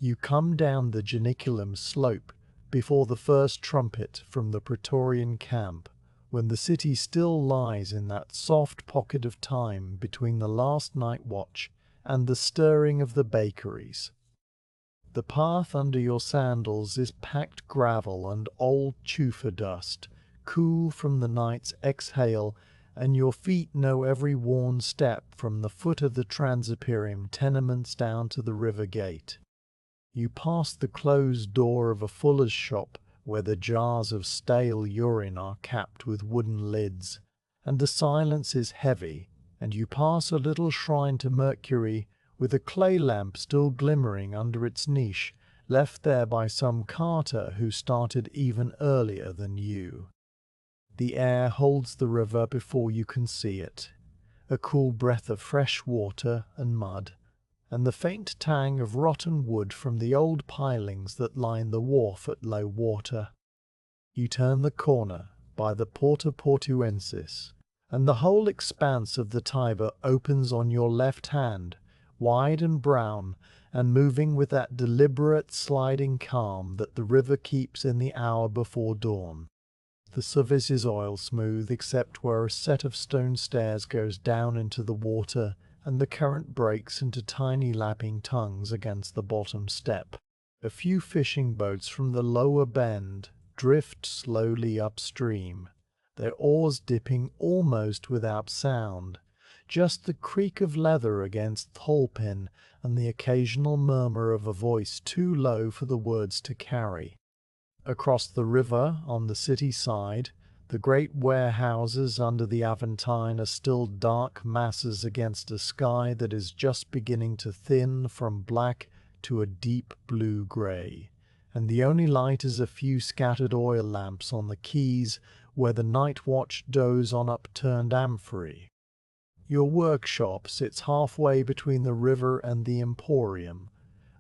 You come down the Janiculum slope before the first trumpet from the Praetorian camp, when the city still lies in that soft pocket of time between the last night watch and the stirring of the bakeries. The path under your sandals is packed gravel and old tufa dust, cool from the night's exhale, and your feet know every worn step from the foot of the Transimperium tenements down to the river gate. You pass the closed door of a fuller's shop where the jars of stale urine are capped with wooden lids, and the silence is heavy, and you pass a little shrine to Mercury with a clay lamp still glimmering under its niche, left there by some carter who started even earlier than you. The air holds the river before you can see it, a cool breath of fresh water and mud, and the faint tang of rotten wood from the old pilings that line the wharf at low water. You turn the corner by the Porta Portuensis, and the whole expanse of the Tiber opens on your left hand, wide and brown, and moving with that deliberate sliding calm that the river keeps in the hour before dawn. The surface is oil smooth except where a set of stone stairs goes down into the water and the current breaks into tiny lapping tongues against the bottom step. A few fishing boats from the lower bend drift slowly upstream, their oars dipping almost without sound, just the creak of leather against thole-pin and the occasional murmur of a voice too low for the words to carry. Across the river, on the city side, the great warehouses under the Aventine are still dark masses against a sky that is just beginning to thin from black to a deep blue-grey, and the only light is a few scattered oil lamps on the quays where the night watch doze on upturned amphorae. Your workshop sits halfway between the river and the Emporium,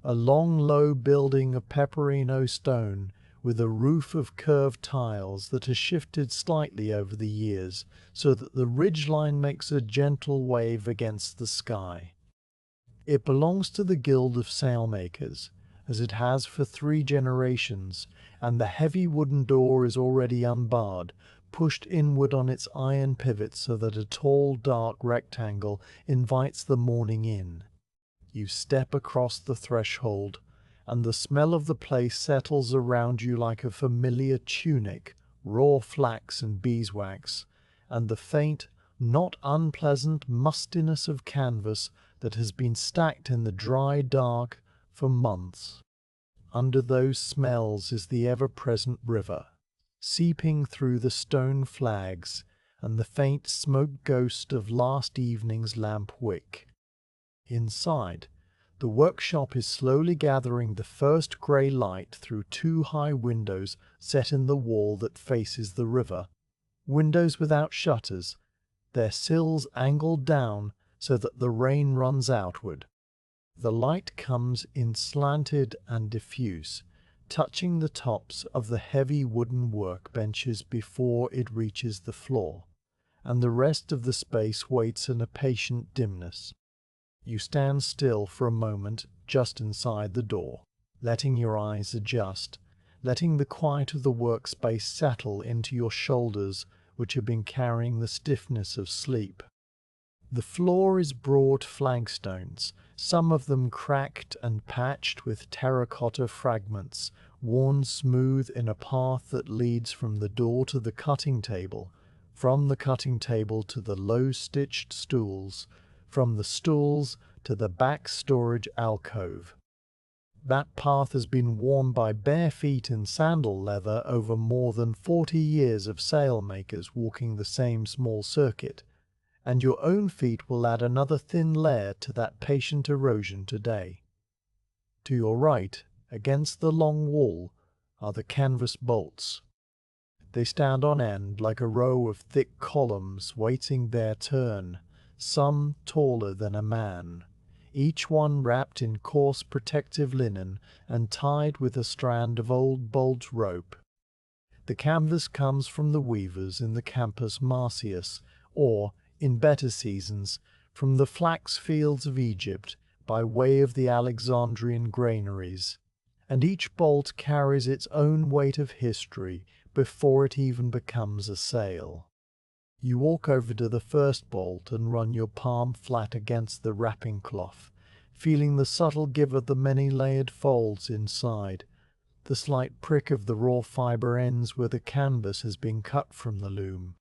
a long low building of peperino stone with a roof of curved tiles that has shifted slightly over the years so that the ridgeline makes a gentle wave against the sky. It belongs to the Guild of Sailmakers, as it has for 3 generations, and the heavy wooden door is already unbarred, pushed inward on its iron pivot so that a tall dark rectangle invites the morning in. You step across the threshold, and the smell of the place settles around you like a familiar tunic, raw flax and beeswax, and the faint, not unpleasant mustiness of canvas that has been stacked in the dry dark for months. Under those smells is the ever-present river, seeping through the stone flags and the faint smoke ghost of last evening's lamp wick. Inside, the workshop is slowly gathering the first grey light through 2 high windows set in the wall that faces the river, windows without shutters, their sills angled down so that the rain runs outward. The light comes in slanted and diffuse, touching the tops of the heavy wooden workbenches before it reaches the floor, and the rest of the space waits in a patient dimness. You stand still for a moment just inside the door, letting your eyes adjust, letting the quiet of the workspace settle into your shoulders which have been carrying the stiffness of sleep. The floor is broad flagstones, some of them cracked and patched with terracotta fragments, worn smooth in a path that leads from the door to the cutting table, from the cutting table to the low-stitched stools, from the stools to the back storage alcove. That path has been worn by bare feet in sandal leather over more than 40 years of sailmakers walking the same small circuit, and your own feet will add another thin layer to that patient erosion today. To your right, against the long wall, are the canvas bolts. They stand on end like a row of thick columns waiting their turn, some taller than a man, each one wrapped in coarse protective linen and tied with a strand of old bolt rope. The canvas comes from the weavers in the Campus Martius, or, in better seasons, from the flax fields of Egypt, by way of the Alexandrian granaries, and each bolt carries its own weight of history before it even becomes a sail. You walk over to the first bolt and run your palm flat against the wrapping cloth, feeling the subtle give of the many-layered folds inside, the slight prick of the raw fiber ends where the canvas has been cut from the loom.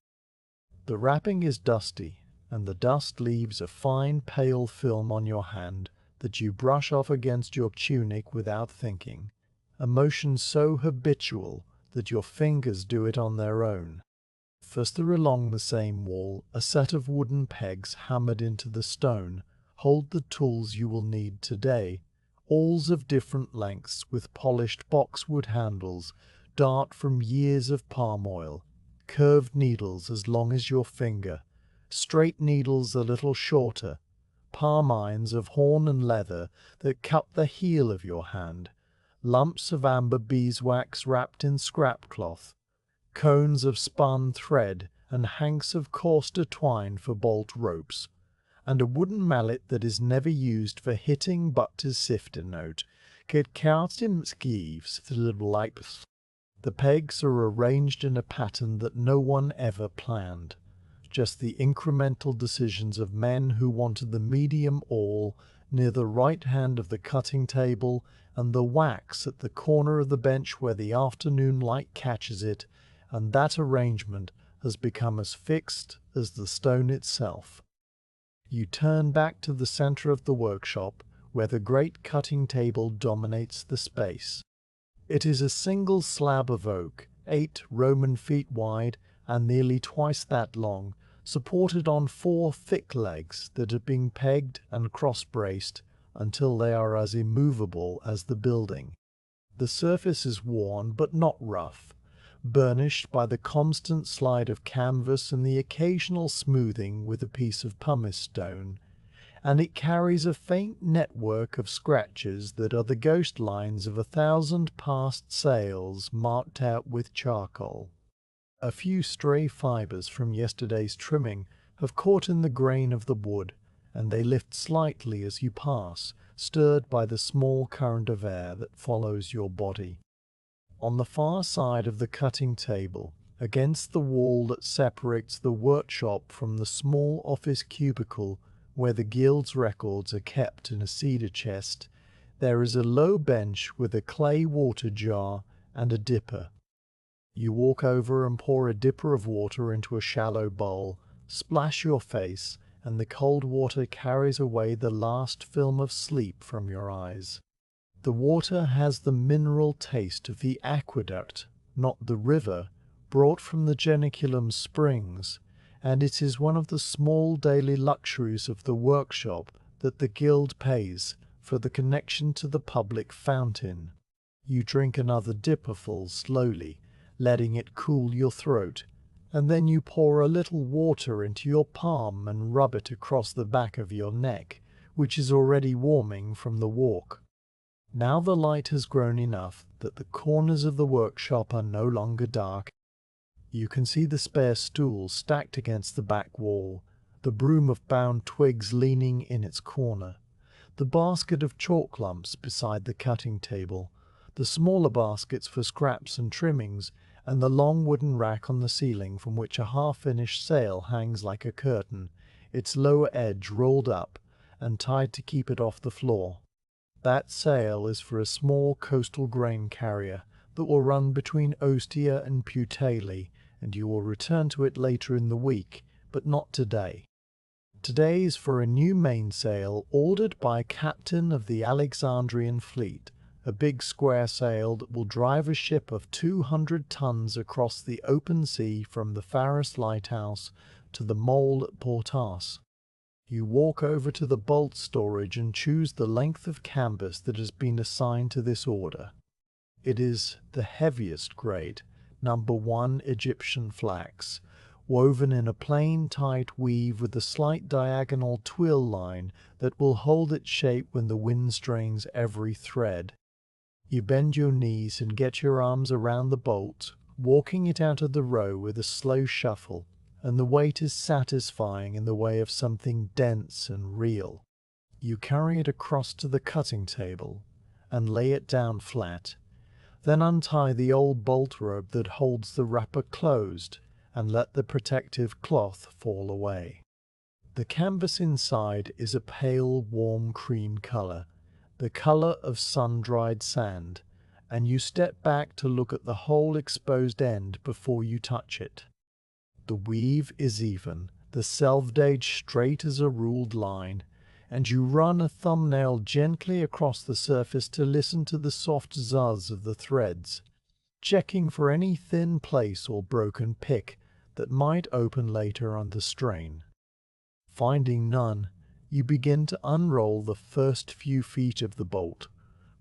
The wrapping is dusty, and the dust leaves a fine pale film on your hand that you brush off against your tunic without thinking, a motion so habitual that your fingers do it on their own. Further along the same wall, a set of wooden pegs hammered into the stone hold the tools you will need today, awls of different lengths with polished boxwood handles dart from years of palm oil, curved needles as long as your finger, straight needles a little shorter, palm irons of horn and leather that cut the heel of your hand, lumps of amber beeswax wrapped in scrap cloth, cones of spun thread and hanks of coarser twine for bolt ropes, and a wooden mallet that is never used for hitting but to sift a note. The pegs are arranged in a pattern that no one ever planned, just the incremental decisions of men who wanted the medium awl near the right hand of the cutting table and the wax at the corner of the bench where the afternoon light catches it, and that arrangement has become as fixed as the stone itself. You turn back to the center of the workshop, where the great cutting table dominates the space. It is a single slab of oak, 8 Roman feet wide and nearly twice that long, supported on 4 thick legs that have been pegged and cross-braced until they are as immovable as the building. The surface is worn but not rough, burnished by the constant slide of canvas and the occasional smoothing with a piece of pumice stone, and it carries a faint network of scratches that are the ghost lines of 1,000 past sails marked out with charcoal. A few stray fibers from yesterday's trimming have caught in the grain of the wood, and they lift slightly as you pass, stirred by the small current of air that follows your body. On the far side of the cutting table, against the wall that separates the workshop from the small office cubicle where the guild's records are kept in a cedar chest, there is a low bench with a clay water jar and a dipper. You walk over and pour a dipper of water into a shallow bowl, splash your face, and the cold water carries away the last film of sleep from your eyes. The water has the mineral taste of the aqueduct, not the river, brought from the Janiculum springs, and it is one of the small daily luxuries of the workshop that the guild pays for the connection to the public fountain. You drink another dipperful slowly, letting it cool your throat, and then you pour a little water into your palm and rub it across the back of your neck, which is already warming from the walk. Now the light has grown enough that the corners of the workshop are no longer dark. You can see the spare stool stacked against the back wall, the broom of bound twigs leaning in its corner, the basket of chalk lumps beside the cutting table, the smaller baskets for scraps and trimmings, and the long wooden rack on the ceiling from which a half-finished sail hangs like a curtain, its lower edge rolled up and tied to keep it off the floor. That sail is for a small coastal grain carrier that will run between Ostia and Puteoli, and you will return to it later in the week, but not today. Today is for a new mainsail ordered by a captain of the Alexandrian fleet, a big square sail that will drive a ship of 200 tons across the open sea from the Pharos lighthouse to the mole at Portas. You walk over to the bolt storage and choose the length of canvas that has been assigned to this order. It is the heaviest grade, number 1 Egyptian flax, woven in a plain tight weave with a slight diagonal twill line that will hold its shape when the wind strains every thread. You bend your knees and get your arms around the bolt, walking it out of the row with a slow shuffle, and the weight is satisfying in the way of something dense and real. You carry it across to the cutting table and lay it down flat, then untie the old bolt rope that holds the wrapper closed and let the protective cloth fall away. The canvas inside is a pale, warm cream color, the color of sun-dried sand, and you step back to look at the whole exposed end before you touch it. The weave is even, the selvage straight as a ruled line, and you run a thumbnail gently across the surface to listen to the soft zuzz of the threads, checking for any thin place or broken pick that might open later under strain. Finding none, you begin to unroll the first few feet of the bolt,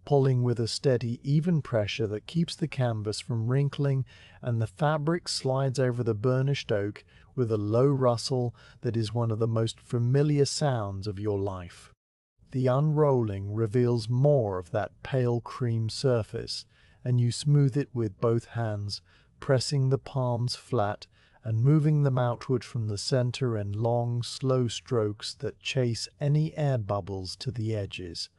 pulling with a steady, even pressure that keeps the canvas from wrinkling, and the fabric slides over the burnished oak with a low rustle that is one of the most familiar sounds of your life. The unrolling reveals more of that pale cream surface, and you smooth it with both hands, pressing the palms flat and moving them outward from the center in long, slow strokes that chase any air bubbles to the edges.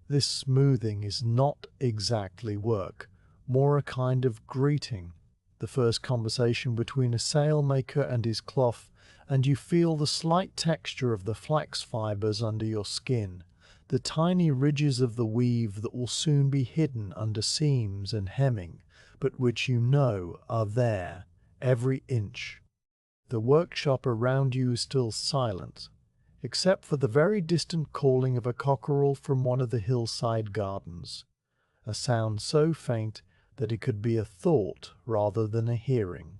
This smoothing is not exactly work, more a kind of greeting, the first conversation between a sailmaker and his cloth, and you feel the slight texture of the flax fibers under your skin, the tiny ridges of the weave that will soon be hidden under seams and hemming, but which you know are there, every inch. The workshop around you is still silent, except for the very distant calling of a cockerel from one of the hillside gardens, a sound so faint that it could be a thought rather than a hearing.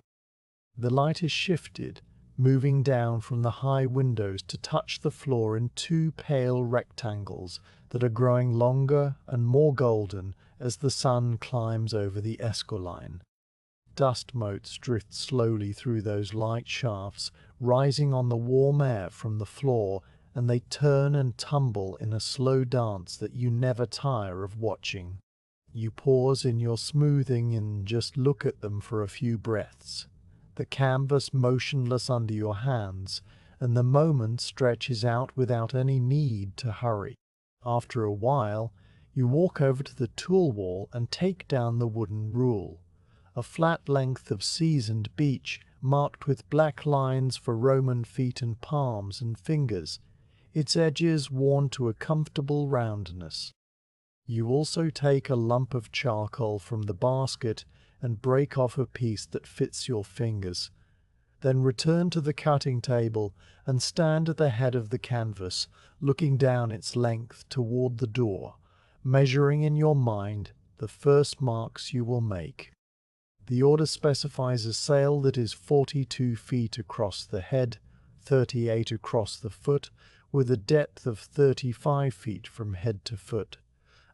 The light is shifted, moving down from the high windows to touch the floor in two pale rectangles that are growing longer and more golden as the sun climbs over the escaline. Dust motes drift slowly through those light shafts, rising on the warm air from the floor, and they turn and tumble in a slow dance that you never tire of watching. You pause in your smoothing and just look at them for a few breaths, the canvas motionless under your hands, and the moment stretches out without any need to hurry. After a while, you walk over to the tool wall and take down the wooden rule, a flat length of seasoned beech marked with black lines for Roman feet and palms and fingers, its edges worn to a comfortable roundness. You also take a lump of charcoal from the basket and break off a piece that fits your fingers, then return to the cutting table and stand at the head of the canvas, looking down its length toward the door, measuring in your mind the first marks you will make. The order specifies a sail that is 42 feet across the head, 38 across the foot, with a depth of 35 feet from head to foot,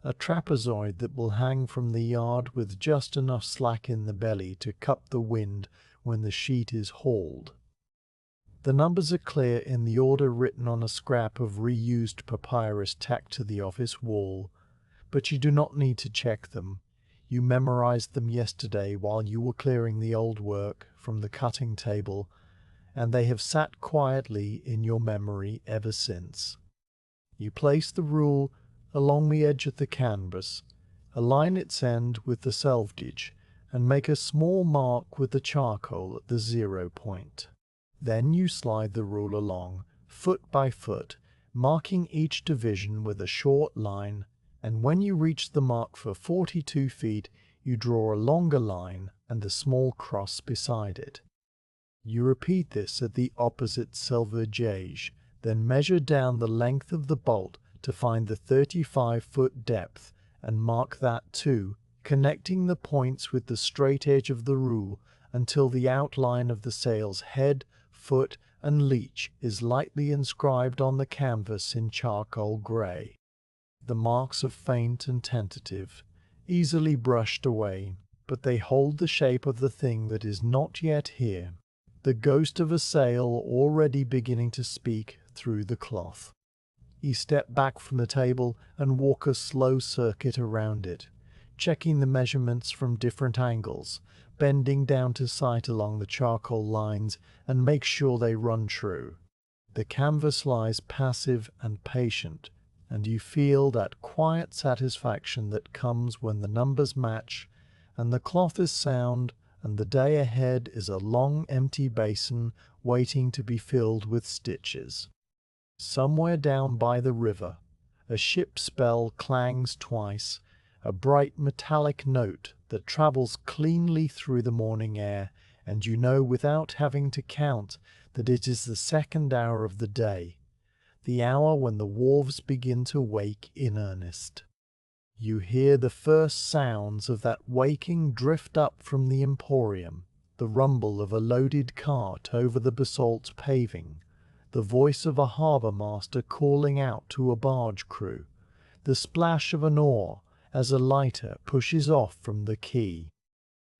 a trapezoid that will hang from the yard with just enough slack in the belly to cup the wind when the sheet is hauled. The numbers are clear in the order written on a scrap of reused papyrus tacked to the office wall, but you do not need to check them. You memorized them yesterday while you were clearing the old work from the cutting table, and they have sat quietly in your memory ever since. You place the rule along the edge of the canvas, align its end with the selvage, and make a small mark with the charcoal at the 0 point. Then you slide the rule along, foot by foot, marking each division with a short line, and when you reach the mark for 42 feet, you draw a longer line and a small cross beside it. You repeat this at the opposite selvage edge, then measure down the length of the bolt to find the 35-foot depth and mark that too, connecting the points with the straight edge of the rule until the outline of the sail's head, foot, and leech is lightly inscribed on the canvas in charcoal gray. The marks are faint and tentative, easily brushed away, but they hold the shape of the thing that is not yet here, the ghost of a sail already beginning to speak through the cloth. You step back from the table and walk a slow circuit around it, checking the measurements from different angles, bending down to sight along the charcoal lines and make sure they run true. The canvas lies passive and patient, and you feel that quiet satisfaction that comes when the numbers match, and the cloth is sound, and the day ahead is a long empty basin waiting to be filled with stitches. Somewhere down by the river, a ship's bell clangs twice, a bright metallic note that travels cleanly through the morning air, and you know without having to count that it is the second hour of the day, the hour when the wharves begin to wake in earnest. You hear the first sounds of that waking drift up from the Emporium, the rumble of a loaded cart over the basalt paving, the voice of a harbour master calling out to a barge crew, the splash of an oar as a lighter pushes off from the quay.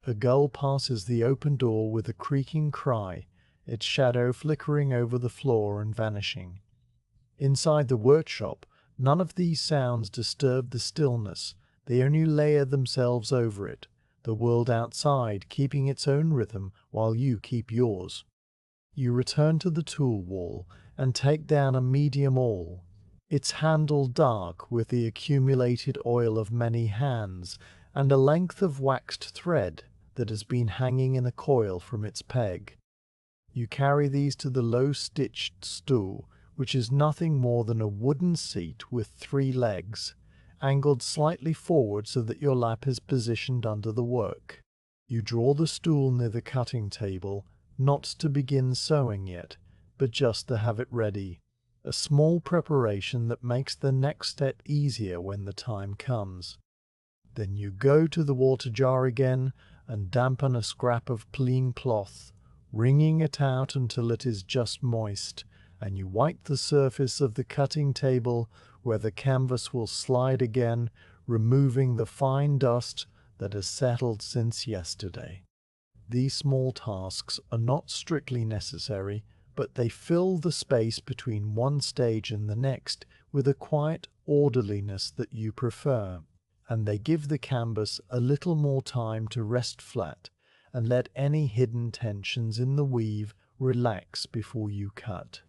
A gull passes the open door with a creaking cry, its shadow flickering over the floor and vanishing. Inside the workshop, none of these sounds disturb the stillness, they only layer themselves over it, the world outside keeping its own rhythm while you keep yours. You return to the tool wall and take down a medium awl, its handle dark with the accumulated oil of many hands, and a length of waxed thread that has been hanging in a coil from its peg. You carry these to the low-stitched stool, which is nothing more than a wooden seat with 3 legs, angled slightly forward so that your lap is positioned under the work. You draw the stool near the cutting table, not to begin sewing yet, but just to have it ready, a small preparation that makes the next step easier when the time comes. Then you go to the water jar again and dampen a scrap of clean cloth, wringing it out until it is just moist, and you wipe the surface of the cutting table where the canvas will slide again, removing the fine dust that has settled since yesterday. These small tasks are not strictly necessary, but they fill the space between one stage and the next with a quiet orderliness that you prefer, and they give the canvas a little more time to rest flat and let any hidden tensions in the weave relax before you cut.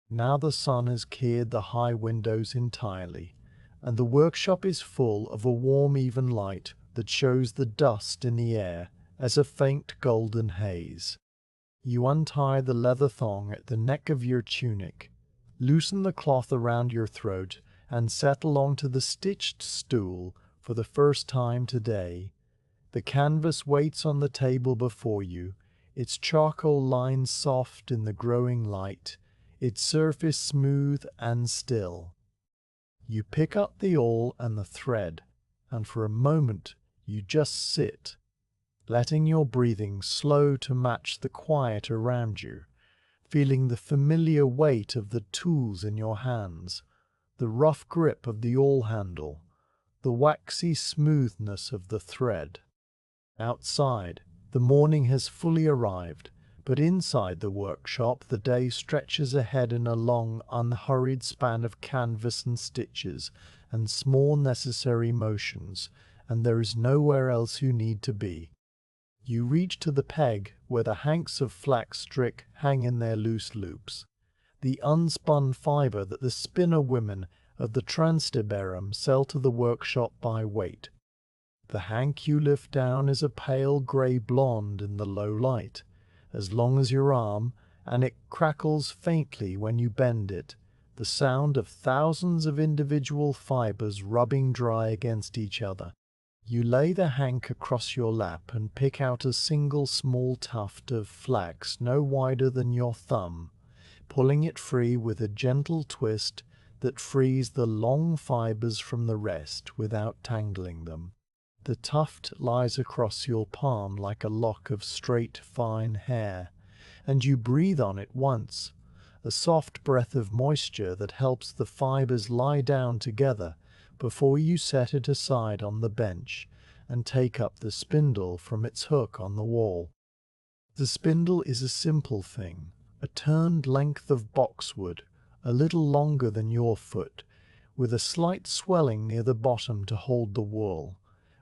Now the sun has cleared the high windows entirely, and the workshop is full of a warm even light that shows the dust in the air as a faint golden haze. You untie the leather thong at the neck of your tunic, loosen the cloth around your throat, and settle onto the stitched stool for the first time today. The canvas waits on the table before you, its charcoal lines soft in the growing light, its surface smooth and still. You pick up the awl and the thread, and for a moment you just sit, letting your breathing slow to match the quiet around you, feeling the familiar weight of the tools in your hands, the rough grip of the awl handle, the waxy smoothness of the thread. Outside, the morning has fully arrived, but inside the workshop the day stretches ahead in a long, unhurried span of canvas and stitches and small necessary motions, and there is nowhere else you need to be. You reach to the peg where the hanks of flax strick hang in their loose loops, the unspun fibre that the spinner women of the Transtiberum sell to the workshop by weight. The hank you lift down is a pale grey blonde in the low light, as long as your arm, and it crackles faintly when you bend it, the sound of thousands of individual fibres rubbing dry against each other. You lay the hank across your lap and pick out a single small tuft of flax no wider than your thumb, pulling it free with a gentle twist that frees the long fibres from the rest without tangling them. The tuft lies across your palm like a lock of straight, fine hair, and you breathe on it once, a soft breath of moisture that helps the fibres lie down together before you set it aside on the bench and take up the spindle from its hook on the wall. The spindle is a simple thing, a turned length of boxwood, a little longer than your foot, with a slight swelling near the bottom to hold the wool,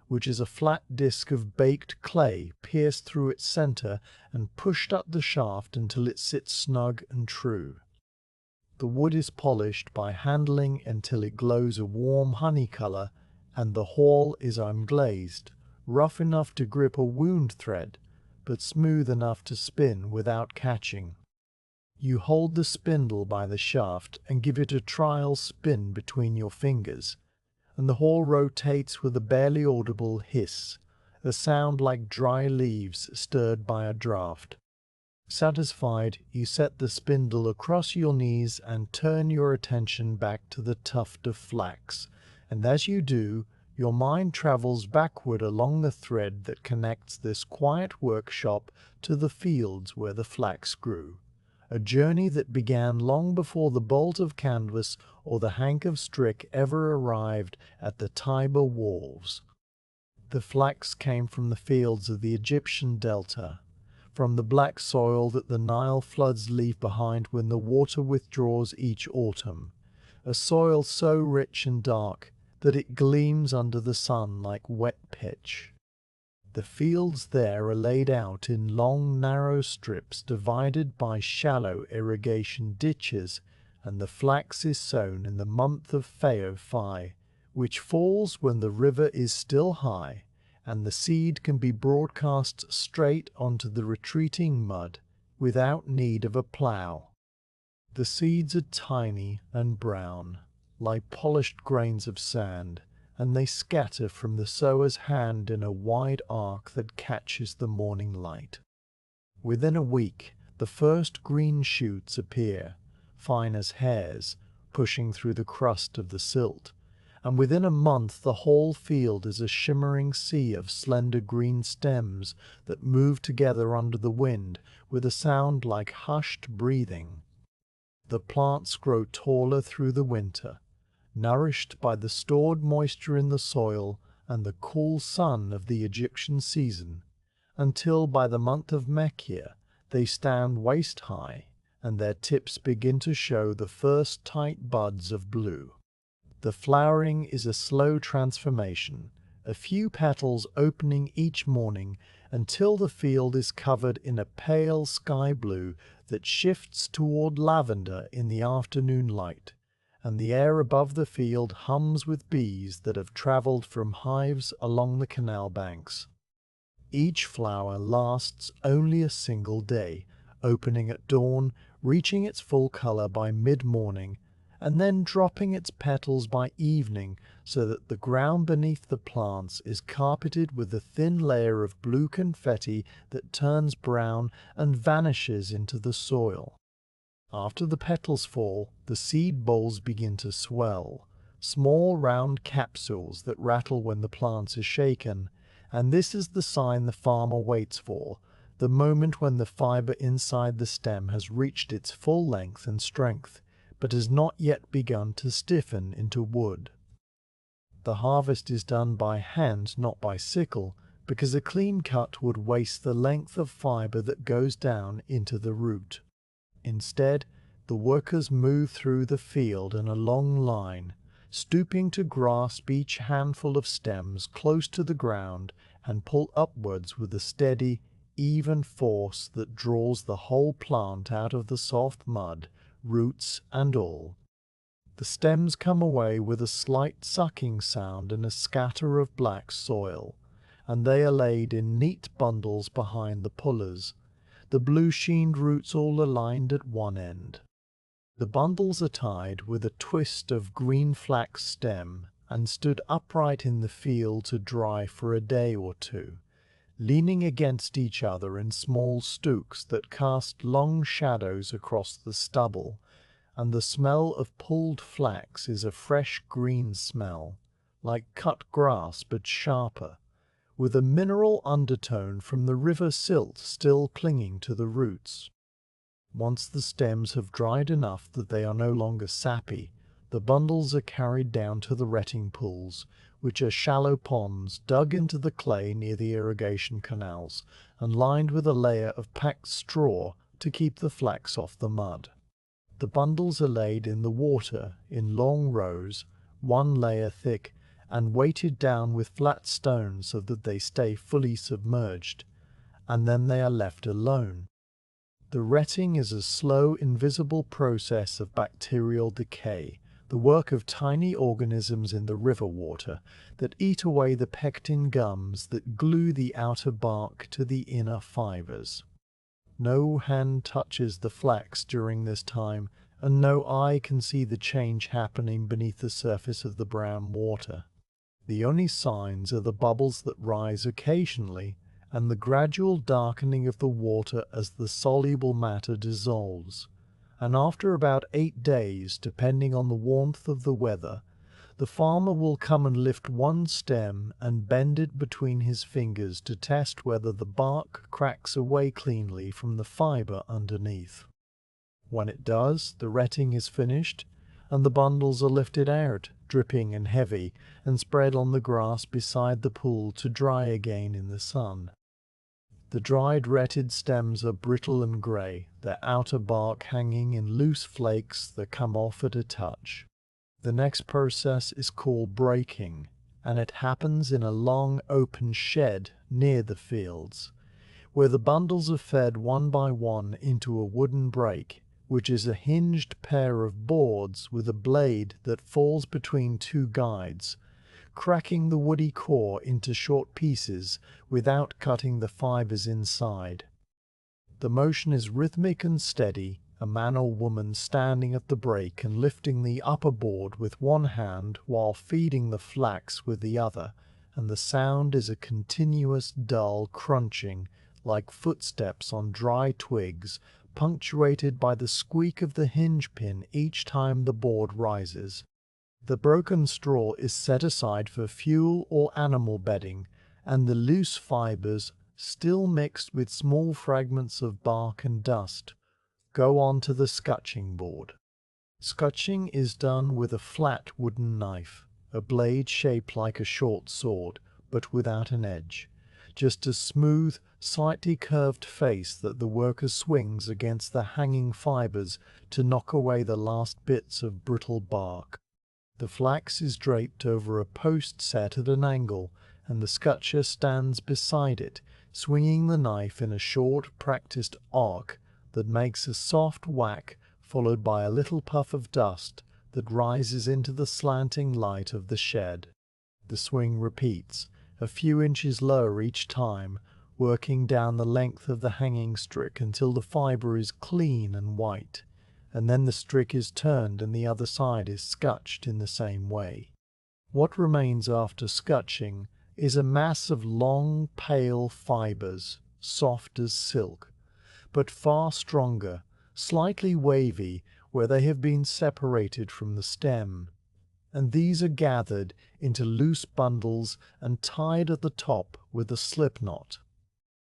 which is a flat disc of baked clay pierced through its center and pushed up the shaft until it sits snug and true. The wood is polished by handling until it glows a warm honey color, and the haul is unglazed, rough enough to grip a wound thread, but smooth enough to spin without catching. You hold the spindle by the shaft and give it a trial spin between your fingers, and the haul rotates with a barely audible hiss, a sound like dry leaves stirred by a draught. Satisfied, you set the spindle across your knees and turn your attention back to the tuft of flax, and as you do, your mind travels backward along the thread that connects this quiet workshop to the fields where the flax grew, a journey that began long before the bolt of canvas or the hank of strick ever arrived at the Tiber wharves. The flax came from the fields of the Egyptian delta, from the black soil that the Nile floods leave behind when the water withdraws each autumn, a soil so rich and dark that it gleams under the sun like wet pitch. The fields there are laid out in long narrow strips divided by shallow irrigation ditches, and the flax is sown in the month of Phi, which falls when the river is still high, and the seed can be broadcast straight onto the retreating mud without need of a plough. The seeds are tiny and brown, like polished grains of sand, and they scatter from the sower's hand in a wide arc that catches the morning light. Within a week, the first green shoots appear, fine as hairs, pushing through the crust of the silt, and within a month the whole field is a shimmering sea of slender green stems that move together under the wind with a sound like hushed breathing. The plants grow taller through the winter, nourished by the stored moisture in the soil and the cool sun of the Egyptian season, until by the month of Mechir they stand waist-high, and their tips begin to show the first tight buds of blue. The flowering is a slow transformation, a few petals opening each morning until the field is covered in a pale sky blue that shifts toward lavender in the afternoon light, and the air above the field hums with bees that have traveled from hives along the canal banks. Each flower lasts only a single day, opening at dawn, reaching its full color by mid-morning, and then dropping its petals by evening so that the ground beneath the plants is carpeted with a thin layer of blue confetti that turns brown and vanishes into the soil. After the petals fall, the seed bolls begin to swell, small round capsules that rattle when the plant is shaken, and this is the sign the farmer waits for, the moment when the fiber inside the stem has reached its full length and strength, but has not yet begun to stiffen into wood. The harvest is done by hand, not by sickle, because a clean cut would waste the length of fiber that goes down into the root. Instead, the workers move through the field in a long line, stooping to grasp each handful of stems close to the ground and pull upwards with a steady, even force that draws the whole plant out of the soft mud, roots and all. The stems come away with a slight sucking sound in a scatter of black soil, and they are laid in neat bundles behind the pullers, the blue-sheened roots all aligned at one end. The bundles are tied with a twist of green flax stem and stood upright in the field to dry for a day or two, leaning against each other in small stooks that cast long shadows across the stubble, and the smell of pulled flax is a fresh green smell, like cut grass but sharper, with a mineral undertone from the river silt still clinging to the roots. Once the stems have dried enough that they are no longer sappy, the bundles are carried down to the retting pools, which are shallow ponds dug into the clay near the irrigation canals and lined with a layer of packed straw to keep the flax off the mud. The bundles are laid in the water in long rows, one layer thick, and weighted down with flat stones so that they stay fully submerged, and then they are left alone. The retting is a slow, invisible process of bacterial decay, the work of tiny organisms in the river water that eat away the pectin gums that glue the outer bark to the inner fibers. No hand touches the flax during this time, and no eye can see the change happening beneath the surface of the brown water. The only signs are the bubbles that rise occasionally, and the gradual darkening of the water as the soluble matter dissolves. And after about 8 days, depending on the warmth of the weather, the farmer will come and lift one stem and bend it between his fingers to test whether the bark cracks away cleanly from the fiber underneath. When it does, the retting is finished, and the bundles are lifted out, dripping and heavy, and spread on the grass beside the pool to dry again in the sun. The dried retted stems are brittle and grey, their outer bark hanging in loose flakes that come off at a touch. The next process is called breaking, and it happens in a long open shed near the fields, where the bundles are fed one by one into a wooden break, which is a hinged pair of boards with a blade that falls between two guides, cracking the woody core into short pieces without cutting the fibers inside. The motion is rhythmic and steady, a man or woman standing at the break and lifting the upper board with one hand while feeding the flax with the other, and the sound is a continuous dull crunching, like footsteps on dry twigs, punctuated by the squeak of the hinge pin each time the board rises. The broken straw is set aside for fuel or animal bedding, and the loose fibers, still mixed with small fragments of bark and dust, go on to the scutching board. Scutching is done with a flat wooden knife, a blade shaped like a short sword, but without an edge, just a smooth, slightly curved face that the worker swings against the hanging fibers to knock away the last bits of brittle bark. The flax is draped over a post set at an angle, and the scutcher stands beside it, swinging the knife in a short, practiced arc that makes a soft whack followed by a little puff of dust that rises into the slanting light of the shed. The swing repeats, a few inches lower each time, working down the length of the hanging strick until the fiber is clean and white, and then the strick is turned and the other side is scutched in the same way. What remains after scutching is a mass of long, pale fibers, soft as silk, but far stronger, slightly wavy where they have been separated from the stem, and these are gathered into loose bundles and tied at the top with a slip knot.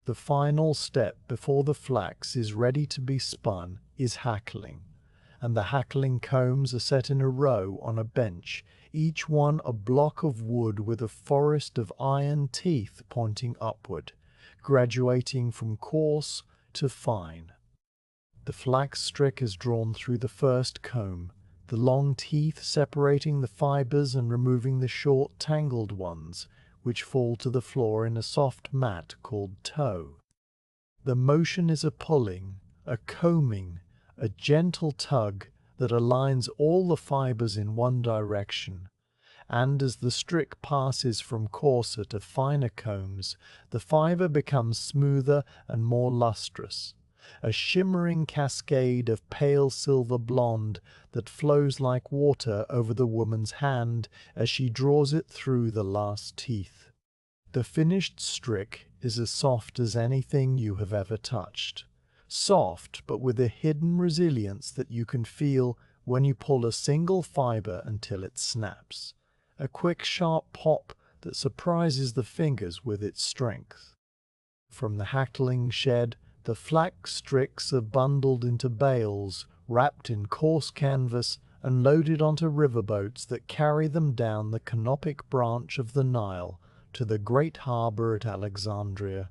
The final step before the flax is ready to be spun is hackling, and the hackling combs are set in a row on a bench, each one a block of wood with a forest of iron teeth pointing upward, graduating from coarse to fine. The flax strick is drawn through the first comb, the long teeth separating the fibers and removing the short tangled ones, which fall to the floor in a soft mat called tow. The motion is a pulling, a combing, a gentle tug that aligns all the fibers in one direction, and as the strick passes from coarser to finer combs, the fiber becomes smoother and more lustrous, a shimmering cascade of pale silver blonde that flows like water over the woman's hand as she draws it through the last teeth. The finished strick is as soft as anything you have ever touched. Soft, but with a hidden resilience that you can feel when you pull a single fiber until it snaps. A quick, sharp pop that surprises the fingers with its strength. From the hackling shed, the flax stricks are bundled into bales, wrapped in coarse canvas, and loaded onto riverboats that carry them down the canopic branch of the Nile to the great harbour at Alexandria.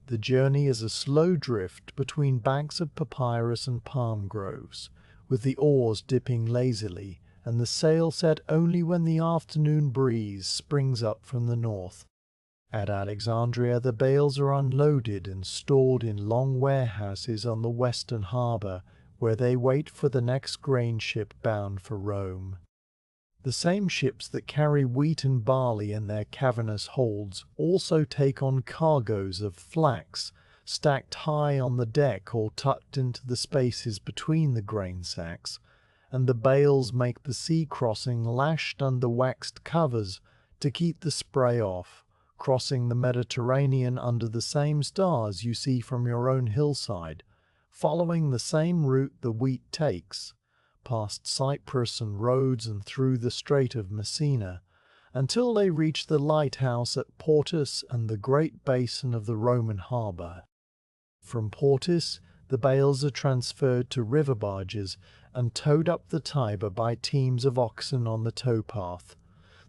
The journey is a slow drift between banks of papyrus and palm groves, with the oars dipping lazily, and the sail set only when the afternoon breeze springs up from the north. At Alexandria, the bales are unloaded and stored in long warehouses on the western harbour, where they wait for the next grain ship bound for Rome. The same ships that carry wheat and barley in their cavernous holds also take on cargoes of flax, stacked high on the deck or tucked into the spaces between the grain sacks, and the bales make the sea crossing lashed under waxed covers to keep the spray off, crossing the Mediterranean under the same stars you see from your own hillside, following the same route the wheat takes, past Cyprus and Rhodes and through the Strait of Messina, until they reach the lighthouse at Portus and the great basin of the Roman harbour. From Portus, the bales are transferred to river barges and towed up the Tiber by teams of oxen on the towpath,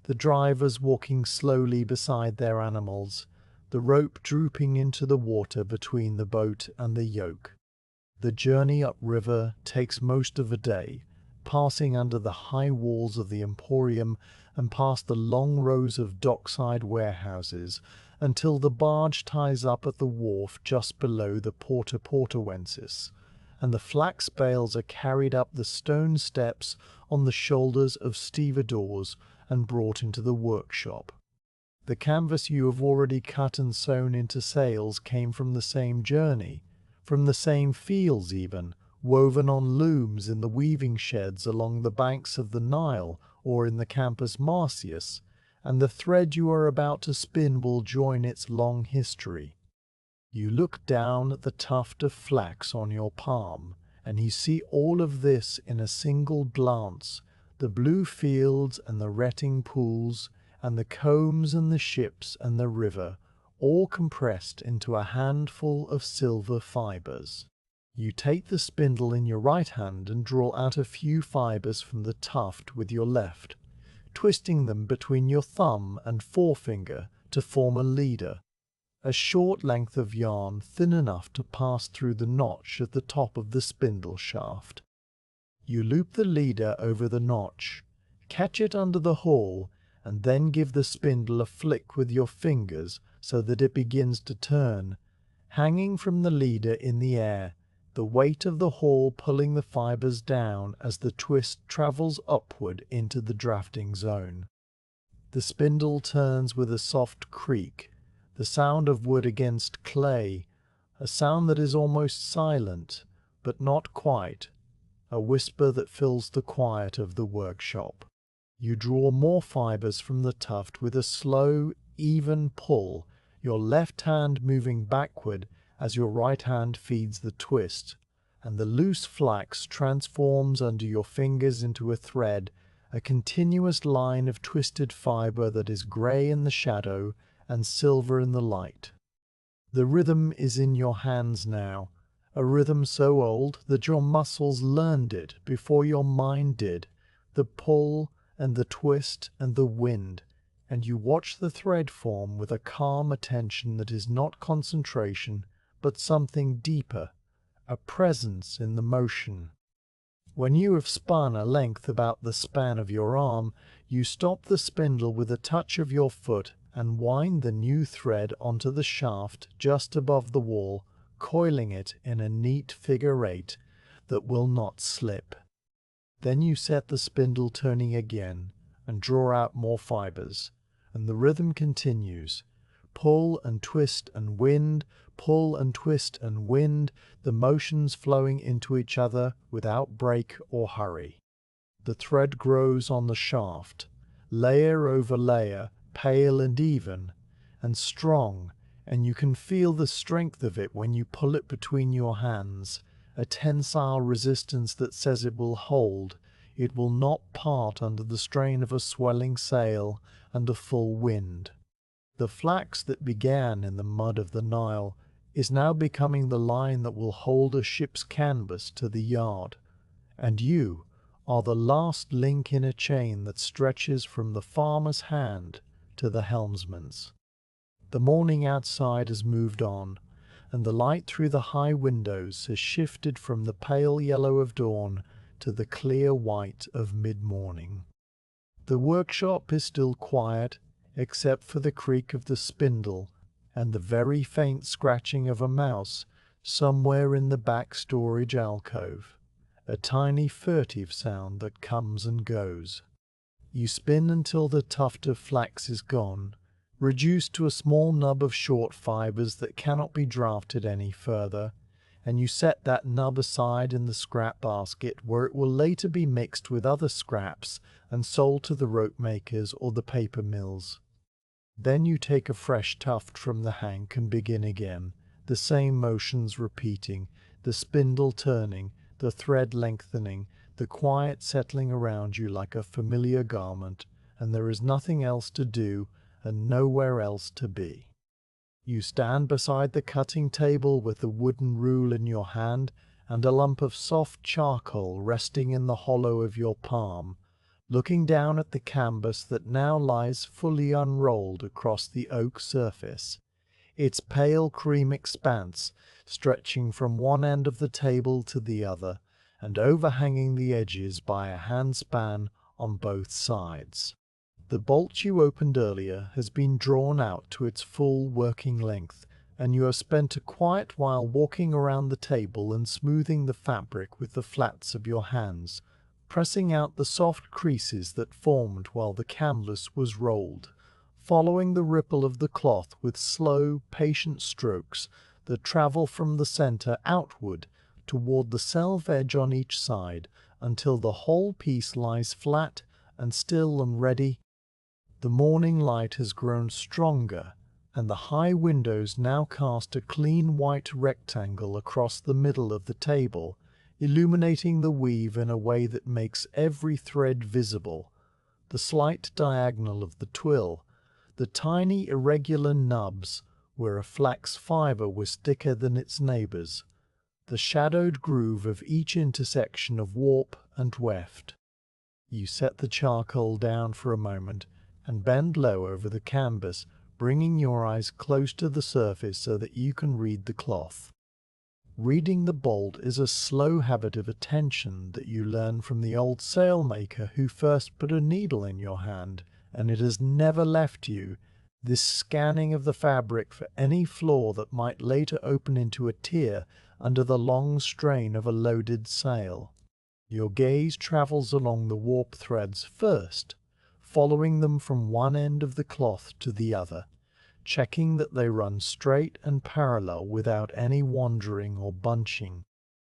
the drivers walking slowly beside their animals, the rope drooping into the water between the boat and the yoke. The journey upriver takes most of a day, passing under the high walls of the Emporium and past the long rows of dockside warehouses until the barge ties up at the wharf just below the Porta Portuensis, and the flax bales are carried up the stone steps on the shoulders of stevedores and brought into the workshop. The canvas you have already cut and sewn into sails came from the same journey, from the same fields even, woven on looms in the weaving sheds along the banks of the Nile or in the Campus Martius, and the thread you are about to spin will join its long history. You look down at the tuft of flax on your palm, and you see all of this in a single glance, the blue fields and the retting pools, and the combs and the ships and the river, all compressed into a handful of silver fibres. You take the spindle in your right hand and draw out a few fibres from the tuft with your left, twisting them between your thumb and forefinger to form a leader, a short length of yarn thin enough to pass through the notch at the top of the spindle shaft. You loop the leader over the notch, catch it under the haul, and then give the spindle a flick with your fingers so that it begins to turn, hanging from the leader in the air, the weight of the haul pulling the fibres down as the twist travels upward into the drafting zone. The spindle turns with a soft creak, the sound of wood against clay, a sound that is almost silent, but not quite, a whisper that fills the quiet of the workshop. You draw more fibres from the tuft with a slow, even pull, your left hand moving backward as your right hand feeds the twist, and the loose flax transforms under your fingers into a thread, a continuous line of twisted fibre that is grey in the shadow and silver in the light. The rhythm is in your hands now, a rhythm so old that your muscles learned it before your mind did, the pull and the twist and the wind, and you watch the thread form with a calm attention that is not concentration, but something deeper, a presence in the motion. When you have spun a length about the span of your arm, you stop the spindle with a touch of your foot and wind the new thread onto the shaft just above the wall, coiling it in a neat figure 8 that will not slip. Then you set the spindle turning again and draw out more fibres, and the rhythm continues. Pull and twist and wind, pull and twist and wind, the motions flowing into each other without break or hurry. The thread grows on the shaft, layer over layer, pale and even, and strong, and you can feel the strength of it when you pull it between your hands, a tensile resistance that says it will hold, it will not part under the strain of a swelling sail and a full wind. The flax that began in the mud of the Nile is now becoming the line that will hold a ship's canvas to the yard, and you are the last link in a chain that stretches from the farmer's hand to the helmsman's. The morning outside has moved on, and the light through the high windows has shifted from the pale yellow of dawn to the clear white of mid-morning. The workshop is still quiet, except for the creak of the spindle and the very faint scratching of a mouse somewhere in the back storage alcove, a tiny furtive sound that comes and goes. You spin until the tuft of flax is gone, reduced to a small nub of short fibers that cannot be drafted any further, and you set that nub aside in the scrap basket where it will later be mixed with other scraps and sold to the rope makers or the paper mills. Then you take a fresh tuft from the hank and begin again, the same motions repeating, the spindle turning, the thread lengthening, the quiet settling around you like a familiar garment, and there is nothing else to do and nowhere else to be. You stand beside the cutting table with the wooden rule in your hand and a lump of soft charcoal resting in the hollow of your palm, looking down at the canvas that now lies fully unrolled across the oak surface, its pale cream expanse stretching from one end of the table to the other and overhanging the edges by a handspan on both sides. The bolt you opened earlier has been drawn out to its full working length, and you have spent a quiet while walking around the table and smoothing the fabric with the flats of your hands, pressing out the soft creases that formed while the canvas was rolled, following the ripple of the cloth with slow, patient strokes that travel from the center outward toward the self edge on each side until the whole piece lies flat and still and ready. The morning light has grown stronger, and the high windows now cast a clean white rectangle across the middle of the table, illuminating the weave in a way that makes every thread visible, the slight diagonal of the twill, the tiny irregular nubs where a flax fiber was thicker than its neighbors, the shadowed groove of each intersection of warp and weft. You set the charcoal down for a moment and bend low over the canvas, bringing your eyes close to the surface so that you can read the cloth. Reading the bolt is a slow habit of attention that you learn from the old sailmaker who first put a needle in your hand, and it has never left you, this scanning of the fabric for any flaw that might later open into a tear under the long strain of a loaded sail. Your gaze travels along the warp threads first, following them from one end of the cloth to the other, checking that they run straight and parallel without any wandering or bunching.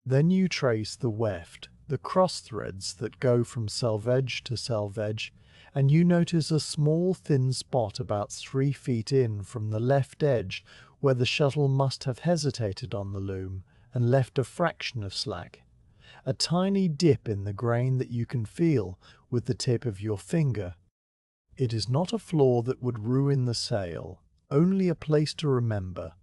Then you trace the weft, the cross threads that go from selvage to selvage, and you notice a small thin spot about 3 feet in from the left edge where the shuttle must have hesitated on the loom and left a fraction of slack, a tiny dip in the grain that you can feel with the tip of your finger. It is not a flaw that would ruin the sail, only a place to remember,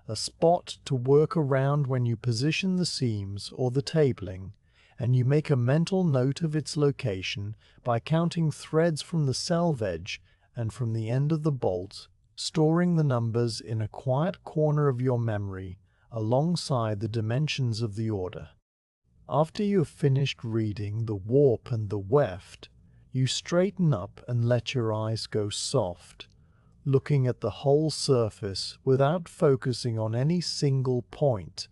a spot to work around when you position the seams or the tabling, and you make a mental note of its location by counting threads from the selvage and from the end of the bolt, storing the numbers in a quiet corner of your memory alongside the dimensions of the order. After you have finished reading the warp and the weft, you straighten up and let your eyes go soft, looking at the whole surface without focusing on any single point,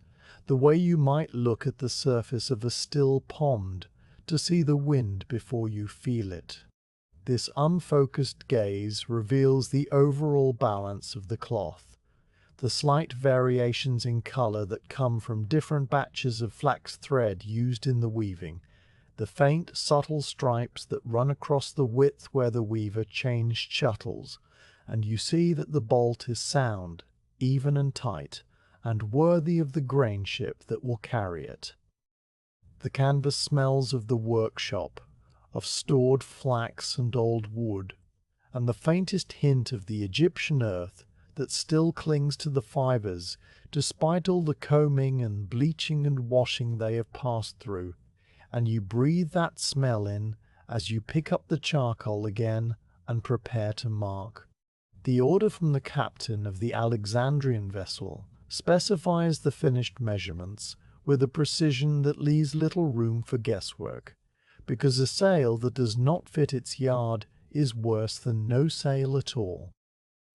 the way you might look at the surface of a still pond to see the wind before you feel it. This unfocused gaze reveals the overall balance of the cloth, the slight variations in color that come from different batches of flax thread used in the weaving, the faint, subtle stripes that run across the width where the weaver changed shuttles, and you see that the bolt is sound, even and tight, and worthy of the grain ship that will carry it. The canvas smells of the workshop, of stored flax and old wood, and the faintest hint of the Egyptian earth that still clings to the fibers despite all the combing and bleaching and washing they have passed through, and you breathe that smell in as you pick up the charcoal again and prepare to mark. The order from the captain of the Alexandrian vessel specifies the finished measurements with a precision that leaves little room for guesswork, because a sail that does not fit its yard is worse than no sail at all.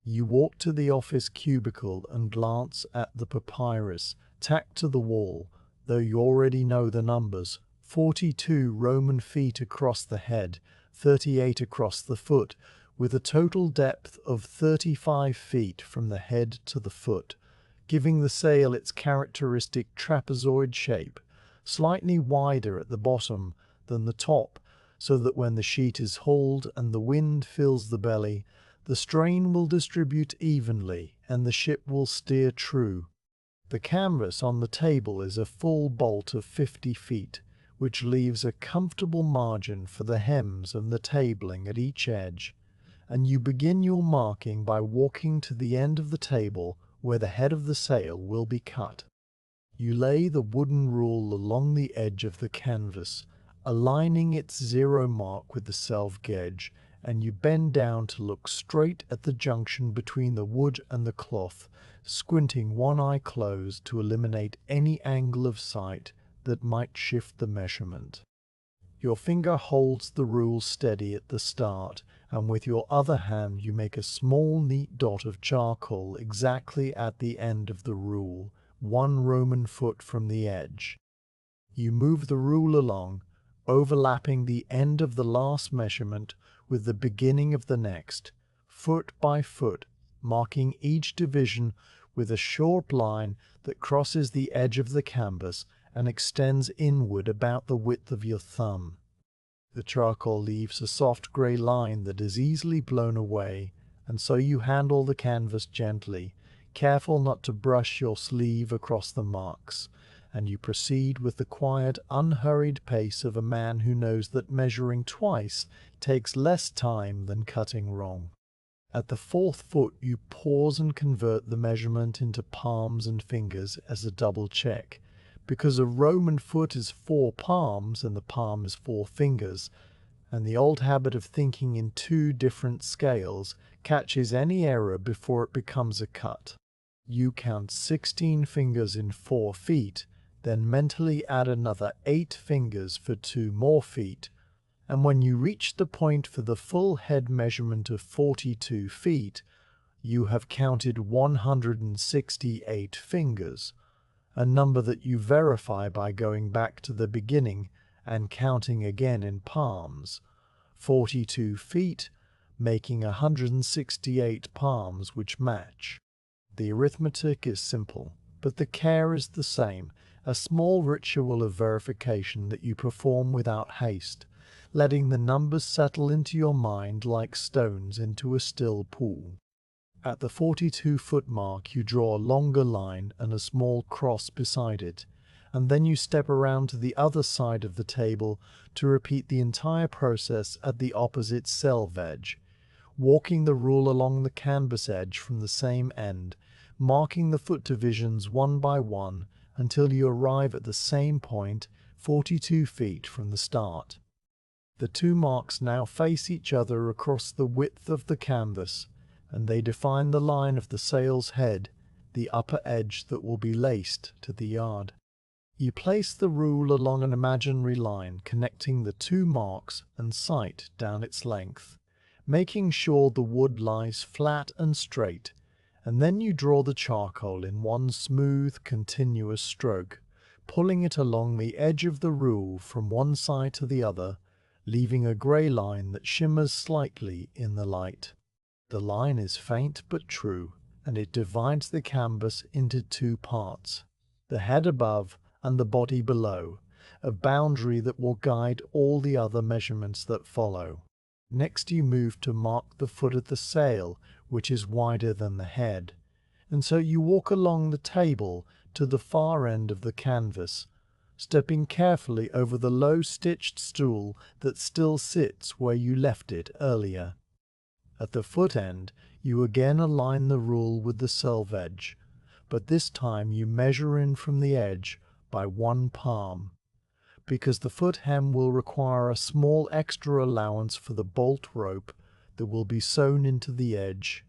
You walk to the office cubicle and glance at the papyrus tacked to the wall, though you already know the numbers: 42 Roman feet across the head, 38 across the foot, with a total depth of 35 feet from the head to the foot, giving the sail its characteristic trapezoid shape, slightly wider at the bottom than the top, so that when the sheet is hauled and the wind fills the belly, the strain will distribute evenly and the ship will steer true. The canvas on the table is a full bolt of 50 feet, which leaves a comfortable margin for the hems and the tabling at each edge, and you begin your marking by walking to the end of the table where the head of the sail will be cut. You lay the wooden rule along the edge of the canvas, aligning its 0 mark with the self-gauge, and you bend down to look straight at the junction between the wood and the cloth, squinting one eye closed to eliminate any angle of sight that might shift the measurement. Your finger holds the rule steady at the start, and with your other hand you make a small neat dot of charcoal exactly at the end of the rule, 1 Roman foot from the edge. You move the rule along, overlapping the end of the last measurement with the beginning of the next, foot by foot, marking each division with a short line that crosses the edge of the canvas and extends inward about the width of your thumb. The charcoal leaves a soft grey line that is easily blown away, and so you handle the canvas gently, careful not to brush your sleeve across the marks, and you proceed with the quiet, unhurried pace of a man who knows that measuring twice takes less time than cutting wrong. At the 4th foot you pause and convert the measurement into palms and fingers as a double check. Because a Roman foot is 4 palms and the palm is 4 fingers, and the old habit of thinking in 2 different scales catches any error before it becomes a cut. You count 16 fingers in 4 feet, then mentally add another 8 fingers for 2 more feet, and when you reach the point for the full head measurement of 42 feet, you have counted 168 fingers, a number that you verify by going back to the beginning and counting again in palms. 42 feet, making 168 palms which match. The arithmetic is simple, but the care is the same, a small ritual of verification that you perform without haste, letting the numbers settle into your mind like stones into a still pool. At the 42-foot mark you draw a longer line and a small cross beside it, and then you step around to the other side of the table to repeat the entire process at the opposite selve edge, walking the rule along the canvas edge from the same end, marking the foot divisions one by one until you arrive at the same point 42 feet from the start. The 2 marks now face each other across the width of the canvas, and they define the line of the sail's head, the upper edge that will be laced to the yard. You place the rule along an imaginary line connecting the 2 marks and sight down its length, making sure the wood lies flat and straight, and then you draw the charcoal in one smooth, continuous stroke, pulling it along the edge of the rule from one side to the other, leaving a grey line that shimmers slightly in the light. The line is faint but true, and it divides the canvas into 2 parts, the head above and the body below, a boundary that will guide all the other measurements that follow. Next you move to mark the foot of the sail, which is wider than the head, and so you walk along the table to the far end of the canvas, stepping carefully over the low-stitched stool that still sits where you left it earlier. At the foot end, you again align the rule with the selve edge, but this time you measure in from the edge by 1 palm, because the foot hem will require a small extra allowance for the bolt rope that will be sewn into the edge,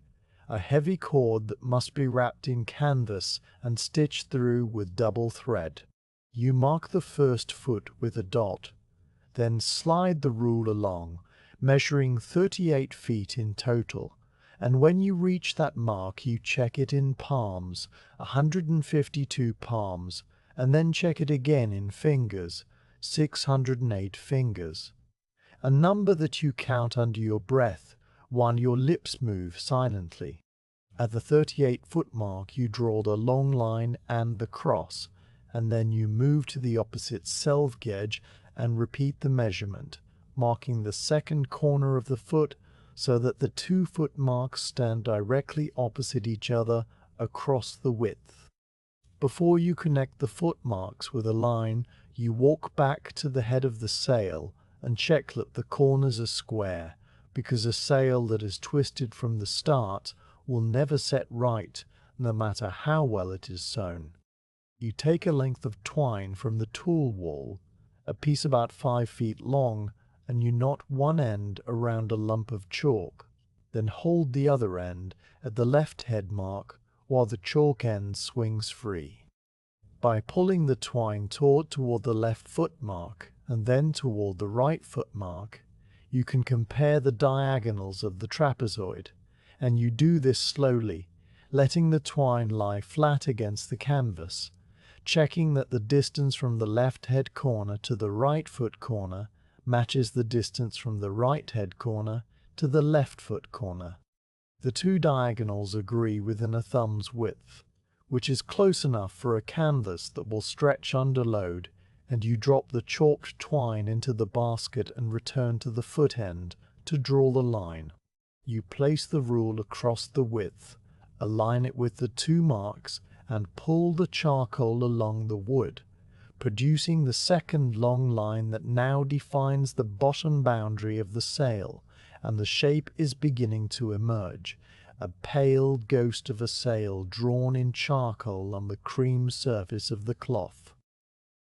a heavy cord that must be wrapped in canvas and stitched through with double thread. You mark the first foot with a dot, then slide the rule along, measuring 38 feet in total, and when you reach that mark you check it in palms, 152 palms, and then check it again in fingers, 608 fingers. A number that you count under your breath while your lips move silently. At the 38-foot mark you draw the long line and the cross, and then you move to the opposite selvage edge and repeat the measurement, marking the second corner of the foot so that the 2-foot marks stand directly opposite each other across the width. Before you connect the foot marks with a line, you walk back to the head of the sail and check that the corners are square, because a sail that is twisted from the start will never set right, no matter how well it is sewn. You take a length of twine from the tool wall, a piece about 5 feet long, and you knot one end around a lump of chalk, then hold the other end at the left head mark while the chalk end swings free. By pulling the twine taut toward the left foot mark and then toward the right foot mark, you can compare the diagonals of the trapezoid, and you do this slowly, letting the twine lie flat against the canvas, checking that the distance from the left head corner to the right foot corner matches the distance from the right head corner to the left foot corner. The two diagonals agree within a thumb's width, which is close enough for a canvas that will stretch under load, and you drop the chalked twine into the basket and return to the foot end to draw the line. You place the rule across the width, align it with the two marks, and pull the charcoal along the wood, producing the second long line that now defines the bottom boundary of the sail, and the shape is beginning to emerge, a pale ghost of a sail drawn in charcoal on the cream surface of the cloth.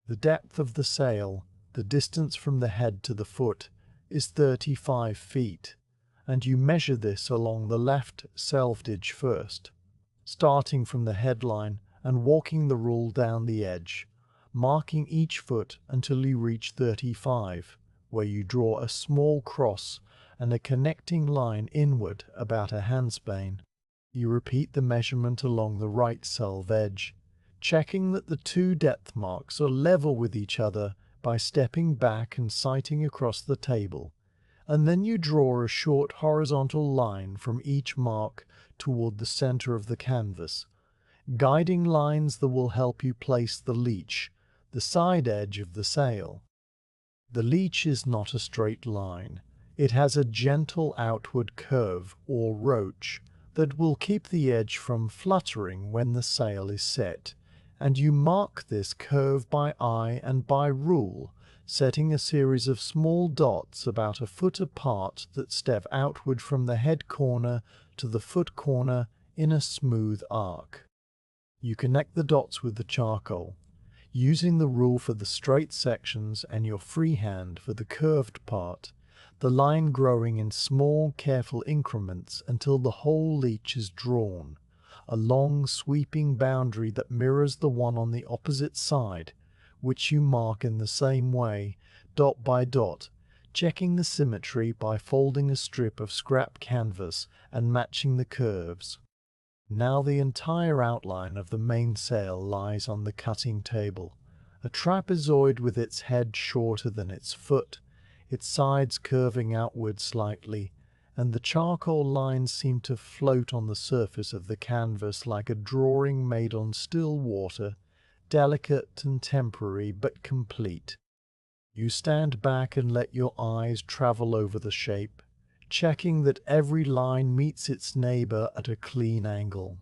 The depth of the sail, the distance from the head to the foot, is 35 feet, and you measure this along the left selvage first, starting from the headline and walking the rule down the edge, marking each foot until you reach 35, where you draw a small cross and a connecting line inward about a handspan. You repeat the measurement along the right selvage edge, checking that the two depth marks are level with each other by stepping back and sighting across the table, and then you draw a short horizontal line from each mark toward the center of the canvas, guiding lines that will help you place the leech, the side edge of the sail. The leech is not a straight line. It has a gentle outward curve or roach that will keep the edge from fluttering when the sail is set, and you mark this curve by eye and by rule, setting a series of small dots about a foot apart that step outward from the head corner to the foot corner in a smooth arc. You connect the dots with the charcoal, using the rule for the straight sections and your free hand for the curved part, the line growing in small, careful increments until the whole leech is drawn, a long, sweeping boundary that mirrors the one on the opposite side, which you mark in the same way, dot by dot, checking the symmetry by folding a strip of scrap canvas and matching the curves. Now the entire outline of the mainsail lies on the cutting table, a trapezoid with its head shorter than its foot, its sides curving outward slightly, and the charcoal lines seem to float on the surface of the canvas like a drawing made on still water, delicate and temporary but complete. You stand back and let your eyes travel over the shape, checking that every line meets its neighbor at a clean angle,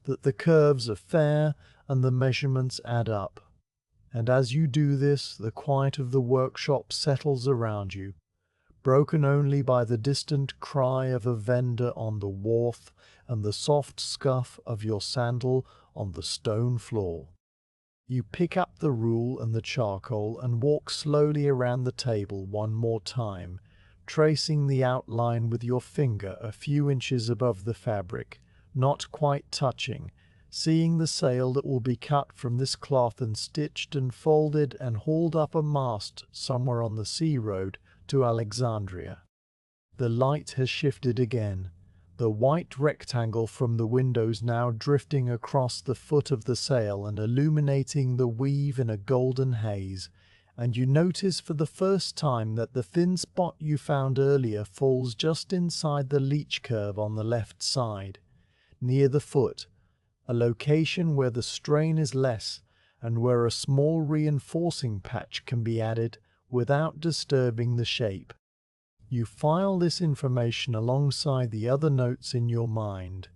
that the curves are fair and the measurements add up. And as you do this, the quiet of the workshop settles around you, broken only by the distant cry of a vendor on the wharf and the soft scuff of your sandal on the stone floor. You pick up the rule and the charcoal and walk slowly around the table one more time, tracing the outline with your finger a few inches above the fabric, not quite touching, seeing the sail that will be cut from this cloth and stitched and folded and hauled up a mast somewhere on the sea road to Alexandria. The light has shifted again, the white rectangle from the windows now drifting across the foot of the sail and illuminating the weave in a golden haze, and you notice for the first time that the thin spot you found earlier falls just inside the leech curve on the left side, near the foot, a location where the strain is less and where a small reinforcing patch can be added without disturbing the shape. You file this information alongside the other notes in your mind,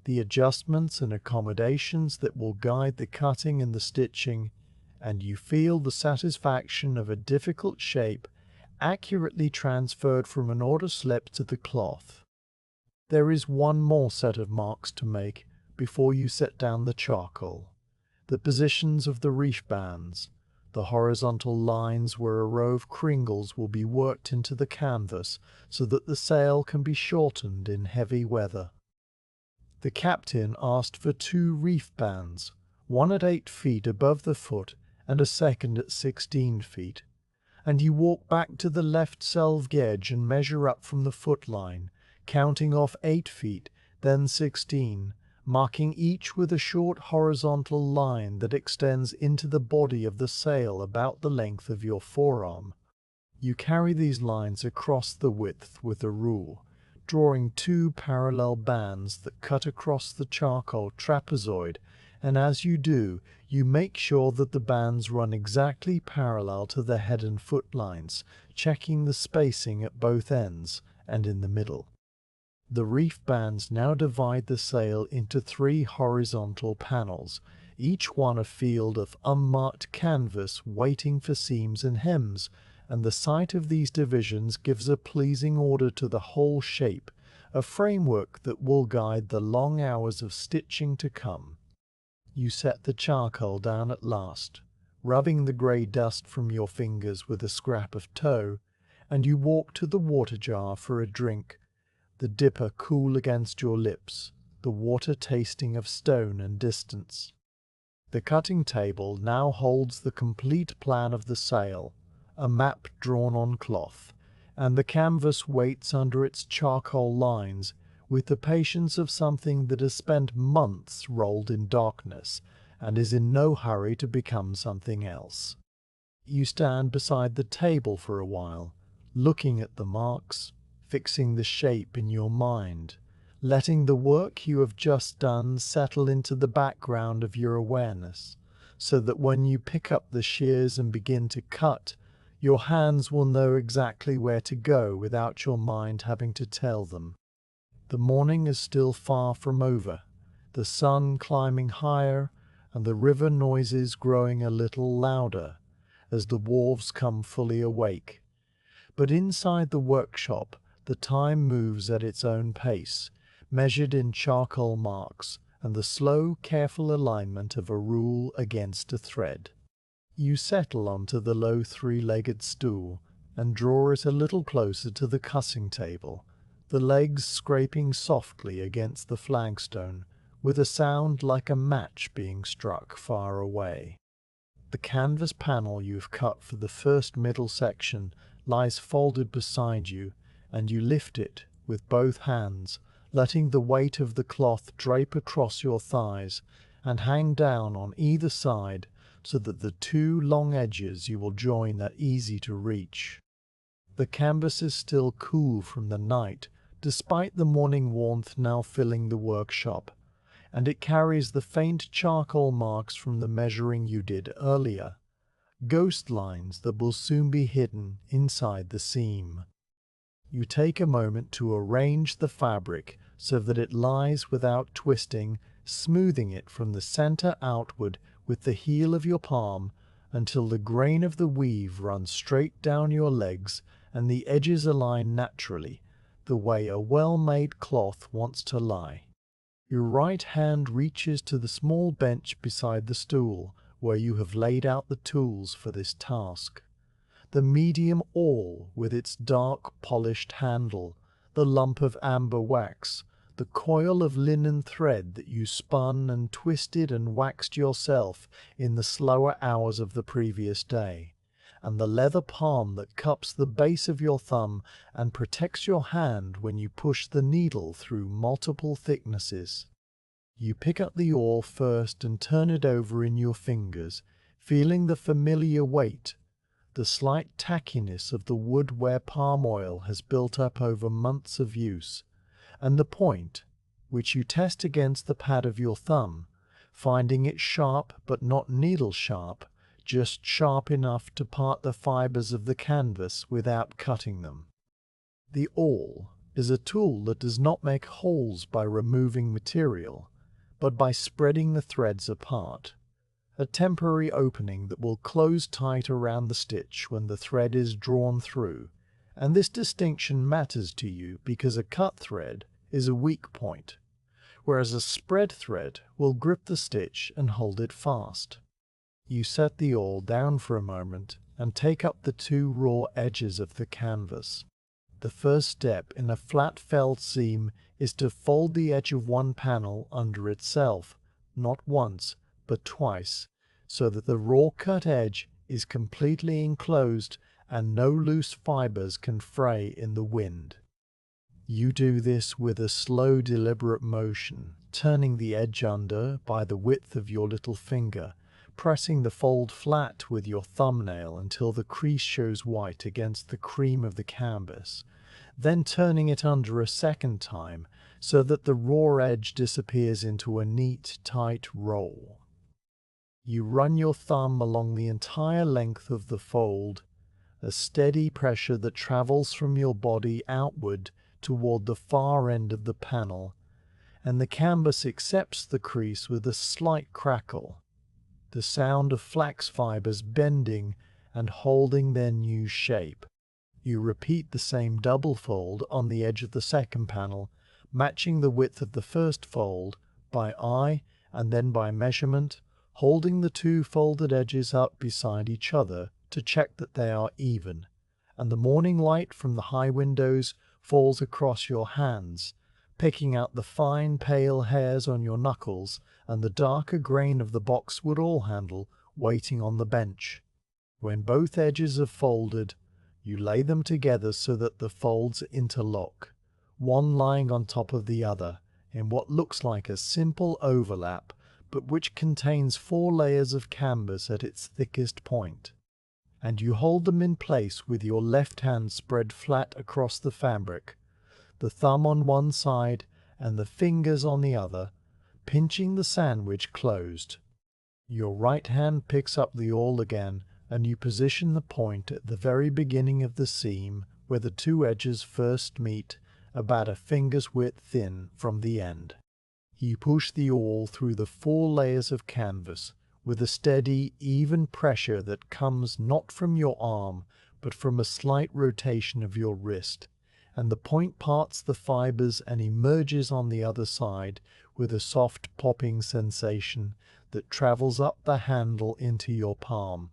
the adjustments and accommodations that will guide the cutting and the stitching, and you feel the satisfaction of a difficult shape accurately transferred from an order slip to the cloth. There is one more set of marks to make before you set down the charcoal. The positions of the reef bands, the horizontal lines where a row of cringles will be worked into the canvas so that the sail can be shortened in heavy weather. The captain asked for 2 reef bands, one at 8 feet above the foot and a second at 16 feet, and you walk back to the left selvage edge and measure up from the foot line, counting off 8 feet, then 16, marking each with a short horizontal line that extends into the body of the sail about the length of your forearm. You carry these lines across the width with a rule, drawing 2 parallel bands that cut across the charcoal trapezoid, and as you do, you make sure that the bands run exactly parallel to the head and foot lines, checking the spacing at both ends and in the middle. The reef bands now divide the sail into 3 horizontal panels, each one a field of unmarked canvas waiting for seams and hems, and the sight of these divisions gives a pleasing order to the whole shape, a framework that will guide the long hours of stitching to come. You set the charcoal down at last, rubbing the grey dust from your fingers with a scrap of tow, and you walk to the water jar for a drink, the dipper cool against your lips, the water tasting of stone and distance. The cutting table now holds the complete plan of the sail, a map drawn on cloth, and the canvas waits under its charcoal lines with the patience of something that has spent months rolled in darkness and is in no hurry to become something else. You stand beside the table for a while, looking at the marks, fixing the shape in your mind, letting the work you have just done settle into the background of your awareness, so that when you pick up the shears and begin to cut, your hands will know exactly where to go without your mind having to tell them. The morning is still far from over, the sun climbing higher and the river noises growing a little louder as the wharves come fully awake. But inside the workshop, the time moves at its own pace, measured in charcoal marks and the slow, careful alignment of a rule against a thread. You settle onto the low 3-legged stool and draw it a little closer to the cutting table, the legs scraping softly against the flagstone with a sound like a match being struck far away. The canvas panel you've cut for the first middle section lies folded beside you, and you lift it with both hands, letting the weight of the cloth drape across your thighs and hang down on either side so that the 2 long edges you will join are easy to reach. The canvas is still cool from the night, despite the morning warmth now filling the workshop, and it carries the faint charcoal marks from the measuring you did earlier, ghost lines that will soon be hidden inside the seam. You take a moment to arrange the fabric so that it lies without twisting, smoothing it from the center outward with the heel of your palm until the grain of the weave runs straight down your legs and the edges align naturally, the way a well-made cloth wants to lie. Your right hand reaches to the small bench beside the stool where you have laid out the tools for this task. The medium awl with its dark polished handle, the lump of amber wax, the coil of linen thread that you spun and twisted and waxed yourself in the slower hours of the previous day, and the leather palm that cups the base of your thumb and protects your hand when you push the needle through multiple thicknesses. You pick up the awl first and turn it over in your fingers, feeling the familiar weight, the slight tackiness of the wood where palm oil has built up over months of use, and the point, which you test against the pad of your thumb, finding it sharp but not needle sharp, just sharp enough to part the fibers of the canvas without cutting them. The awl is a tool that does not make holes by removing material, but by spreading the threads apart, a temporary opening that will close tight around the stitch when the thread is drawn through, and this distinction matters to you because a cut thread is a weak point, whereas a spread thread will grip the stitch and hold it fast. You set the awl down for a moment and take up the two raw edges of the canvas. The first step in a flat felt seam is to fold the edge of one panel under itself, not once, but twice, so that the raw cut edge is completely enclosed and no loose fibers can fray in the wind. You do this with a slow, deliberate motion, turning the edge under by the width of your little finger, pressing the fold flat with your thumbnail until the crease shows white against the cream of the canvas, then turning it under a second time so that the raw edge disappears into a neat, tight roll. You run your thumb along the entire length of the fold, a steady pressure that travels from your body outward toward the far end of the panel, and the canvas accepts the crease with a slight crackle, the sound of flax fibers bending and holding their new shape. You repeat the same double fold on the edge of the second panel, matching the width of the first fold by eye and then by measurement, holding the two folded edges up beside each other to check that they are even, and the morning light from the high windows falls across your hands, picking out the fine pale hairs on your knuckles and the darker grain of the boxwood awl handle waiting on the bench. When both edges are folded, you lay them together so that the folds interlock, one lying on top of the other, in what looks like a simple overlap, but which contains 4 layers of canvas at its thickest point. And you hold them in place with your left hand spread flat across the fabric, the thumb on one side and the fingers on the other, pinching the sandwich closed. Your right hand picks up the awl again, and you position the point at the very beginning of the seam where the two edges first meet, about a finger's width thin from the end. You push the awl through the 4 layers of canvas with a steady, even pressure that comes not from your arm, but from a slight rotation of your wrist, and the point parts the fibers and emerges on the other side with a soft popping sensation that travels up the handle into your palm.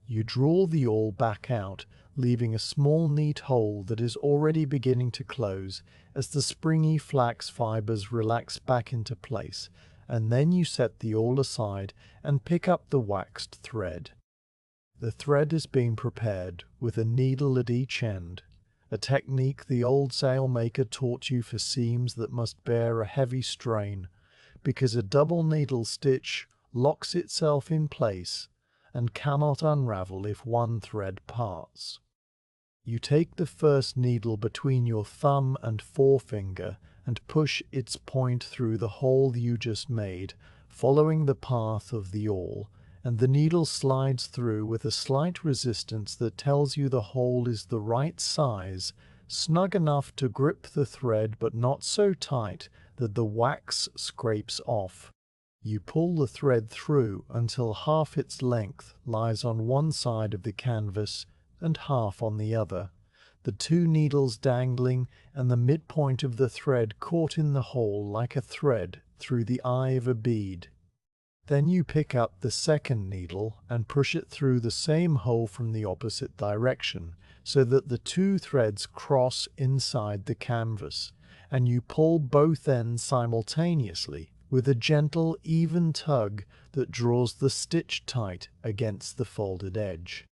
You draw the awl back out, leaving a small neat hole that is already beginning to close as the springy flax fibers relax back into place, and then you set the awl aside and pick up the waxed thread. The thread is being prepared with a needle at each end, a technique the old sailmaker taught you for seams that must bear a heavy strain, because a double needle stitch locks itself in place and cannot unravel if one thread parts. You take the first needle between your thumb and forefinger and push its point through the hole you just made, following the path of the awl, and the needle slides through with a slight resistance that tells you the hole is the right size, snug enough to grip the thread but not so tight that the wax scrapes off. You pull the thread through until half its length lies on one side of the canvas and half on the other, the two needles dangling and the midpoint of the thread caught in the hole like a thread through the eye of a bead. Then you pick up the second needle and push it through the same hole from the opposite direction, so that the two threads cross inside the canvas, and you pull both ends simultaneously with a gentle, even tug that draws the stitch tight against the folded edge.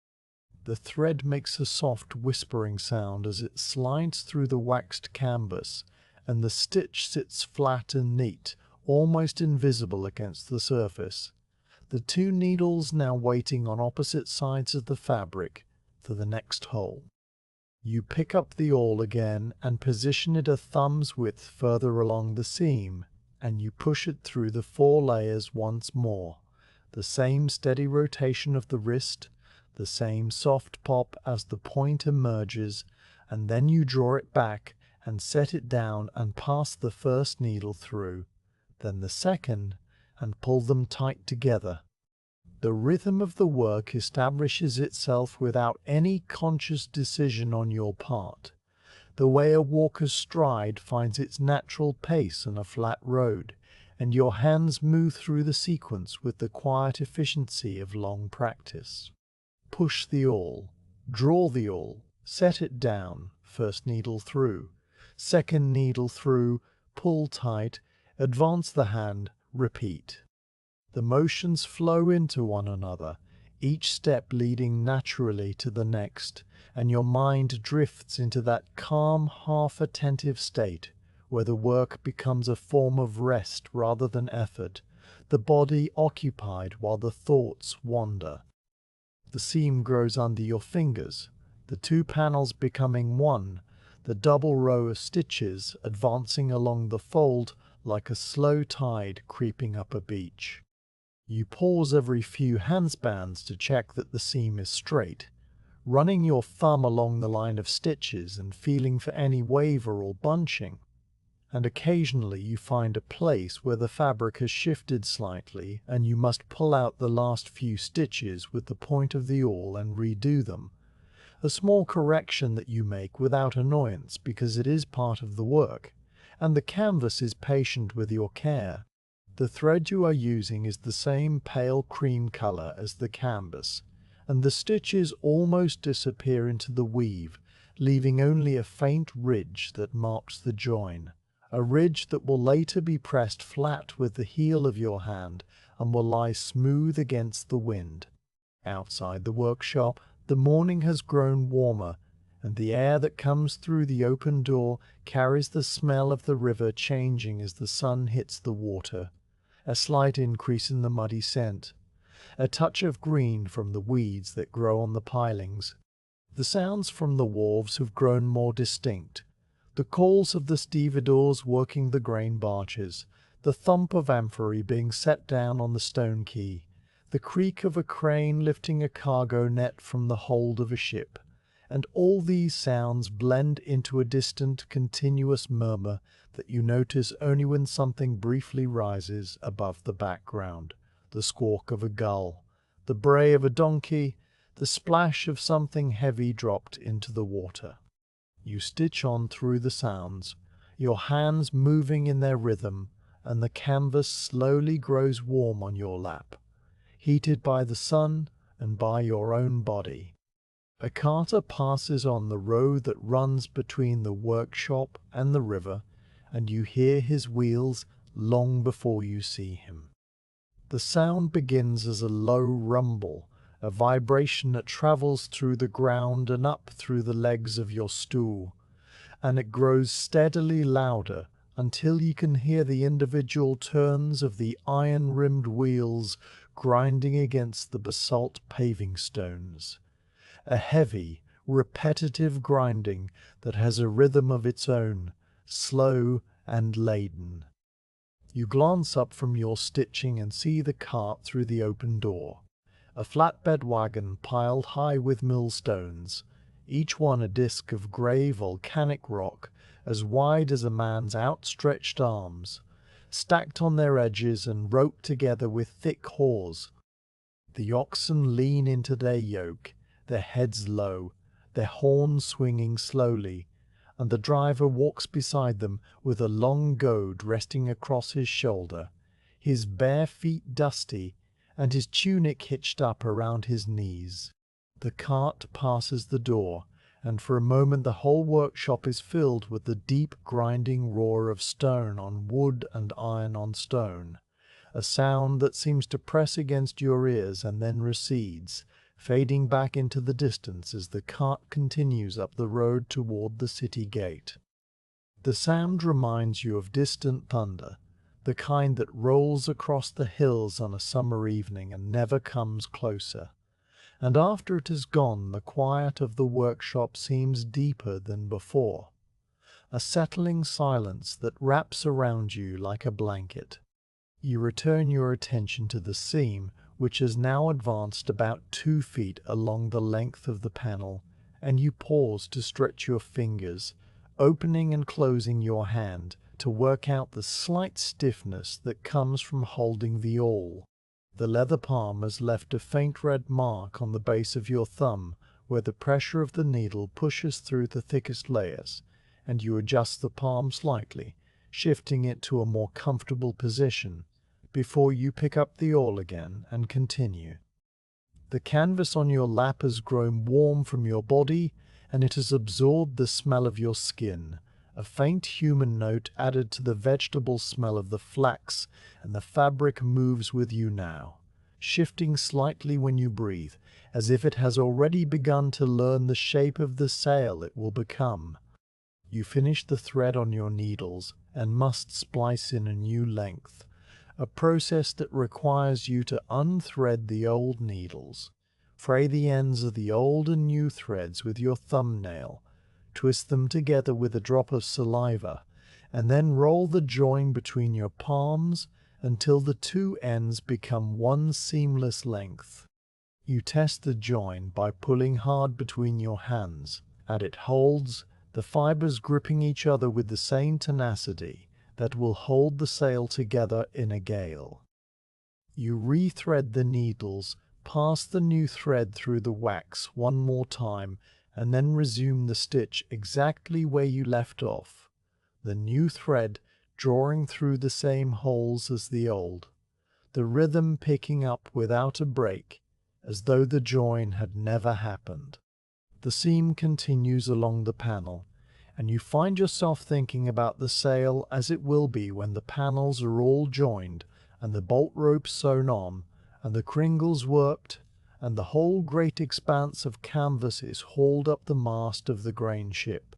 The thread makes a soft whispering sound as it slides through the waxed canvas, and the stitch sits flat and neat, almost invisible against the surface. The two needles now waiting on opposite sides of the fabric for the next hole. You pick up the awl again and position it a thumb's width further along the seam, and you push it through the 4 layers once more. The same steady rotation of the wrist, the same soft pop as the point emerges, and then you draw it back and set it down and pass the first needle through, then the second, and pull them tight together. The rhythm of the work establishes itself without any conscious decision on your part, the way a walker's stride finds its natural pace on a flat road, and your hands move through the sequence with the quiet efficiency of long practice. Push the awl, draw the awl, set it down, first needle through, second needle through, pull tight, advance the hand, repeat. The motions flow into one another, each step leading naturally to the next, and your mind drifts into that calm, half-attentive state where the work becomes a form of rest rather than effort, the body occupied while the thoughts wander. The seam grows under your fingers, the 2 panels becoming one, the double row of stitches advancing along the fold like a slow tide creeping up a beach. You pause every few handspans to check that the seam is straight, running your thumb along the line of stitches and feeling for any waver or bunching. And occasionally you find a place where the fabric has shifted slightly and you must pull out the last few stitches with the point of the awl and redo them. A small correction that you make without annoyance because it is part of the work, and the canvas is patient with your care. The thread you are using is the same pale cream color as the canvas, and the stitches almost disappear into the weave, leaving only a faint ridge that marks the join, a ridge that will later be pressed flat with the heel of your hand and will lie smooth against the wind. Outside the workshop, the morning has grown warmer, and the air that comes through the open door carries the smell of the river changing as the sun hits the water. A slight increase in the muddy scent, a touch of green from the weeds that grow on the pilings. The sounds from the wharves have grown more distinct. The calls of the stevedores working the grain barges, the thump of amphory being set down on the stone quay, the creak of a crane lifting a cargo net from the hold of a ship, and all these sounds blend into a distant, continuous murmur that you notice only when something briefly rises above the background. The squawk of a gull, the bray of a donkey, the splash of something heavy dropped into the water. You stitch on through the sounds, your hands moving in their rhythm, and the canvas slowly grows warm on your lap, heated by the sun and by your own body. A carter passes on the road that runs between the workshop and the river, and you hear his wheels long before you see him. The sound begins as a low rumble, a vibration that travels through the ground and up through the legs of your stool, and it grows steadily louder until you can hear the individual turns of the iron-rimmed wheels grinding against the basalt paving stones. A heavy, repetitive grinding that has a rhythm of its own, slow and laden. You glance up from your stitching and see the cart through the open door. A flatbed wagon piled high with millstones, each one a disk of grey volcanic rock as wide as a man's outstretched arms, stacked on their edges and roped together with thick hawse. The oxen lean into their yoke, their heads low, their horns swinging slowly, and the driver walks beside them with a long goad resting across his shoulder, his bare feet dusty, and his tunic hitched up around his knees. The cart passes the door, and for a moment the whole workshop is filled with the deep grinding roar of stone on wood and iron on stone, a sound that seems to press against your ears and then recedes, fading back into the distance as the cart continues up the road toward the city gate. The sound reminds you of distant thunder, the kind that rolls across the hills on a summer evening and never comes closer. And after it is gone, the quiet of the workshop seems deeper than before, a settling silence that wraps around you like a blanket. You return your attention to the seam, which has now advanced about 2 feet along the length of the panel, and you pause to stretch your fingers, opening and closing your hand to work out the slight stiffness that comes from holding the awl. The leather palm has left a faint red mark on the base of your thumb where the pressure of the needle pushes through the thickest layers, and you adjust the palm slightly, shifting it to a more comfortable position, before you pick up the awl again and continue. The canvas on your lap has grown warm from your body, and it has absorbed the smell of your skin, a faint human note added to the vegetable smell of the flax, and the fabric moves with you now, shifting slightly when you breathe, as if it has already begun to learn the shape of the sail it will become. You finish the thread on your needles and must splice in a new length, a process that requires you to unthread the old needles, fray the ends of the old and new threads with your thumbnail, twist them together with a drop of saliva, and then roll the join between your palms until the 2 ends become one seamless length. You test the join by pulling hard between your hands, and it holds, the fibers gripping each other with the same tenacity that will hold the sail together in a gale. You rethread the needles, pass the new thread through the wax one more time, and then resume the stitch exactly where you left off, the new thread drawing through the same holes as the old, the rhythm picking up without a break, as though the join had never happened. The seam continues along the panel, and you find yourself thinking about the sail as it will be when the panels are all joined, and the bolt ropes sewn on, and the cringles worked, and the whole great expanse of canvas is hauled up the mast of the grain ship.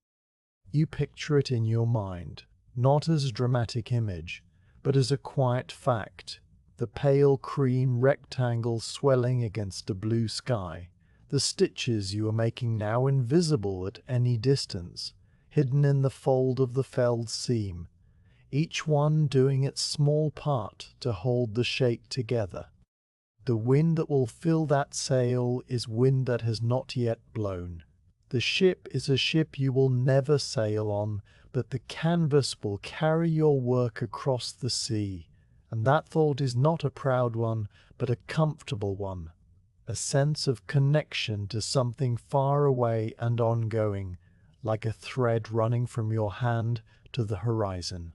You picture it in your mind, not as a dramatic image, but as a quiet fact, the pale cream rectangle swelling against a blue sky, the stitches you are making now invisible at any distance, hidden in the fold of the felled seam, each one doing its small part to hold the shake together. The wind that will fill that sail is wind that has not yet blown. The ship is a ship you will never sail on, but the canvas will carry your work across the sea, and that thought is not a proud one, but a comfortable one, a sense of connection to something far away and ongoing, like a thread running from your hand to the horizon.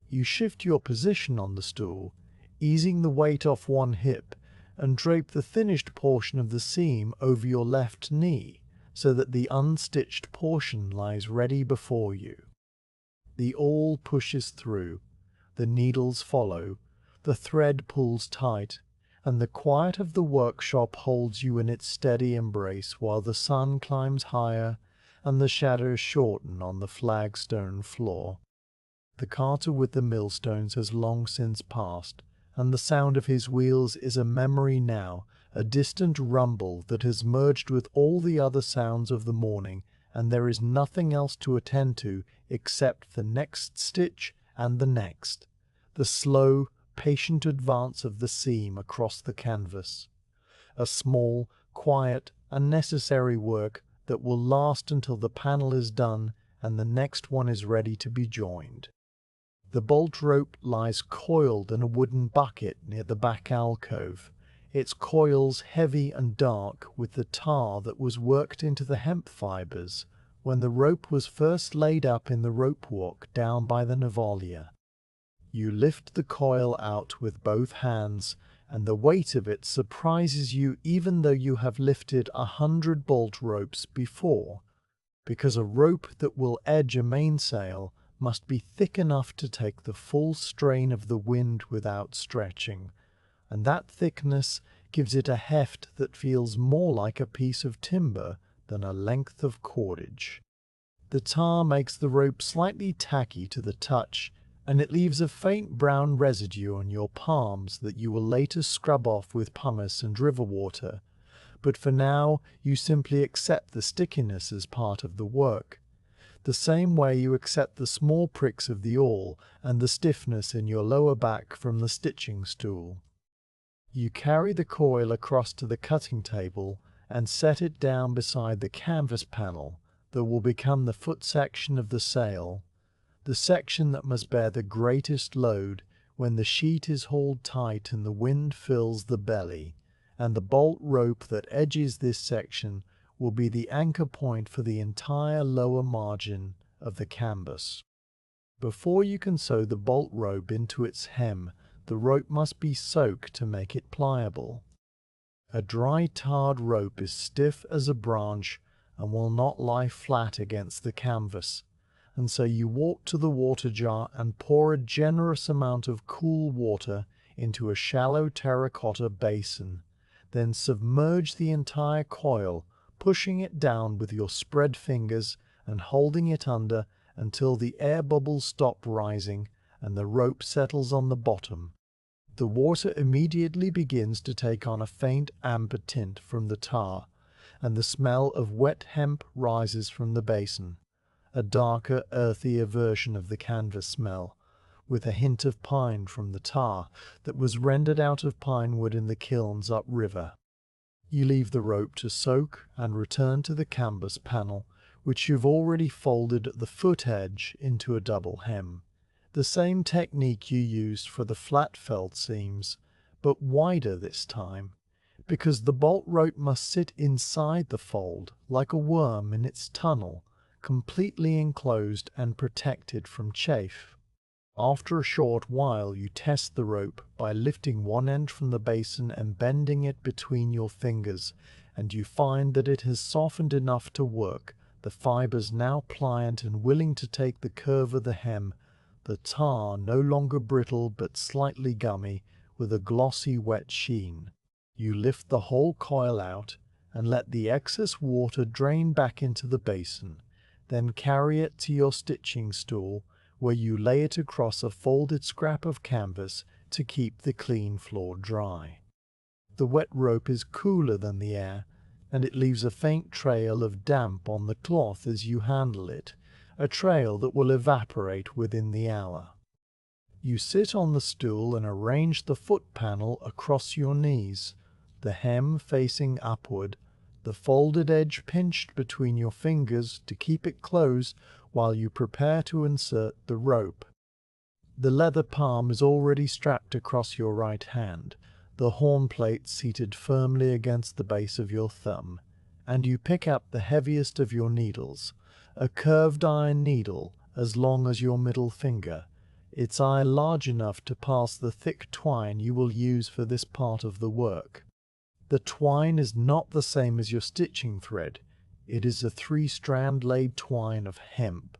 You shift your position on the stool, easing the weight off one hip, and drape the finished portion of the seam over your left knee, so that the unstitched portion lies ready before you. The awl pushes through, the needles follow, the thread pulls tight, and the quiet of the workshop holds you in its steady embrace while the sun climbs higher and the shadows shorten on the flagstone floor. The carter with the millstones has long since passed, and the sound of his wheels is a memory now, a distant rumble that has merged with all the other sounds of the morning, and there is nothing else to attend to except the next stitch and the next, the slow, patient advance of the seam across the canvas. A small, quiet, unnecessary work that will last until the panel is done and the next one is ready to be joined. The bolt rope lies coiled in a wooden bucket near the back alcove, its coils heavy and dark with the tar that was worked into the hemp fibers when the rope was first laid up in the rope walk down by the Navalia. You lift the coil out with both hands, and the weight of it surprises you even though you have lifted 100 bolt ropes before, because a rope that will edge a mainsail must be thick enough to take the full strain of the wind without stretching, and that thickness gives it a heft that feels more like a piece of timber than a length of cordage. The tar makes the rope slightly tacky to the touch, and it leaves a faint brown residue on your palms that you will later scrub off with pumice and river water, but for now you simply accept the stickiness as part of the work, the same way you accept the small pricks of the awl and the stiffness in your lower back from the stitching stool. You carry the coil across to the cutting table and set it down beside the canvas panel that will become the foot section of the sail, the section that must bear the greatest load when the sheet is hauled tight and the wind fills the belly, and the bolt rope that edges this section will be the anchor point for the entire lower margin of the canvas. Before you can sew the bolt rope into its hem, the rope must be soaked to make it pliable. A dry tarred rope is stiff as a branch and will not lie flat against the canvas, and so you walk to the water jar and pour a generous amount of cool water into a shallow terracotta basin, then submerge the entire coil, pushing it down with your spread fingers and holding it under until the air bubbles stop rising and the rope settles on the bottom. The water immediately begins to take on a faint amber tint from the tar, and the smell of wet hemp rises from the basin, a darker, earthier version of the canvas smell, with a hint of pine from the tar that was rendered out of pine wood in the kilns upriver. You leave the rope to soak and return to the canvas panel, which you've already folded at the foot edge into a double hem. The same technique you used for the flat felt seams, but wider this time, because the bolt rope must sit inside the fold like a worm in its tunnel, completely enclosed and protected from chafe. After a short while you test the rope by lifting one end from the basin and bending it between your fingers, and you find that it has softened enough to work, the fibers now pliant and willing to take the curve of the hem, the tar no longer brittle but slightly gummy, with a glossy wet sheen. You lift the whole coil out and let the excess water drain back into the basin, then carry it to your stitching stool, where you lay it across a folded scrap of canvas to keep the clean floor dry. The wet rope is cooler than the air, and it leaves a faint trail of damp on the cloth as you handle it, a trail that will evaporate within the hour. You sit on the stool and arrange the foot panel across your knees, the hem facing upward, the folded edge pinched between your fingers to keep it closed while you prepare to insert the rope. The leather palm is already strapped across your right hand, the horn plate seated firmly against the base of your thumb, and you pick up the heaviest of your needles, a curved iron needle as long as your middle finger, its eye large enough to pass the thick twine you will use for this part of the work. The twine is not the same as your stitching thread. It is a 3-strand laid twine of hemp,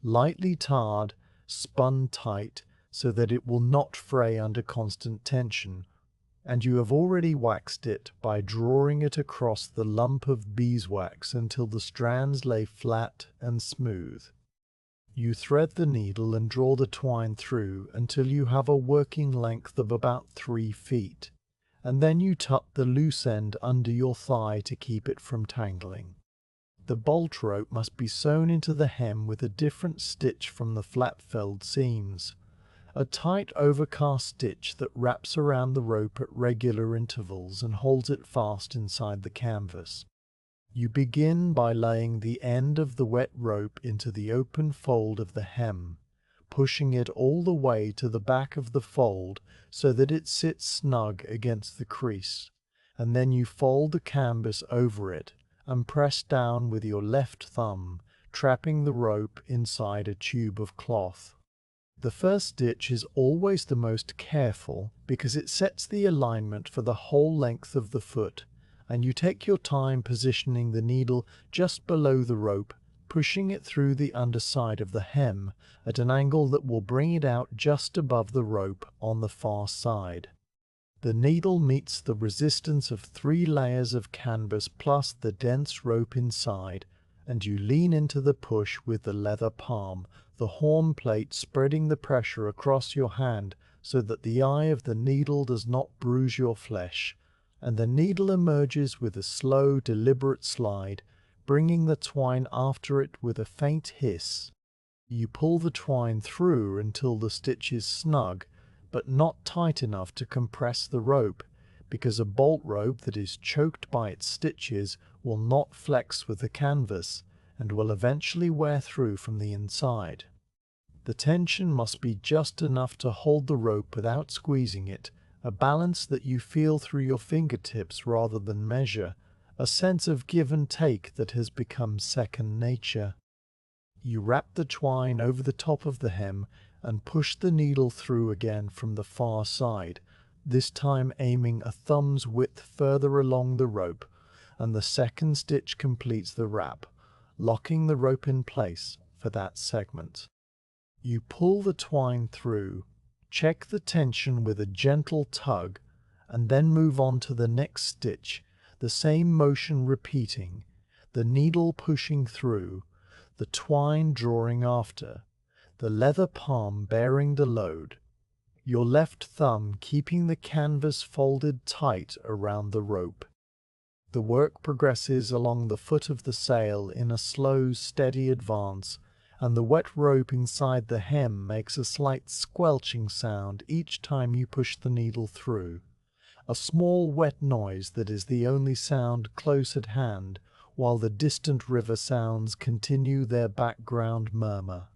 lightly tarred, spun tight so that it will not fray under constant tension, and you have already waxed it by drawing it across the lump of beeswax until the strands lay flat and smooth. You thread the needle and draw the twine through until you have a working length of about 3 feet, and then you tuck the loose end under your thigh to keep it from tangling. The bolt rope must be sewn into the hem with a different stitch from the flat-felled seams, a tight overcast stitch that wraps around the rope at regular intervals and holds it fast inside the canvas. You begin by laying the end of the wet rope into the open fold of the hem, pushing it all the way to the back of the fold so that it sits snug against the crease, and then you fold the canvas over it and press down with your left thumb, trapping the rope inside a tube of cloth. The first stitch is always the most careful because it sets the alignment for the whole length of the foot, and you take your time positioning the needle just below the rope, pushing it through the underside of the hem at an angle that will bring it out just above the rope on the far side. The needle meets the resistance of 3 layers of canvas plus the dense rope inside, and you lean into the push with the leather palm, the horn plate spreading the pressure across your hand so that the eye of the needle does not bruise your flesh, and the needle emerges with a slow, deliberate slide, bringing the twine after it with a faint hiss. You pull the twine through until the stitch is snug, but not tight enough to compress the rope, because a bolt rope that is choked by its stitches will not flex with the canvas, and will eventually wear through from the inside. The tension must be just enough to hold the rope without squeezing it, a balance that you feel through your fingertips rather than measure, a sense of give and take that has become second nature. You wrap the twine over the top of the hem and push the needle through again from the far side, this time aiming a thumb's width further along the rope, and the second stitch completes the wrap, locking the rope in place for that segment. You pull the twine through, check the tension with a gentle tug, and then move on to the next stitch, the same motion repeating, the needle pushing through, the twine drawing after, the leather palm bearing the load, your left thumb keeping the canvas folded tight around the rope. The work progresses along the foot of the sail in a slow, steady advance, and the wet rope inside the hem makes a slight squelching sound each time you push the needle through, a small wet noise that is the only sound close at hand, while the distant river sounds continue their background murmur.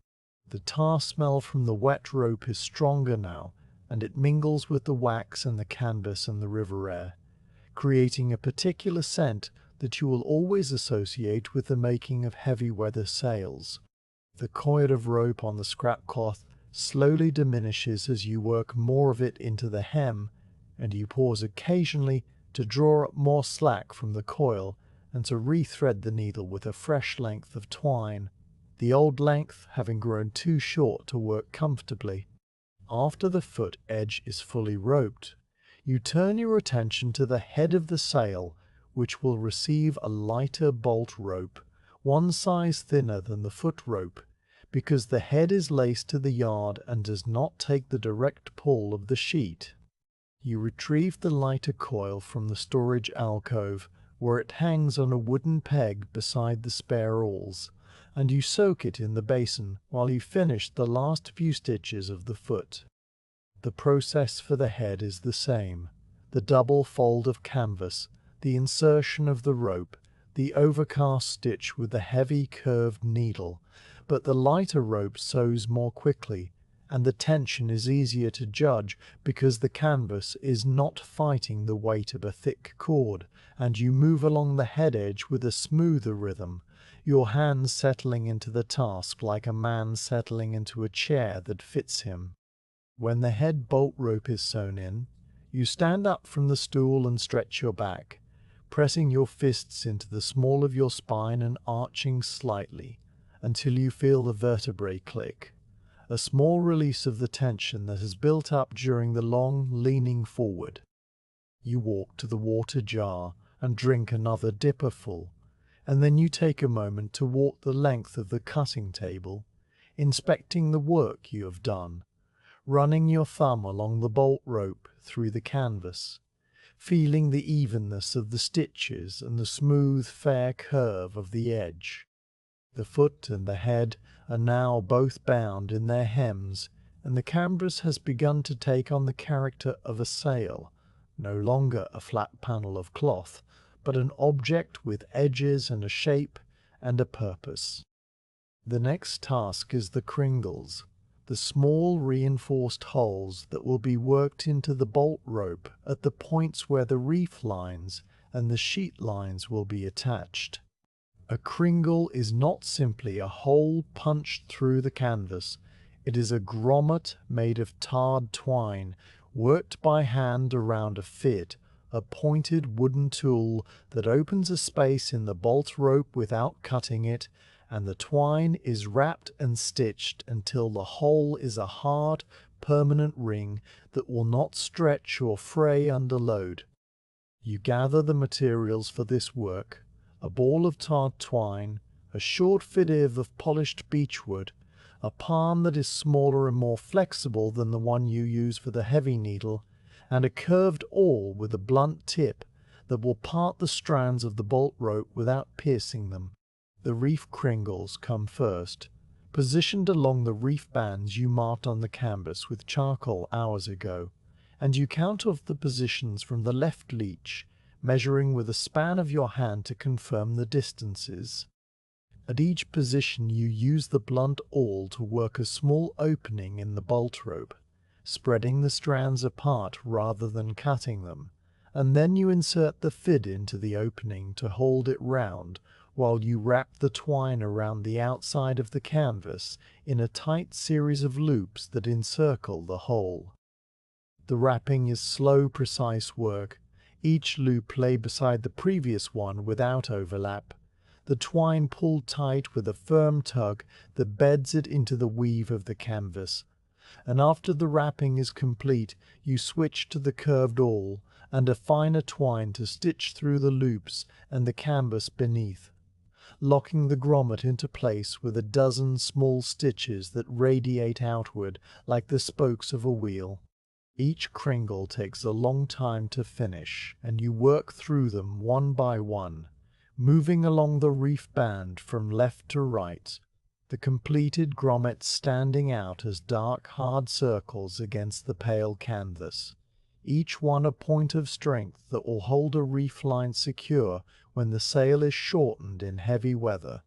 The tar smell from the wet rope is stronger now, and it mingles with the wax and the canvas and the river air, creating a particular scent that you will always associate with the making of heavy weather sails. The cord of rope on the scrap cloth slowly diminishes as you work more of it into the hem, and you pause occasionally to draw up more slack from the coil and to rethread the needle with a fresh length of twine, the old length having grown too short to work comfortably. After the foot edge is fully roped, you turn your attention to the head of the sail, which will receive a lighter bolt rope, one size thinner than the foot rope, because the head is laced to the yard and does not take the direct pull of the sheet. You retrieve the lighter coil from the storage alcove, where it hangs on a wooden peg beside the spare awls, and you soak it in the basin while you finish the last few stitches of the foot. The process for the head is the same: the double fold of canvas, the insertion of the rope, the overcast stitch with the heavy curved needle, but the lighter rope sews more quickly, and the tension is easier to judge because the canvas is not fighting the weight of a thick cord, and you move along the head edge with a smoother rhythm, your hands settling into the task like a man settling into a chair that fits him. When the head bolt rope is sewn in, you stand up from the stool and stretch your back, pressing your fists into the small of your spine and arching slightly until you feel the vertebrae click, a small release of the tension that has built up during the long leaning forward. You walk to the water jar and drink another dipperful, and then you take a moment to walk the length of the cutting table, inspecting the work you have done, running your thumb along the bolt rope through the canvas, feeling the evenness of the stitches and the smooth, fair curve of the edge. The foot and the head are now both bound in their hems, and the canvas has begun to take on the character of a sail, no longer a flat panel of cloth, but an object with edges and a shape and a purpose. The next task is the cringles, the small reinforced holes that will be worked into the bolt rope at the points where the reef lines and the sheet lines will be attached. A kringle is not simply a hole punched through the canvas. It is a grommet made of tarred twine, worked by hand around a fit, a pointed wooden tool that opens a space in the bolt rope without cutting it, and the twine is wrapped and stitched until the hole is a hard, permanent ring that will not stretch or fray under load. You gather the materials for this work: a ball of tarred twine, a short fidive of polished beechwood, a palm that is smaller and more flexible than the one you use for the heavy needle, and a curved awl with a blunt tip that will part the strands of the bolt rope without piercing them. The reef cringles come first, positioned along the reef bands you marked on the canvas with charcoal hours ago, and you count off the positions from the left leech, measuring with a span of your hand to confirm the distances. At each position you use the blunt awl to work a small opening in the bolt rope, spreading the strands apart rather than cutting them, and then you insert the fid into the opening to hold it round while you wrap the twine around the outside of the canvas in a tight series of loops that encircle the hole. The wrapping is slow, precise work, each loop laid beside the previous one without overlap, the twine pulled tight with a firm tug that beds it into the weave of the canvas. And after the wrapping is complete, you switch to the curved awl and a finer twine to stitch through the loops and the canvas beneath, locking the grommet into place with a dozen small stitches that radiate outward like the spokes of a wheel. Each kringle takes a long time to finish, and you work through them one by one, moving along the reef band from left to right, the completed grommet standing out as dark, hard circles against the pale canvas, each one a point of strength that will hold a reef line secure when the sail is shortened in heavy weather.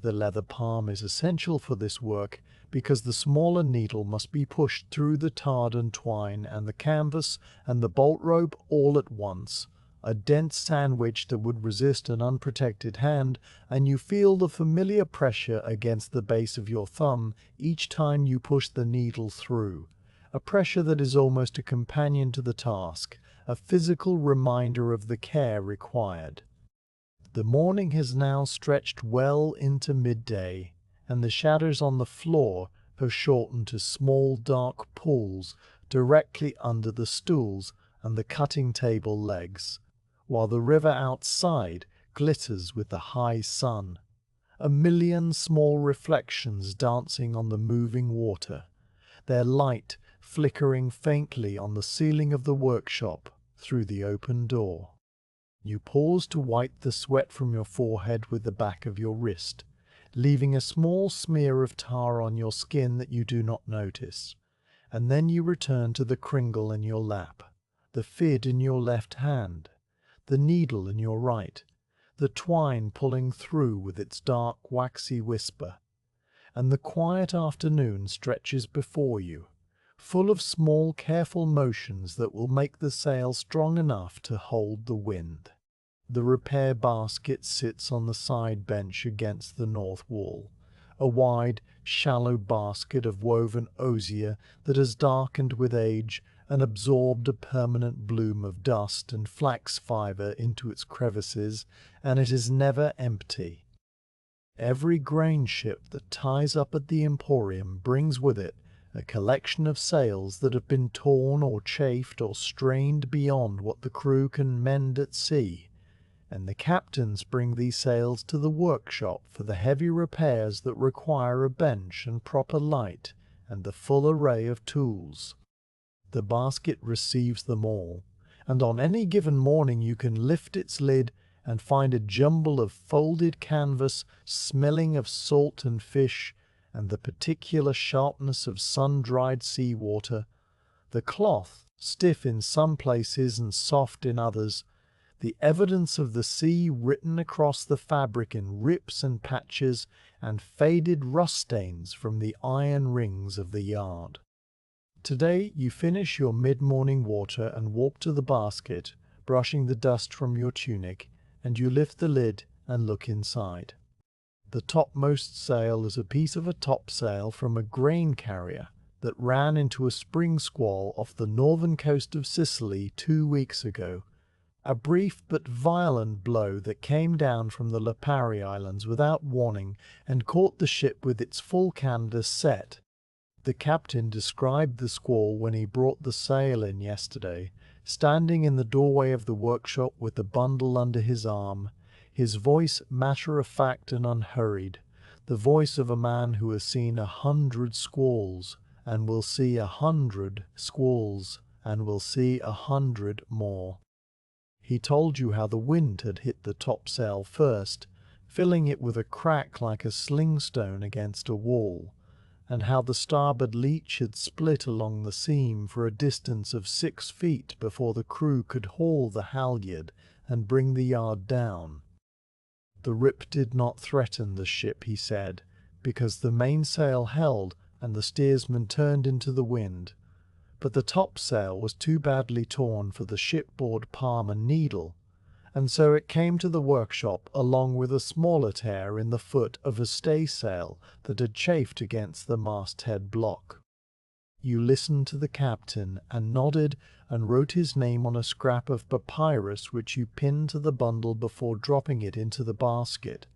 The leather palm is essential for this work because the smaller needle must be pushed through the tartan twine and the canvas and the bolt rope all at once, a dense sandwich that would resist an unprotected hand, and you feel the familiar pressure against the base of your thumb each time you push the needle through, a pressure that is almost a companion to the task, a physical reminder of the care required. The morning has now stretched well into midday, and the shadows on the floor have shortened to small dark pools directly under the stools and the cutting table legs, while the river outside glitters with the high sun, a million small reflections dancing on the moving water, their light flickering faintly on the ceiling of the workshop through the open door. You pause to wipe the sweat from your forehead with the back of your wrist, leaving a small smear of tar on your skin that you do not notice, and then you return to the kringle in your lap, the fid in your left hand, the needle in your right, the twine pulling through with its dark waxy whisper, and the quiet afternoon stretches before you, full of small careful motions that will make the sail strong enough to hold the wind. The repair basket sits on the side bench against the north wall, a wide, shallow basket of woven osier that has darkened with age and absorbed a permanent bloom of dust and flax fibre into its crevices, and it is never empty. Every grain ship that ties up at the Emporium brings with it a collection of sails that have been torn or chafed or strained beyond what the crew can mend at sea, and the captains bring these sails to the workshop for the heavy repairs that require a bench and proper light and the full array of tools. The basket receives them all, and on any given morning you can lift its lid and find a jumble of folded canvas smelling of salt and fish and the particular sharpness of sun-dried sea-water, the cloth, stiff in some places and soft in others, the evidence of the sea written across the fabric in rips and patches and faded rust stains from the iron rings of the yard. Today you finish your mid-morning water and walk to the basket, brushing the dust from your tunic, and you lift the lid and look inside. The topmost sail is a piece of a topsail from a grain carrier that ran into a spring squall off the northern coast of Sicily 2 weeks ago, a brief but violent blow that came down from the Lipari Islands without warning and caught the ship with its full canvas set. The captain described the squall when he brought the sail in yesterday, standing in the doorway of the workshop with the bundle under his arm, his voice matter-of-fact and unhurried, the voice of a man who has seen 100 squalls, and will see 100 squalls, and will see 100 more. He told you how the wind had hit the topsail first, filling it with a crack like a slingstone against a wall, and how the starboard leech had split along the seam for a distance of 6 feet before the crew could haul the halyard and bring the yard down. The rip did not threaten the ship, he said, because the mainsail held and the steersman turned into the wind, but the topsail was too badly torn for the shipboard palm and needle, and so it came to the workshop along with a smaller tear in the foot of a staysail that had chafed against the masthead block. You listened to the captain and nodded and wrote his name on a scrap of papyrus which you pinned to the bundle before dropping it into the basket,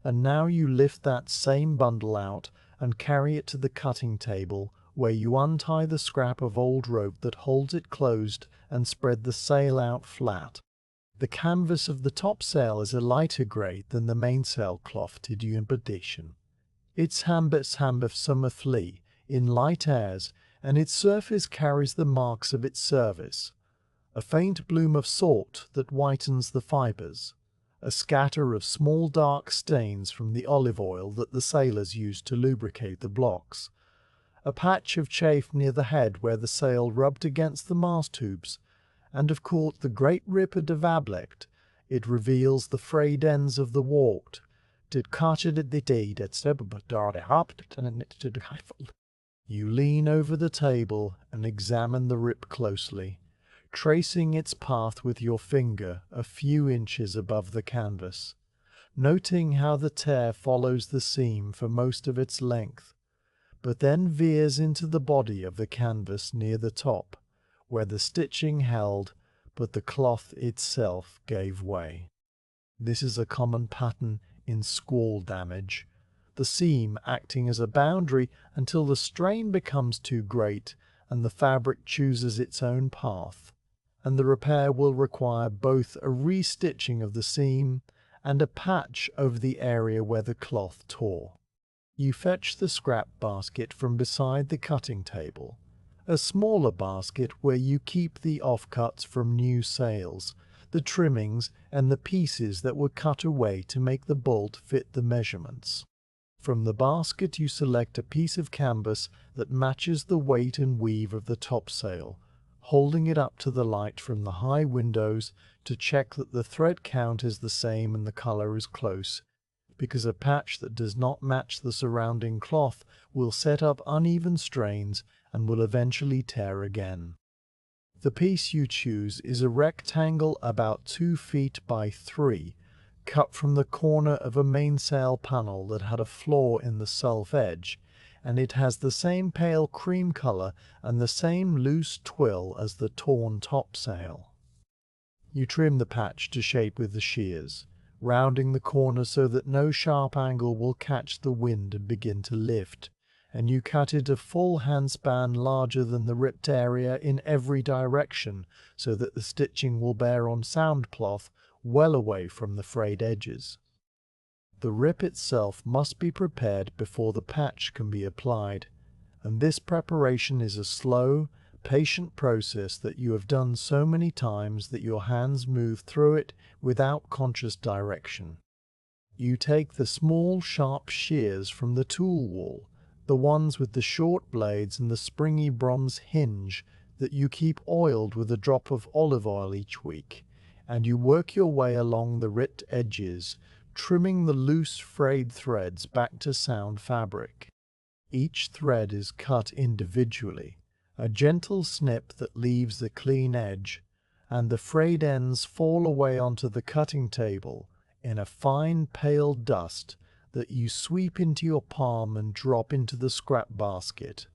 and now you lift that same bundle out and carry it to the cutting table, where you untie the scrap of old rope that holds it closed and spread the sail out flat. The canvas of the topsail is a lighter grade than the mainsail cloth did you in addition. Its hambus summerflee in light airs, and its surface carries the marks of its service, a faint bloom of salt that whitens the fibres, a scatter of small dark stains from the olive oil that the sailors used to lubricate the blocks, a patch of chafe near the head where the sail rubbed against the mast tubes, and of course the great ripper de Vablecht, it reveals the frayed ends of the warp. You lean over the table and examine the rip closely, tracing its path with your finger a few inches above the canvas, noting how the tear follows the seam for most of its length, but then veers into the body of the canvas near the top, where the stitching held, but the cloth itself gave way. This is a common pattern in squall damage, the seam acting as a boundary until the strain becomes too great and the fabric chooses its own path, and the repair will require both a restitching of the seam and a patch over the area where the cloth tore. You fetch the scrap basket from beside the cutting table, a smaller basket where you keep the offcuts from new sails, the trimmings and the pieces that were cut away to make the bolt fit the measurements. From the basket you select a piece of canvas that matches the weight and weave of the topsail, holding it up to the light from the high windows to check that the thread count is the same and the color is close, because a patch that does not match the surrounding cloth will set up uneven strains and will eventually tear again. The piece you choose is a rectangle about 2 feet by 3, cut from the corner of a mainsail panel that had a flaw in the self edge, and it has the same pale cream color and the same loose twill as the torn topsail. You trim the patch to shape with the shears, rounding the corner so that no sharp angle will catch the wind and begin to lift, and you cut it a full handspan larger than the ripped area in every direction so that the stitching will bear on sound cloth well away from the frayed edges. The rip itself must be prepared before the patch can be applied, and this preparation is a slow, patient process that you have done so many times that your hands move through it without conscious direction. You take the small sharp shears from the tool wall, the ones with the short blades and the springy bronze hinge that you keep oiled with a drop of olive oil each week, and you work your way along the ripped edges, trimming the loose frayed threads back to sound fabric. Each thread is cut individually, a gentle snip that leaves the clean edge, and the frayed ends fall away onto the cutting table in a fine pale dust that you sweep into your palm and drop into the scrap basket.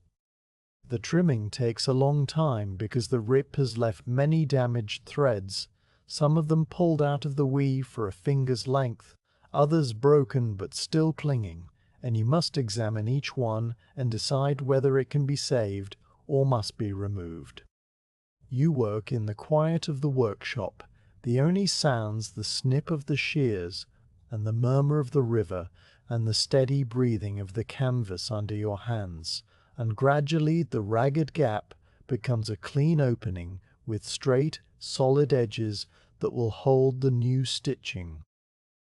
The trimming takes a long time because the rip has left many damaged threads, some of them pulled out of the weave for a finger's length, others broken but still clinging, and you must examine each one and decide whether it can be saved or must be removed. You work in the quiet of the workshop, the only sounds the snip of the shears and the murmur of the river and the steady breathing of the canvas under your hands, and gradually the ragged gap becomes a clean opening with straight, solid edges that will hold the new stitching.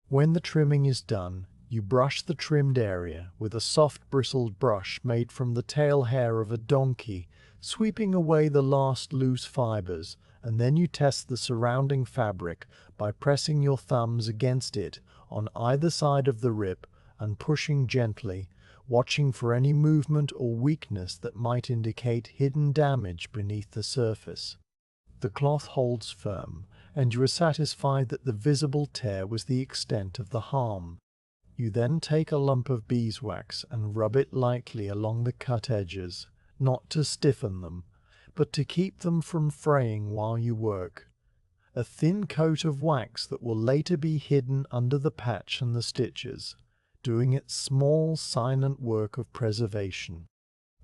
When the trimming is done, you brush the trimmed area with a soft bristled brush made from the tail hair of a donkey, sweeping away the last loose fibers, and then you test the surrounding fabric by pressing your thumbs against it on either side of the rib and pushing gently, watching for any movement or weakness that might indicate hidden damage beneath the surface. The cloth holds firm, and you are satisfied that the visible tear was the extent of the harm. You then take a lump of beeswax and rub it lightly along the cut edges, not to stiffen them, but to keep them from fraying while you work. A thin coat of wax that will later be hidden under the patch and the stitches, doing its small silent work of preservation.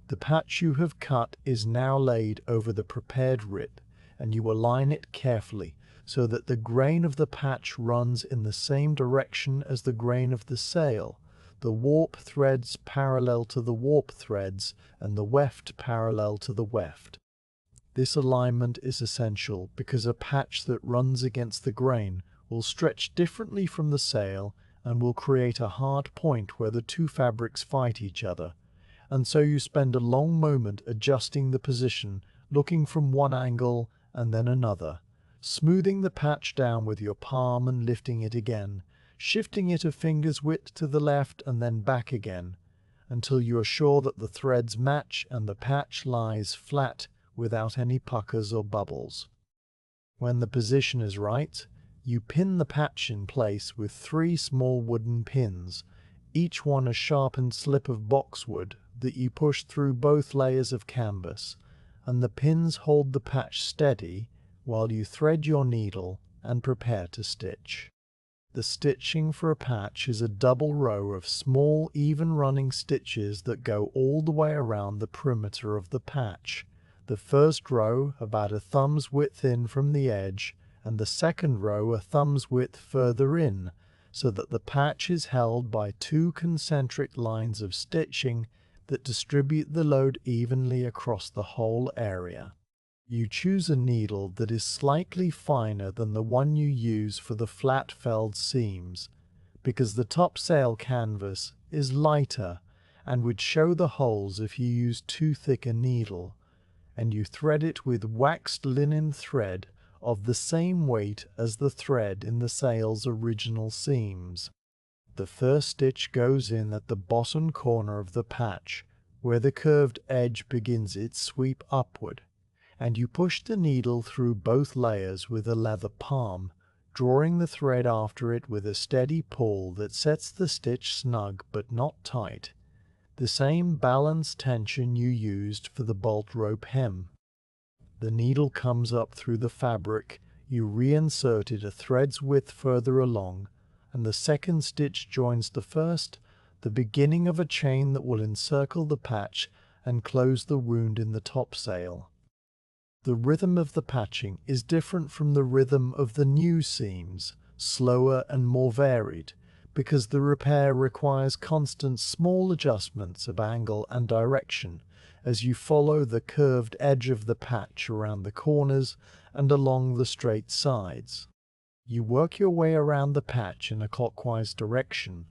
The patch you have cut is now laid over the prepared rib, and you align it carefully so that the grain of the patch runs in the same direction as the grain of the sail, the warp threads parallel to the warp threads and the weft parallel to the weft. This alignment is essential because a patch that runs against the grain will stretch differently from the sail and will create a hard point where the two fabrics fight each other, and so you spend a long moment adjusting the position, looking from one angle and then another, smoothing the patch down with your palm and lifting it again, shifting it a finger's width to the left and then back again, until you are sure that the threads match and the patch lies flat without any puckers or bubbles. When the position is right, you pin the patch in place with 3 small wooden pins, each one a sharpened slip of boxwood that you push through both layers of canvas, and the pins hold the patch steady while you thread your needle and prepare to stitch. The stitching for a patch is a double row of small even running stitches that go all the way around the perimeter of the patch. The first row about a thumb's width in from the edge, and the second row a thumb's width further in, so that the patch is held by 2 concentric lines of stitching that distribute the load evenly across the whole area. You choose a needle that is slightly finer than the one you use for the flat-felled seams, because the topsail canvas is lighter and would show the holes if you used too thick a needle, and you thread it with waxed linen thread of the same weight as the thread in the sail's original seams. The first stitch goes in at the bottom corner of the patch, where the curved edge begins its sweep upward, and you push the needle through both layers with a leather palm, drawing the thread after it with a steady pull that sets the stitch snug but not tight, the same balanced tension you used for the bolt rope hem. The needle comes up through the fabric, you reinsert it a thread's width further along, and the second stitch joins the first, the beginning of a chain that will encircle the patch and close the wound in the topsail. The rhythm of the patching is different from the rhythm of the new seams, slower and more varied, because the repair requires constant small adjustments of angle and direction as you follow the curved edge of the patch around the corners and along the straight sides. You work your way around the patch in a clockwise direction,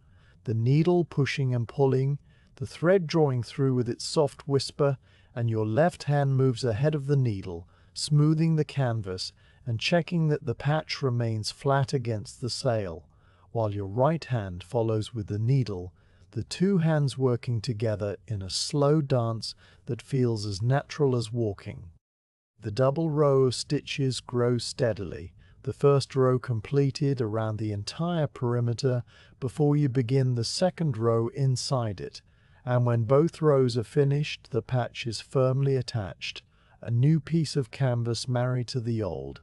the needle pushing and pulling, the thread drawing through with its soft whisper, and your left hand moves ahead of the needle, smoothing the canvas and checking that the patch remains flat against the sail, while your right hand follows with the needle, the 2 hands working together in a slow dance that feels as natural as walking. The double row of stitches grows steadily, the first row completed around the entire perimeter before you begin the second row inside it, and when both rows are finished, the patch is firmly attached, a new piece of canvas married to the old,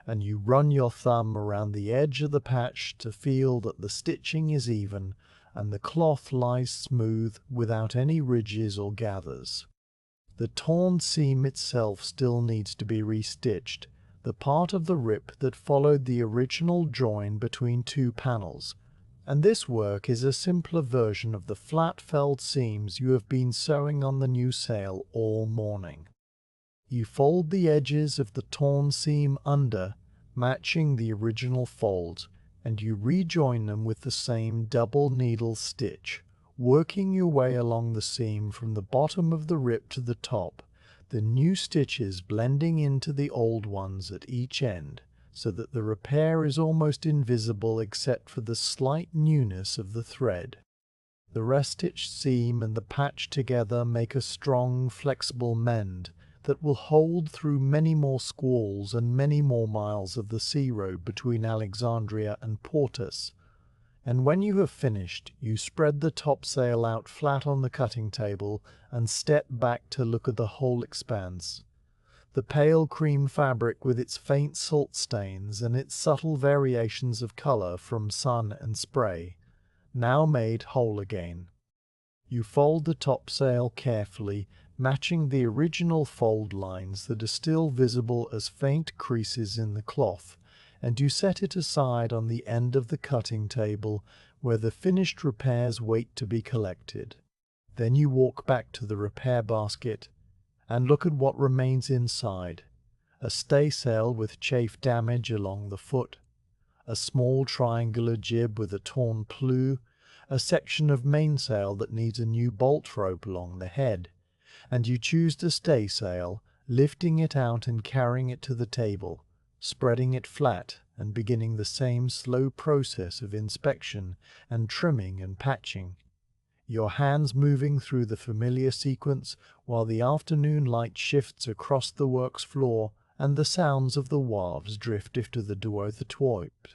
and you run your thumb around the edge of the patch to feel that the stitching is even and the cloth lies smooth without any ridges or gathers. The torn seam itself still needs to be restitched, the part of the rip that followed the original join between two panels, and this work is a simpler version of the flat felled seams you have been sewing on the new sail all morning. You fold the edges of the torn seam under, matching the original folds, and you rejoin them with the same double needle stitch, working your way along the seam from the bottom of the rip to the top, the new stitches blending into the old ones at each end, so that the repair is almost invisible except for the slight newness of the thread. The restitched seam and the patch together make a strong, flexible mend that will hold through many more squalls and many more miles of the sea road between Alexandria and Portus. And when you have finished, you spread the topsail out flat on the cutting table and step back to look at the whole expanse. The pale cream fabric with its faint salt stains and its subtle variations of color from sun and spray, now made whole again. You fold the topsail carefully, matching the original fold lines that are still visible as faint creases in the cloth, and you set it aside on the end of the cutting table where the finished repairs wait to be collected. Then you walk back to the repair basket and look at what remains inside: a staysail with chafe damage along the foot, a small triangular jib with a torn plew, a section of mainsail that needs a new bolt rope along the head, and you choose the staysail, lifting it out and carrying it to the table, spreading it flat and beginning the same slow process of inspection and trimming and patching, your hands moving through the familiar sequence while the afternoon light shifts across the works floor and the sounds of the wharves drift into the duothetoip.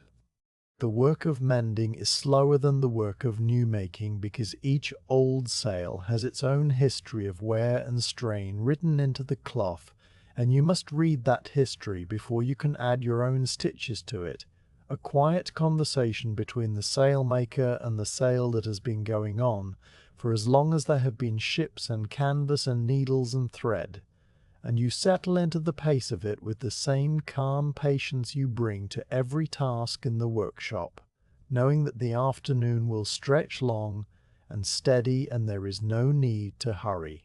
The work of mending is slower than the work of new making because each old sail has its own history of wear and strain written into the cloth, and you must read that history before you can add your own stitches to it. A quiet conversation between the sailmaker and the sail that has been going on for as long as there have been ships and canvas and needles and thread, and you settle into the pace of it with the same calm patience you bring to every task in the workshop, knowing that the afternoon will stretch long and steady and there is no need to hurry.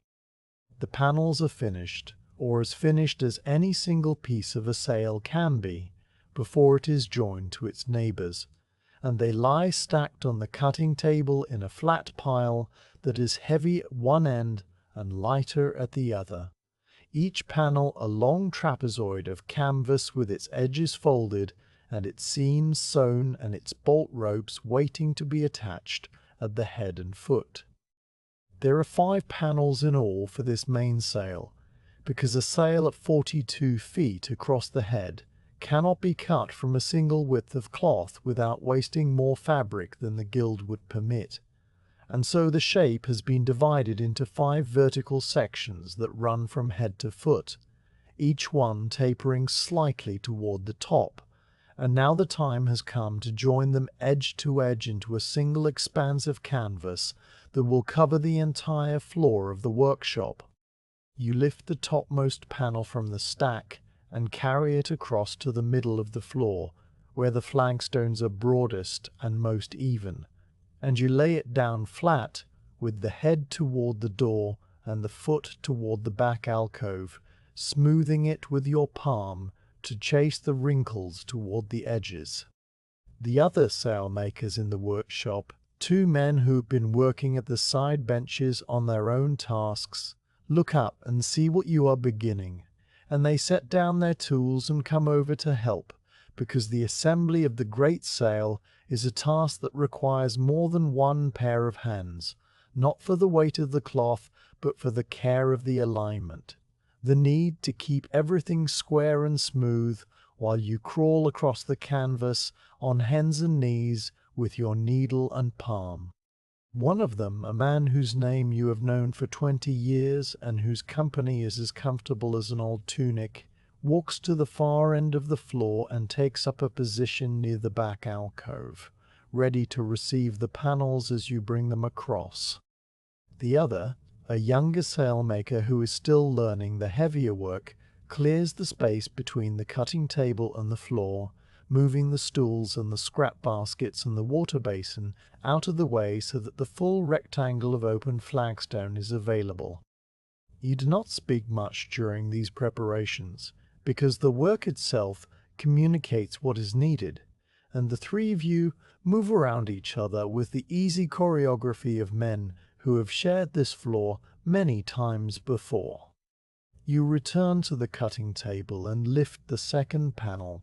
The panels are finished, or as finished as any single piece of a sail can be, before it is joined to its neighbors, and they lie stacked on the cutting table in a flat pile that is heavy at one end and lighter at the other. Each panel a long trapezoid of canvas with its edges folded and its seams sewn and its bolt ropes waiting to be attached at the head and foot. There are 5 panels in all for this mainsail, because a sail at 42 feet across the head cannot be cut from a single width of cloth without wasting more fabric than the gild would permit, and so the shape has been divided into 5 vertical sections that run from head to foot, each one tapering slightly toward the top, and now the time has come to join them edge to edge into a single expanse of canvas that will cover the entire floor of the workshop. You lift the topmost panel from the stack and carry it across to the middle of the floor, where the flagstones are broadest and most even, and you lay it down flat, with the head toward the door and the foot toward the back alcove, smoothing it with your palm to chase the wrinkles toward the edges. The other sailmakers in the workshop, 2 men who have been working at the side benches on their own tasks, look up and see what you are beginning, and they set down their tools and come over to help, because the assembly of the great sail is a task that requires more than one pair of hands, not for the weight of the cloth, but for the care of the alignment, the need to keep everything square and smooth while you crawl across the canvas on hands and knees with your needle and palm. One of them, a man whose name you have known for 20 years and whose company is as comfortable as an old tunic, walks to the far end of the floor and takes up a position near the back alcove, ready to receive the panels as you bring them across. The other, a younger sailmaker who is still learning the heavier work, clears the space between the cutting table and the floor, moving the stools and the scrap baskets and the water basin out of the way so that the full rectangle of open flagstone is available. You do not speak much during these preparations, because the work itself communicates what is needed, and the three of you move around each other with the easy choreography of men who have shared this floor many times before. You return to the cutting table and lift the second panel,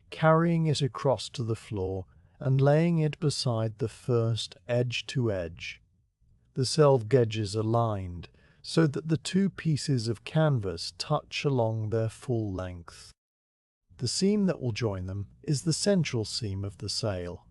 carrying it across to the floor and laying it beside the first edge to edge. The selvage edges are lined so that the two pieces of canvas touch along their full length. The seam that will join them is the central seam of the sail,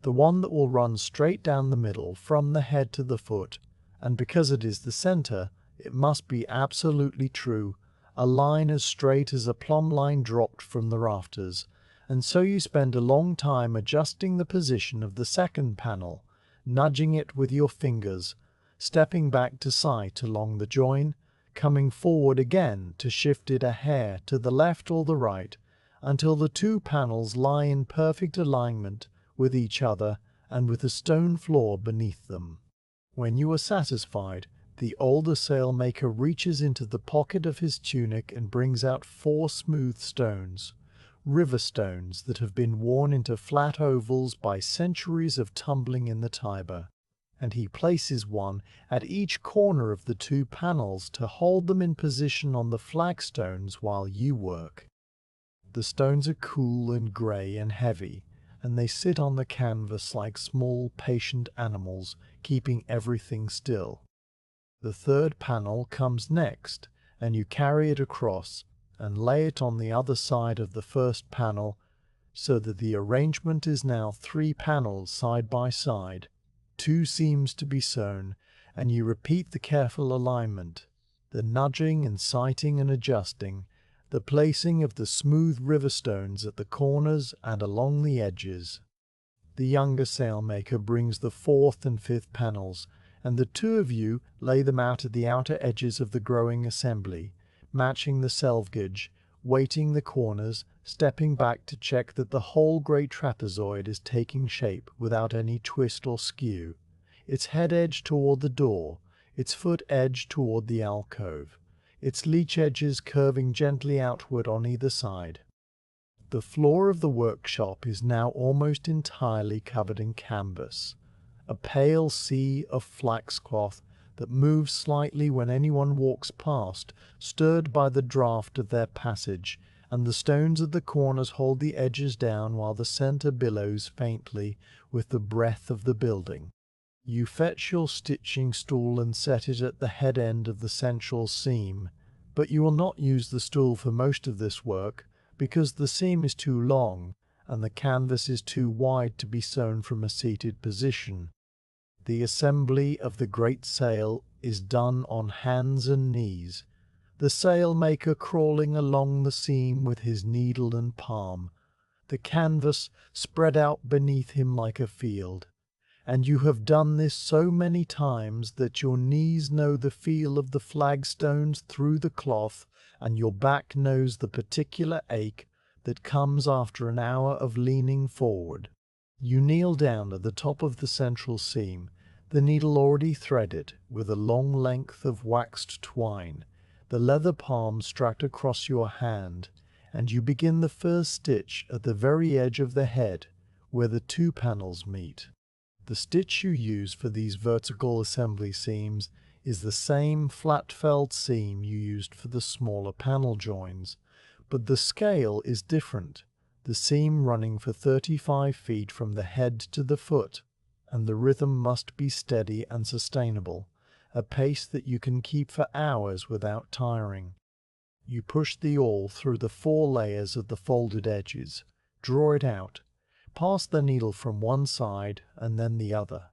the one that will run straight down the middle from the head to the foot, and because it is the center, it must be absolutely true, a line as straight as a plumb line dropped from the rafters, and so you spend a long time adjusting the position of the second panel, nudging it with your fingers, stepping back to sight along the join, coming forward again to shift it a hair to the left or the right, until the two panels lie in perfect alignment with each other and with the stone floor beneath them. When you are satisfied, the older sailmaker reaches into the pocket of his tunic and brings out 4 smooth stones, river stones that have been worn into flat ovals by centuries of tumbling in the Tiber, and he places one at each corner of the 2 panels to hold them in position on the flagstones while you work. The stones are cool and grey and heavy, and they sit on the canvas like small, patient animals, keeping everything still. The third panel comes next, and you carry it across and lay it on the other side of the first panel, so that the arrangement is now 3 panels side by side, 2 seams to be sewn, and you repeat the careful alignment, the nudging and sighting and adjusting, the placing of the smooth river stones at the corners and along the edges. The younger sailmaker brings the 4th and 5th panels, and the 2 of you lay them out at the outer edges of the growing assembly, matching the selvage, weighting the corners, stepping back to check that the whole great trapezoid is taking shape without any twist or skew, its head edge toward the door, its foot edge toward the alcove, its leech edges curving gently outward on either side. The floor of the workshop is now almost entirely covered in canvas, a pale sea of flax cloth that moves slightly when anyone walks past, stirred by the draught of their passage, and the stones at the corners hold the edges down while the center billows faintly with the breath of the building. You fetch your stitching stool and set it at the head end of the central seam, but you will not use the stool for most of this work, because the seam is too long and the canvas is too wide to be sewn from a seated position. The assembly of the great sail is done on hands and knees, the sailmaker crawling along the seam with his needle and palm, the canvas spread out beneath him like a field. And you have done this so many times that your knees know the feel of the flagstones through the cloth, and your back knows the particular ache that comes after an hour of leaning forward. You kneel down at the top of the central seam, the needle already threaded with a long length of waxed twine, the leather palm struck across your hand, and you begin the first stitch at the very edge of the head, where the 2 panels meet. The stitch you use for these vertical assembly seams is the same flat-felled seam you used for the smaller panel joins, but the scale is different, the seam running for 35 feet from the head to the foot, and the rhythm must be steady and sustainable, a pace that you can keep for hours without tiring. You push the awl through the 4 layers of the folded edges, draw it out, pass the needle from one side and then the other,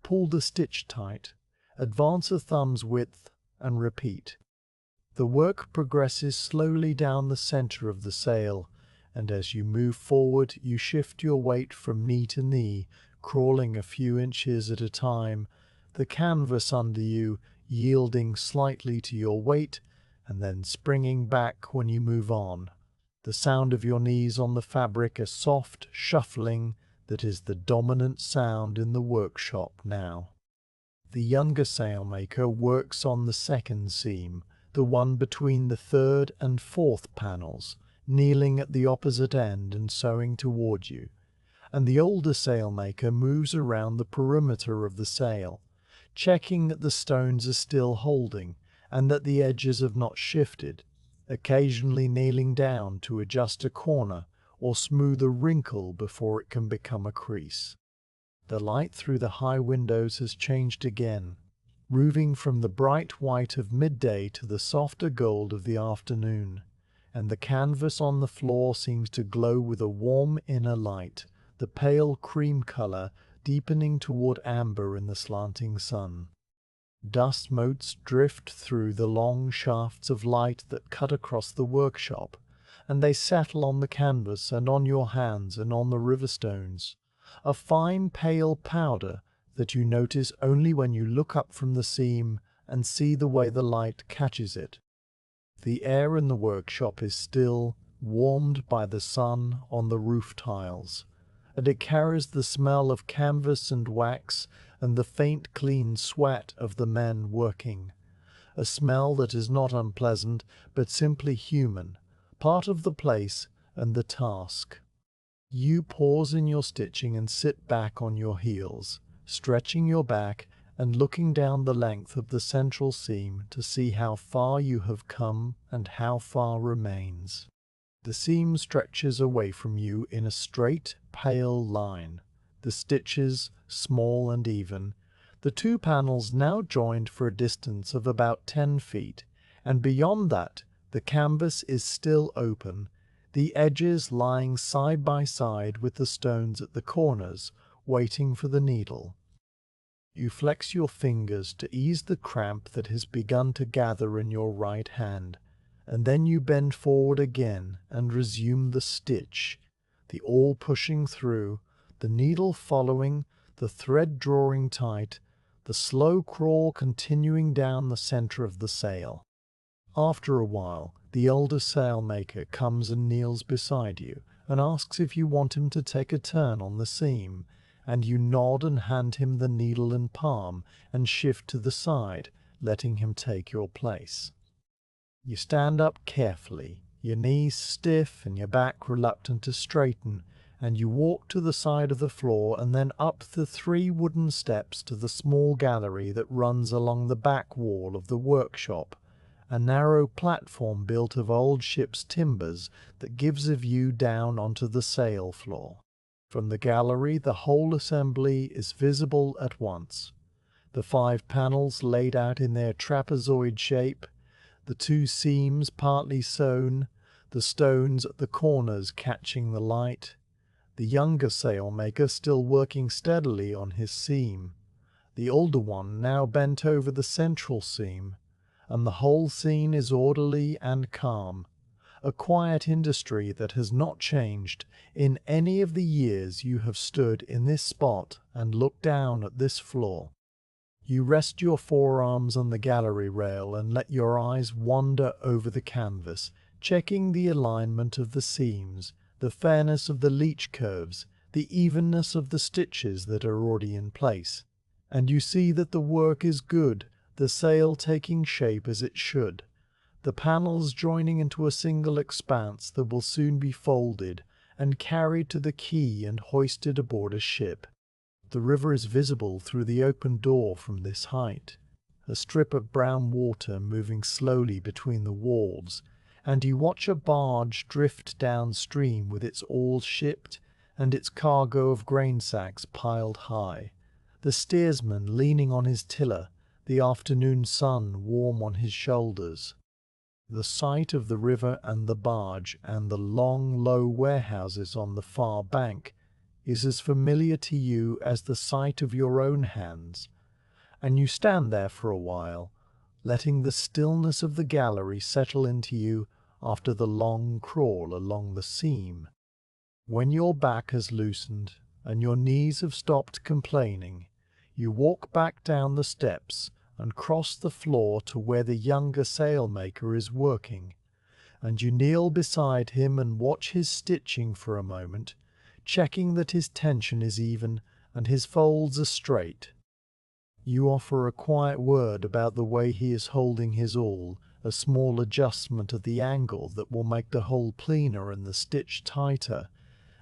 pull the stitch tight, advance a thumb's width, and repeat. The work progresses slowly down the center of the sail, and as you move forward you shift your weight from knee to knee, crawling a few inches at a time, the canvas under you yielding slightly to your weight and then springing back when you move on. The sound of your knees on the fabric, a soft shuffling that is the dominant sound in the workshop now. The younger sailmaker works on the second seam, the one between the third and fourth panels, kneeling at the opposite end and sewing toward you, and the older sailmaker moves around the perimeter of the sail, checking that the stones are still holding and that the edges have not shifted, occasionally kneeling down to adjust a corner or smooth a wrinkle before it can become a crease. The light through the high windows has changed again, moving from the bright white of midday to the softer gold of the afternoon, and the canvas on the floor seems to glow with a warm inner light, the pale cream color deepening toward amber in the slanting sun. Dust motes drift through the long shafts of light that cut across the workshop, and they settle on the canvas and on your hands and on the river stones, a fine pale powder that you notice only when you look up from the seam and see the way the light catches it. The air in the workshop is still, warmed by the sun on the roof tiles, and it carries the smell of canvas and wax and the faint clean sweat of the men working, a smell that is not unpleasant but simply human, part of the place and the task. You pause in your stitching and sit back on your heels, stretching your back and looking down the length of the central seam to see how far you have come and how far remains. The seam stretches away from you in a straight, pale line, the stitches small and even, the two panels now joined for a distance of about 10 feet, and beyond that the canvas is still open, the edges lying side by side with the stones at the corners, waiting for the needle. You flex your fingers to ease the cramp that has begun to gather in your right hand, and then you bend forward again and resume the stitch, the awl pushing through, the needle following, the thread drawing tight, the slow crawl continuing down the center of the sail. After a while, the older sailmaker comes and kneels beside you and asks if you want him to take a turn on the seam, and you nod and hand him the needle and palm and shift to the side, letting him take your place. You stand up carefully, your knees stiff and your back reluctant to straighten, and you walk to the side of the floor and then up the 3 wooden steps to the small gallery that runs along the back wall of the workshop, a narrow platform built of old ship's timbers that gives a view down onto the sail floor. From the gallery the whole assembly is visible at once. The 5 panels laid out in their trapezoid shape, the 2 seams partly sewn, the stones at the corners catching the light, the younger sailmaker still working steadily on his seam, the older one now bent over the central seam, and the whole scene is orderly and calm, a quiet industry that has not changed in any of the years you have stood in this spot and looked down at this floor. You rest your forearms on the gallery rail and let your eyes wander over the canvas, checking the alignment of the seams, the fairness of the leech curves, the evenness of the stitches that are already in place. And you see that the work is good, the sail taking shape as it should, the panels joining into a single expanse that will soon be folded and carried to the quay and hoisted aboard a ship. The river is visible through the open door from this height, a strip of brown water moving slowly between the wharves, and you watch a barge drift downstream with its all shipped and its cargo of grain sacks piled high, the steersman leaning on his tiller, the afternoon sun warm on his shoulders. The sight of the river and the barge and the long, low warehouses on the far bank is as familiar to you as the sight of your own hands, and you stand there for a while, letting the stillness of the gallery settle into you after the long crawl along the seam. When your back has loosened and your knees have stopped complaining. You walk back down the steps and cross the floor to where the younger sailmaker is working, and you kneel beside him and watch his stitching for a moment, checking that his tension is even and his folds are straight. You offer a quiet word about the way he is holding his awl, a small adjustment of the angle that will make the hole cleaner and the stitch tighter,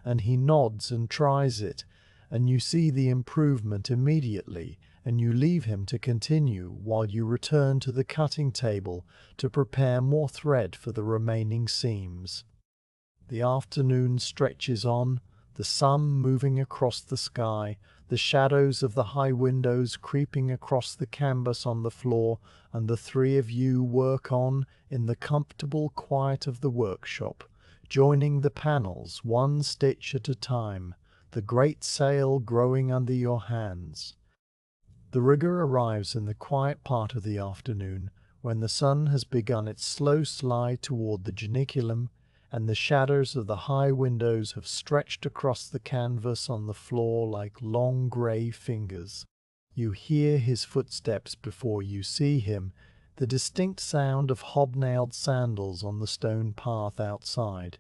and he nods and tries it, and you see the improvement immediately, and you leave him to continue while you return to the cutting table to prepare more thread for the remaining seams. The afternoon stretches on, the sun moving across the sky, the shadows of the high windows creeping across the canvas on the floor, and the three of you work on in the comfortable quiet of the workshop, joining the panels one stitch at a time, the great sail growing under your hands. The rigger arrives in the quiet part of the afternoon, when the sun has begun its slow slide toward the geniculum, and the shadows of the high windows have stretched across the canvas on the floor like long grey fingers. You hear his footsteps before you see him, the distinct sound of hobnailed sandals on the stone path outside.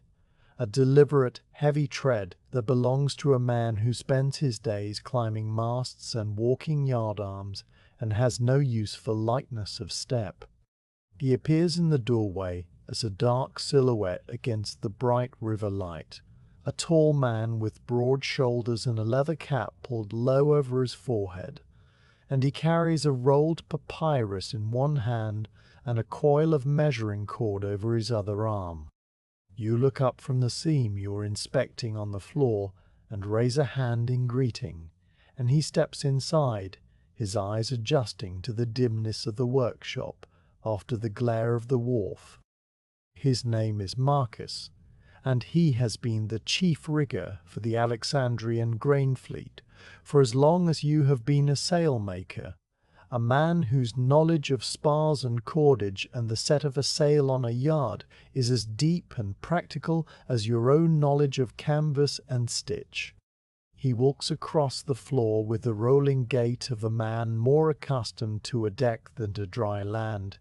A deliberate, heavy tread that belongs to a man who spends his days climbing masts and walking yardarms and has no use for lightness of step. He appears in the doorway as a dark silhouette against the bright river light, a tall man with broad shoulders and a leather cap pulled low over his forehead, and he carries a rolled papyrus in one hand and a coil of measuring cord over his other arm. You look up from the seam you are inspecting on the floor and raise a hand in greeting, and he steps inside, his eyes adjusting to the dimness of the workshop after the glare of the wharf. His name is Marcus, and he has been the chief rigger for the Alexandrian grain fleet for as long as you have been a sailmaker, a man whose knowledge of spars and cordage and the set of a sail on a yard is as deep and practical as your own knowledge of canvas and stitch. He walks across the floor with the rolling gait of a man more accustomed to a deck than to dry land,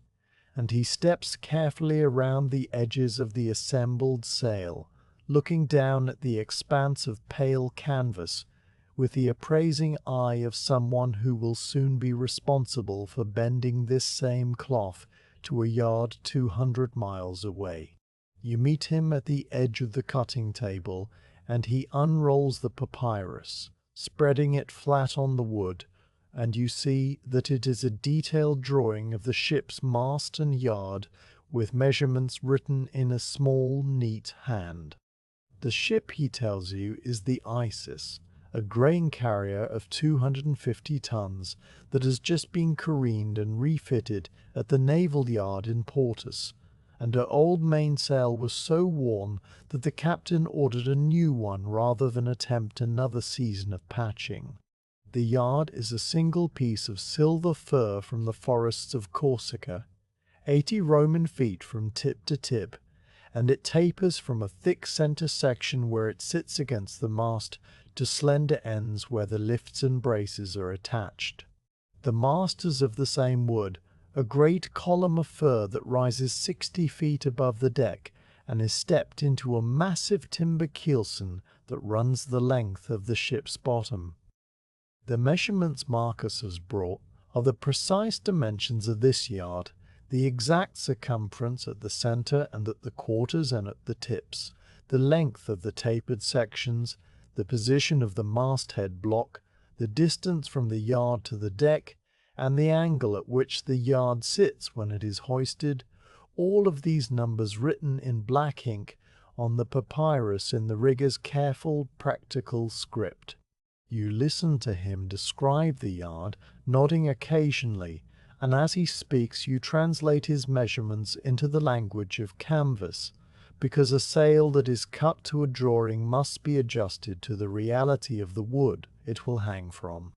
and he steps carefully around the edges of the assembled sail, looking down at the expanse of pale canvas with the appraising eye of someone who will soon be responsible for bending this same cloth to a yard 200 miles away. You meet him at the edge of the cutting table, and he unrolls the papyrus, spreading it flat on the wood, and you see that it is a detailed drawing of the ship's mast and yard, with measurements written in a small, neat hand. The ship, he tells you, is the Isis, a grain carrier of 250 tons that has just been careened and refitted at the naval yard in Portus, and her old mainsail was so worn that the captain ordered a new one rather than attempt another season of patching. The yard is a single piece of silver fir from the forests of Corsica, 80 Roman feet from tip to tip, and it tapers from a thick center section where it sits against the mast to slender ends where the lifts and braces are attached. The mast is of the same wood, a great column of fir that rises 60 feet above the deck and is stepped into a massive timber keelson that runs the length of the ship's bottom. The measurements Marcus has brought are the precise dimensions of this yard, the exact circumference at the center and at the quarters and at the tips, the length of the tapered sections, the position of the masthead block, the distance from the yard to the deck, and the angle at which the yard sits when it is hoisted, all of these numbers written in black ink on the papyrus in the rigger's careful, practical script. You listen to him describe the yard, nodding occasionally, and as he speaks you translate his measurements into the language of canvas, because a sail that is cut to a drawing must be adjusted to the reality of the wood it will hang from.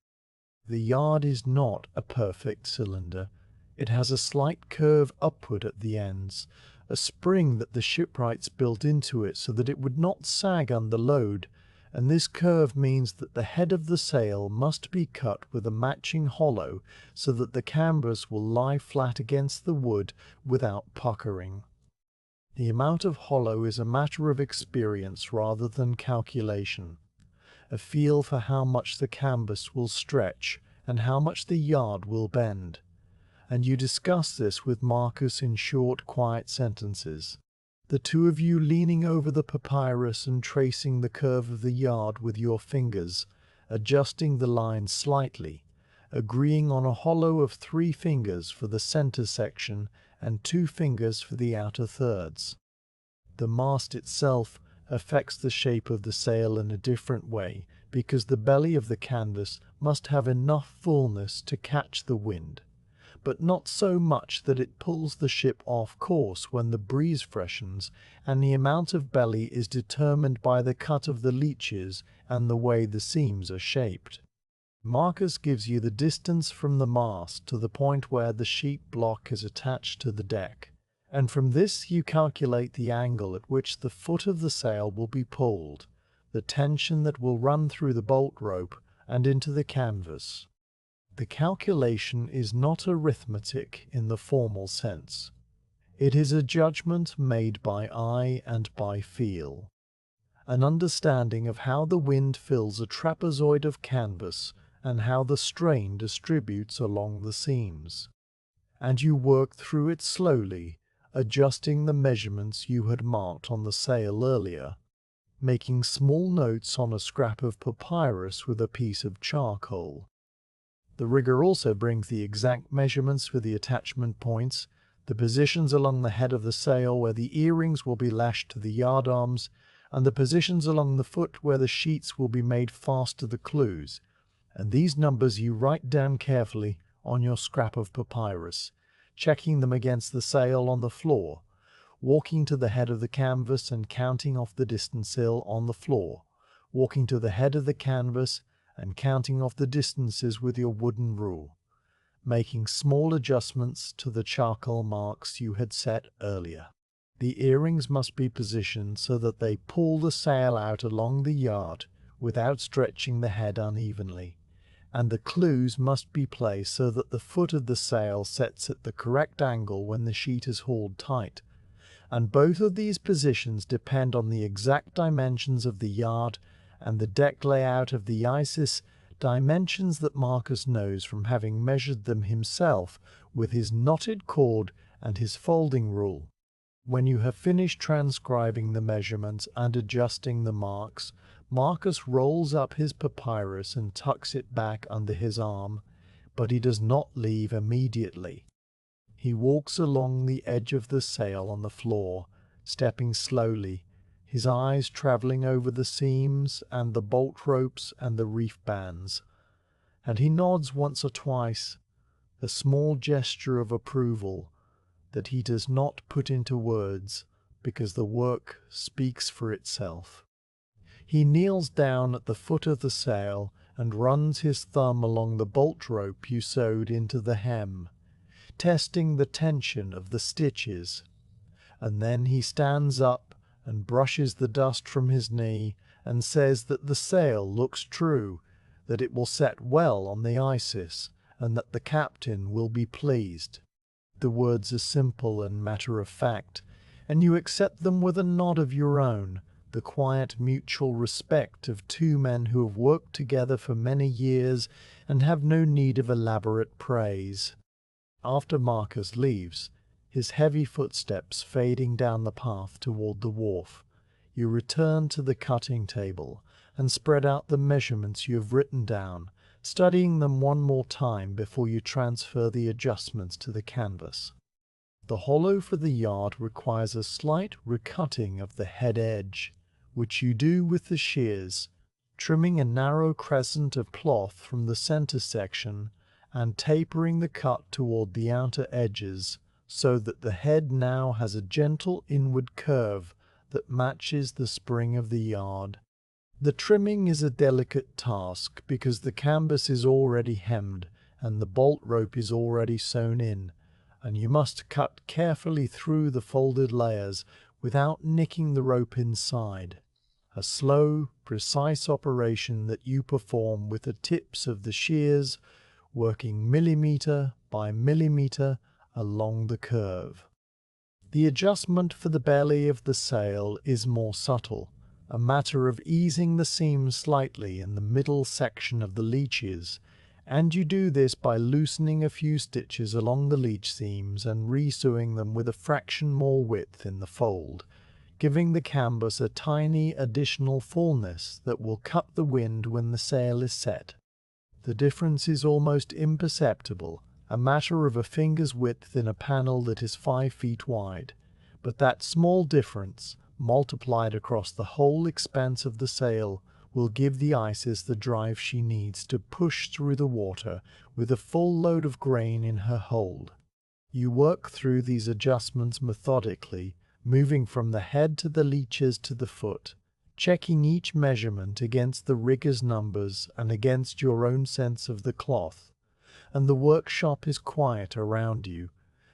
The yard is not a perfect cylinder. It has a slight curve upward at the ends, a spring that the shipwrights built into it so that it would not sag under load, and this curve means that the head of the sail must be cut with a matching hollow so that the canvas will lie flat against the wood without puckering. The amount of hollow is a matter of experience rather than calculation, a feel for how much the canvas will stretch and how much the yard will bend, and you discuss this with Marcus in short, quiet sentences. The two of you leaning over the papyrus and tracing the curve of the yard with your fingers, adjusting the lines slightly, agreeing on a hollow of 3 fingers for the center section and 2 fingers for the outer thirds. The mast itself affects the shape of the sail in a different way because the belly of the canvas must have enough fullness to catch the wind, but not so much that it pulls the ship off course when the breeze freshens, and the amount of belly is determined by the cut of the leeches and the way the seams are shaped. Marcus gives you the distance from the mast to the point where the sheet block is attached to the deck, and from this you calculate the angle at which the foot of the sail will be pulled, the tension that will run through the bolt rope and into the canvas. The calculation is not arithmetic in the formal sense. It is a judgment made by eye and by feel, an understanding of how the wind fills a trapezoid of canvas and how the strain distributes along the seams. And you work through it slowly, adjusting the measurements you had marked on the sail earlier, making small notes on a scrap of papyrus with a piece of charcoal. The rigger also brings the exact measurements for the attachment points, the positions along the head of the sail where the earrings will be lashed to the yard arms, and the positions along the foot where the sheets will be made fast to the clews, and these numbers you write down carefully on your scrap of papyrus, checking them against the sail on the floor, walking to the head of the canvas and counting off the distance sill on the floor, walking to the head of the canvas and counting off the distances with your wooden rule, making small adjustments to the charcoal marks you had set earlier. The earrings must be positioned so that they pull the sail out along the yard without stretching the head unevenly, and the clews must be placed so that the foot of the sail sets at the correct angle when the sheet is hauled tight, and both of these positions depend on the exact dimensions of the yard and the deck layout of the Isis, dimensions that Marcus knows from having measured them himself with his knotted cord and his folding rule. When you have finished transcribing the measurements and adjusting the marks, Marcus rolls up his papyrus and tucks it back under his arm, but he does not leave immediately. He walks along the edge of the sail on the floor, stepping slowly, his eyes travelling over the seams and the bolt ropes and the reef bands, and he nods once or twice, a small gesture of approval that he does not put into words because the work speaks for itself. He kneels down at the foot of the sail and runs his thumb along the bolt rope you sewed into the hem, testing the tension of the stitches, and then he stands up and brushes the dust from his knee and says that the sail looks true, that it will set well on the Isis, and that the captain will be pleased. The words are simple and matter-of-fact, and you accept them with a nod of your own, the quiet mutual respect of two men who have worked together for many years and have no need of elaborate praise. After Marcus leaves, his heavy footsteps fading down the path toward the wharf, you return to the cutting table and spread out the measurements you have written down, studying them one more time before you transfer the adjustments to the canvas. The hollow for the yard requires a slight recutting of the head edge, which you do with the shears, trimming a narrow crescent of cloth from the center section and tapering the cut toward the outer edges, so that the head now has a gentle inward curve that matches the spring of the yard. The trimming is a delicate task because the canvas is already hemmed and the bolt rope is already sewn in, and you must cut carefully through the folded layers without nicking the rope inside. a slow, precise operation that you perform with the tips of the shears working millimeter by millimeter along the curve. The adjustment for the belly of the sail is more subtle, a matter of easing the seams slightly in the middle section of the leeches, and you do this by loosening a few stitches along the leech seams and resewing them with a fraction more width in the fold, giving the canvas a tiny additional fullness that will cut the wind when the sail is set. The difference is almost imperceptible, a matter of a finger's width in a panel that is 5 feet wide, but that small difference, multiplied across the whole expanse of the sail, will give the Isis the drive she needs to push through the water with a full load of grain in her hold. You work through these adjustments methodically, moving from the head to the leeches to the foot, checking each measurement against the rigger's numbers and against your own sense of the cloth, and the workshop is quiet around you,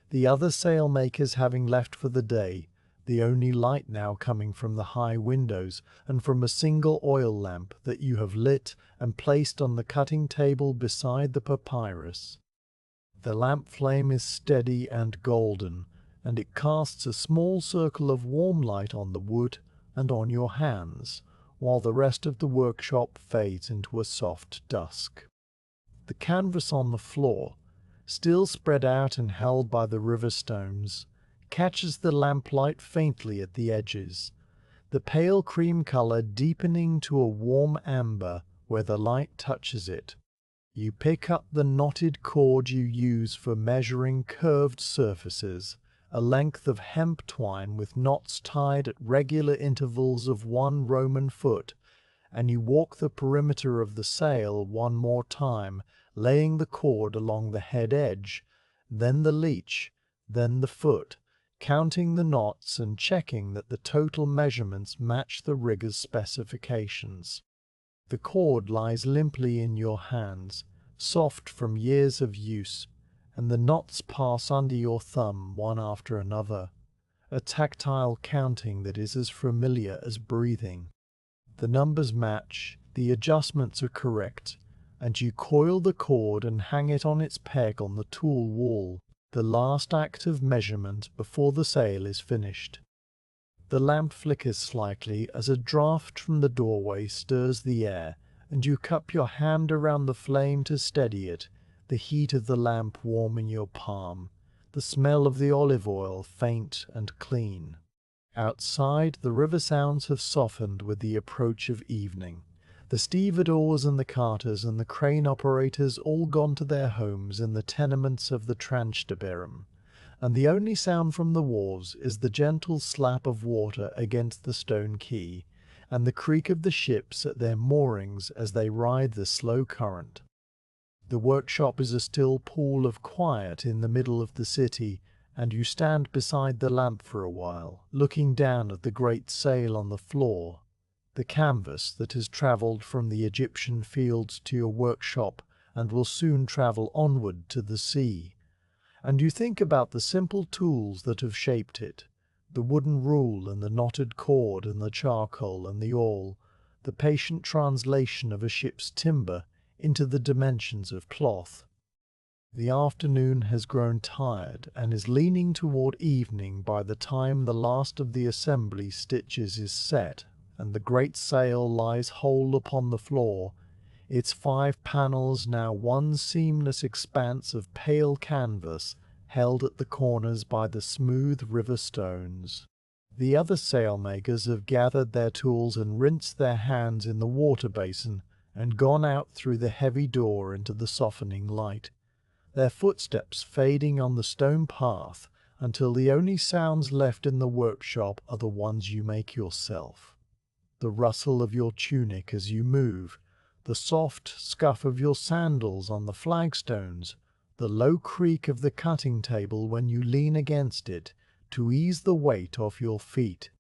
the other sailmakers having left for the day, the only light now coming from the high windows and from a single oil lamp that you have lit and placed on the cutting table beside the papyrus. The lamp flame is steady and golden, and it casts a small circle of warm light on the wood and on your hands, while the rest of the workshop fades into a soft dusk. The canvas on the floor, still spread out and held by the river stones, catches the lamplight faintly at the edges, the pale cream color deepening to a warm amber where the light touches it. You pick up the knotted cord you use for measuring curved surfaces, a length of hemp twine with knots tied at regular intervals of 1 Roman foot, and you walk the perimeter of the sail one more time, laying the cord along the head edge, then the leech, then the foot, counting the knots and checking that the total measurements match the rigger's specifications. The cord lies limply in your hands, soft from years of use, and the knots pass under your thumb one after another, a tactile counting that is as familiar as breathing. The numbers match, the adjustments are correct, and you coil the cord and hang it on its peg on the tool wall, the last act of measurement before the sail is finished. The lamp flickers slightly as a draught from the doorway stirs the air, and you cup your hand around the flame to steady it, the heat of the lamp warm in your palm, the smell of the olive oil faint and clean. Outside, the river sounds have softened with the approach of evening. The stevedores and the carters and the crane operators all gone to their homes in the tenements of the Transteberum, and the only sound from the wharves is the gentle slap of water against the stone quay, and the creak of the ships at their moorings as they ride the slow current. The workshop is a still pool of quiet in the middle of the city, and you stand beside the lamp for a while, looking down at the great sail on the floor, the canvas that has travelled from the Egyptian fields to your workshop and will soon travel onward to the sea, and you think about the simple tools that have shaped it, the wooden rule and the knotted cord and the charcoal and the awl, the patient translation of a ship's timber into the dimensions of cloth. The afternoon has grown tired and is leaning toward evening by the time the last of the assembly stitches is set, and the great sail lies whole upon the floor, its 5 panels now one seamless expanse of pale canvas held at the corners by the smooth river stones. The other sailmakers have gathered their tools and rinsed their hands in the water basin and gone out through the heavy door into the softening light, their footsteps fading on the stone path until the only sounds left in the workshop are the ones you make yourself. The rustle of your tunic as you move, the soft scuff of your sandals on the flagstones, the low creak of the cutting table when you lean against it to ease the weight off your feet.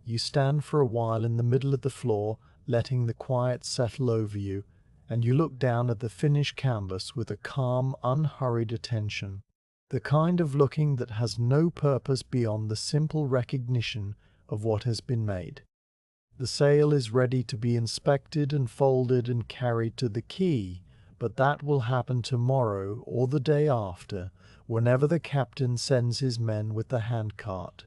You stand for a while in the middle of the floor, letting the quiet settle over you, and you look down at the finished canvas with a calm, unhurried attention, the kind of looking that has no purpose beyond the simple recognition of what has been made. The sail is ready to be inspected and folded and carried to the quay, but that will happen tomorrow or the day after, whenever the captain sends his men with the handcart.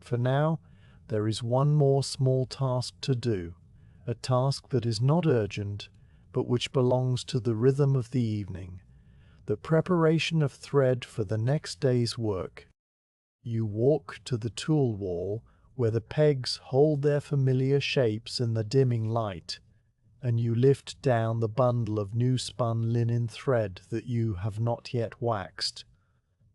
For now, there is one more small task to do, a task that is not urgent, but which belongs to the rhythm of the evening, the preparation of thread for the next day's work. You walk to the tool wall, where the pegs hold their familiar shapes in the dimming light, and you lift down the bundle of new-spun linen thread that you have not yet waxed.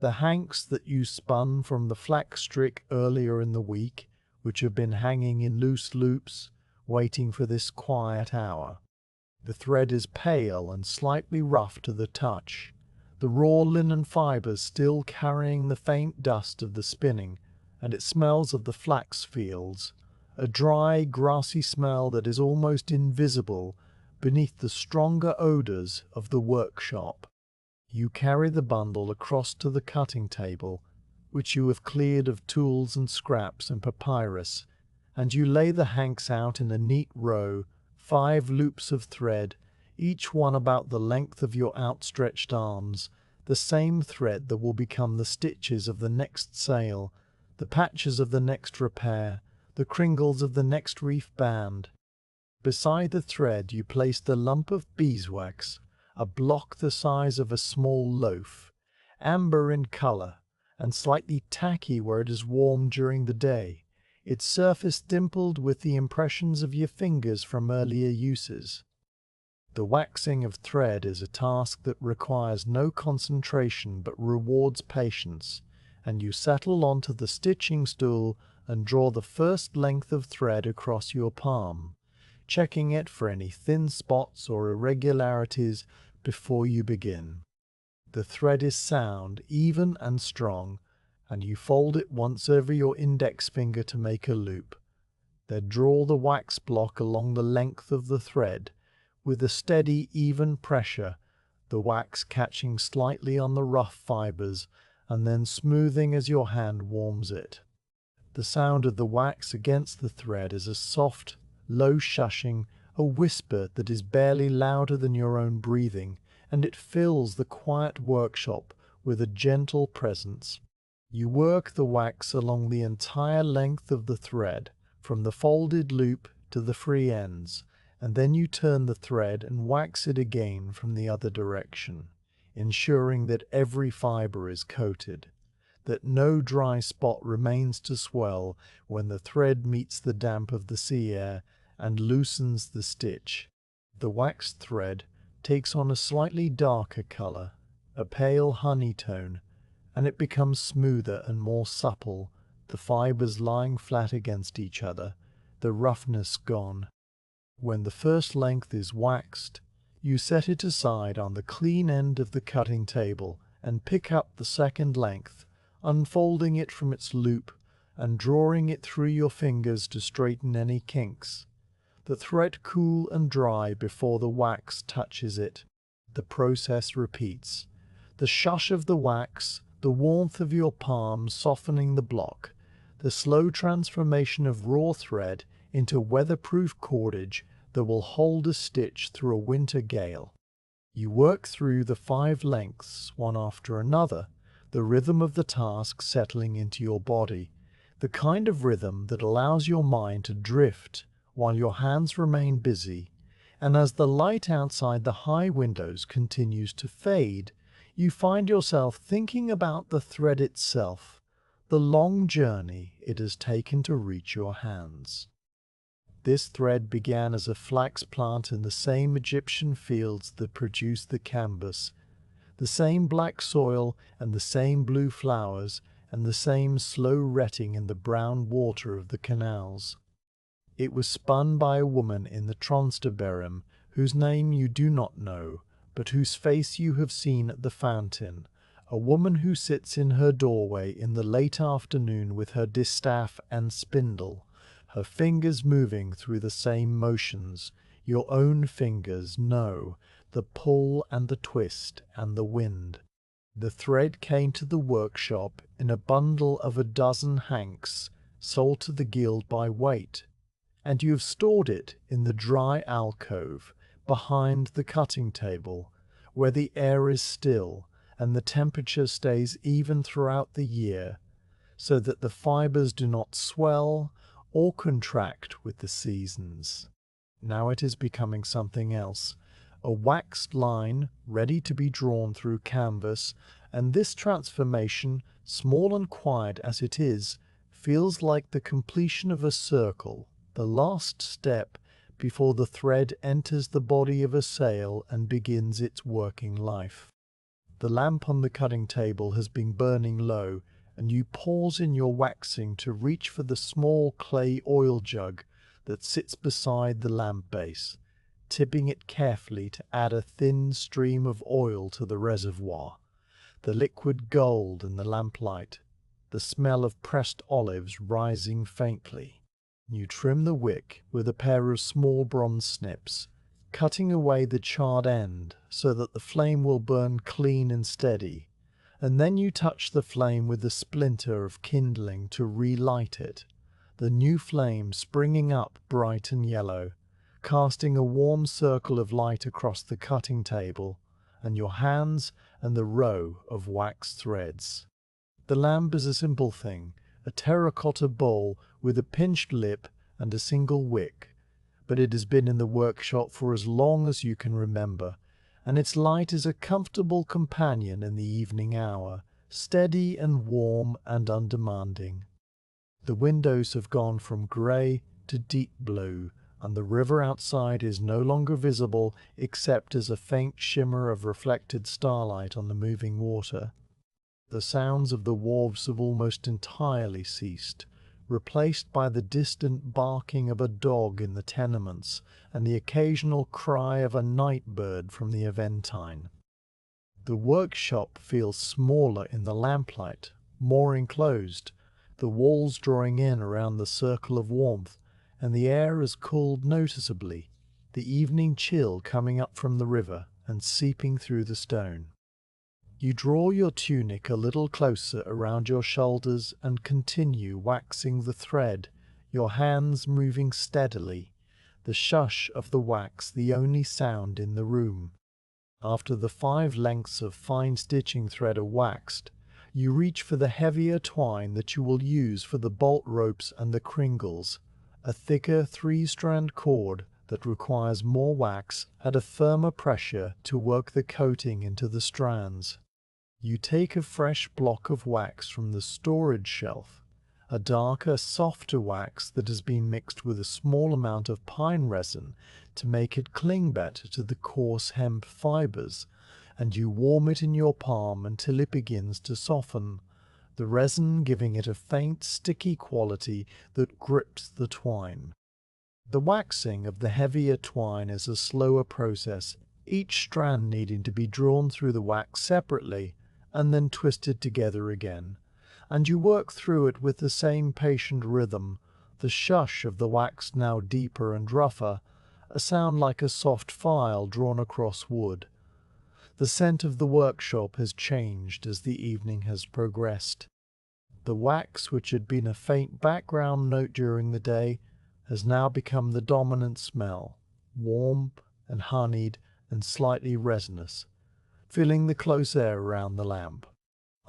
The hanks that you spun from the flax strick earlier in the week, which have been hanging in loose loops, waiting for this quiet hour. The thread is pale and slightly rough to the touch, the raw linen fibers still carrying the faint dust of the spinning, and it smells of the flax fields, a dry, grassy smell that is almost invisible beneath the stronger odors of the workshop. You carry the bundle across to the cutting table, which you have cleared of tools and scraps and papyrus, and you lay the hanks out in a neat row, 5 loops of thread, each one about the length of your outstretched arms, the same thread that will become the stitches of the next sail, the patches of the next repair, the cringles of the next reef band. Beside the thread you place the lump of beeswax, a block the size of a small loaf, amber in color, and slightly tacky where it is warm during the day, its surface dimpled with the impressions of your fingers from earlier uses. The waxing of thread is a task that requires no concentration but rewards patience, and you settle onto the stitching stool and draw the first length of thread across your palm, checking it for any thin spots or irregularities before you begin. The thread is sound, even and strong, and you fold it once over your index finger to make a loop. Then draw the wax block along the length of the thread, with a steady, even pressure, the wax catching slightly on the rough fibers and then smoothing as your hand warms it. The sound of the wax against the thread is a soft, low shushing, a whisper that is barely louder than your own breathing, and it fills the quiet workshop with a gentle presence. You work the wax along the entire length of the thread, from the folded loop to the free ends, and then you turn the thread and wax it again from the other direction, ensuring that every fiber is coated, that no dry spot remains to swell when the thread meets the damp of the sea air and loosens the stitch. The waxed thread takes on a slightly darker color, a pale honey tone, and it becomes smoother and more supple, the fibers lying flat against each other, the roughness gone. When the first length is waxed, you set it aside on the clean end of the cutting table and pick up the second length, unfolding it from its loop and drawing it through your fingers to straighten any kinks. The thread cool and dry before the wax touches it. The process repeats. The shush of the wax, the warmth of your palm softening the block, the slow transformation of raw thread into weatherproof cordage that will hold a stitch through a winter gale. You work through the 5 lengths, one after another, the rhythm of the task settling into your body, the kind of rhythm that allows your mind to drift while your hands remain busy, and as the light outside the high windows continues to fade, you find yourself thinking about the thread itself, the long journey it has taken to reach your hands. This thread began as a flax plant in the same Egyptian fields that produced the canvas, the same black soil and the same blue flowers and the same slow retting in the brown water of the canals. It was spun by a woman in the Tronstaberum, whose name you do not know, but whose face you have seen at the fountain, a woman who sits in her doorway in the late afternoon with her distaff and spindle, her fingers moving through the same motions your own fingers know, the pull and the twist and the wind. The thread came to the workshop in a bundle of a dozen hanks, sold to the guild by weight, and you have stored it in the dry alcove behind the cutting table, where the air is still and the temperature stays even throughout the year, so that the fibers do not swell or contract with the seasons. Now it is becoming something else, a waxed line ready to be drawn through canvas, and this transformation, small and quiet as it is, feels like the completion of a circle, the last step before the thread enters the body of a sail and begins its working life. The lamp on the cutting table has been burning low, and you pause in your waxing to reach for the small clay oil jug that sits beside the lamp base, tipping it carefully to add a thin stream of oil to the reservoir. The liquid gold in the lamplight, the smell of pressed olives rising faintly. You trim the wick with a pair of small bronze snips, cutting away the charred end so that the flame will burn clean and steady, and then you touch the flame with a splinter of kindling to relight it, the new flame springing up bright and yellow, casting a warm circle of light across the cutting table and your hands and the row of wax threads. The lamp is a simple thing, a terracotta bowl with a pinched lip and a single wick, but it has been in the workshop for as long as you can remember, and its light is a comfortable companion in the evening hour, steady and warm and undemanding. The windows have gone from grey to deep blue, and the river outside is no longer visible except as a faint shimmer of reflected starlight on the moving water. The sounds of the wharves have almost entirely ceased, replaced by the distant barking of a dog in the tenements and the occasional cry of a night bird from the Aventine. The workshop feels smaller in the lamplight, more enclosed, the walls drawing in around the circle of warmth, and the air has cooled noticeably, the evening chill coming up from the river and seeping through the stone. You draw your tunic a little closer around your shoulders and continue waxing the thread, your hands moving steadily, the shush of the wax the only sound in the room. After the 5 lengths of fine stitching thread are waxed, you reach for the heavier twine that you will use for the bolt ropes and the cringles, a thicker 3-strand cord that requires more wax at a firmer pressure to work the coating into the strands. You take a fresh block of wax from the storage shelf, a darker, softer wax that has been mixed with a small amount of pine resin to make it cling better to the coarse hemp fibers, and you warm it in your palm until it begins to soften, the resin giving it a faint, sticky quality that grips the twine. The waxing of the heavier twine is a slower process, each strand needing to be drawn through the wax separately and then twisted together again, and you work through it with the same patient rhythm, the shush of the wax now deeper and rougher, a sound like a soft file drawn across wood. The scent of the workshop has changed as the evening has progressed. The wax, which had been a faint background note during the day, has now become the dominant smell, warm and honeyed and slightly resinous, filling the close air around the lamp.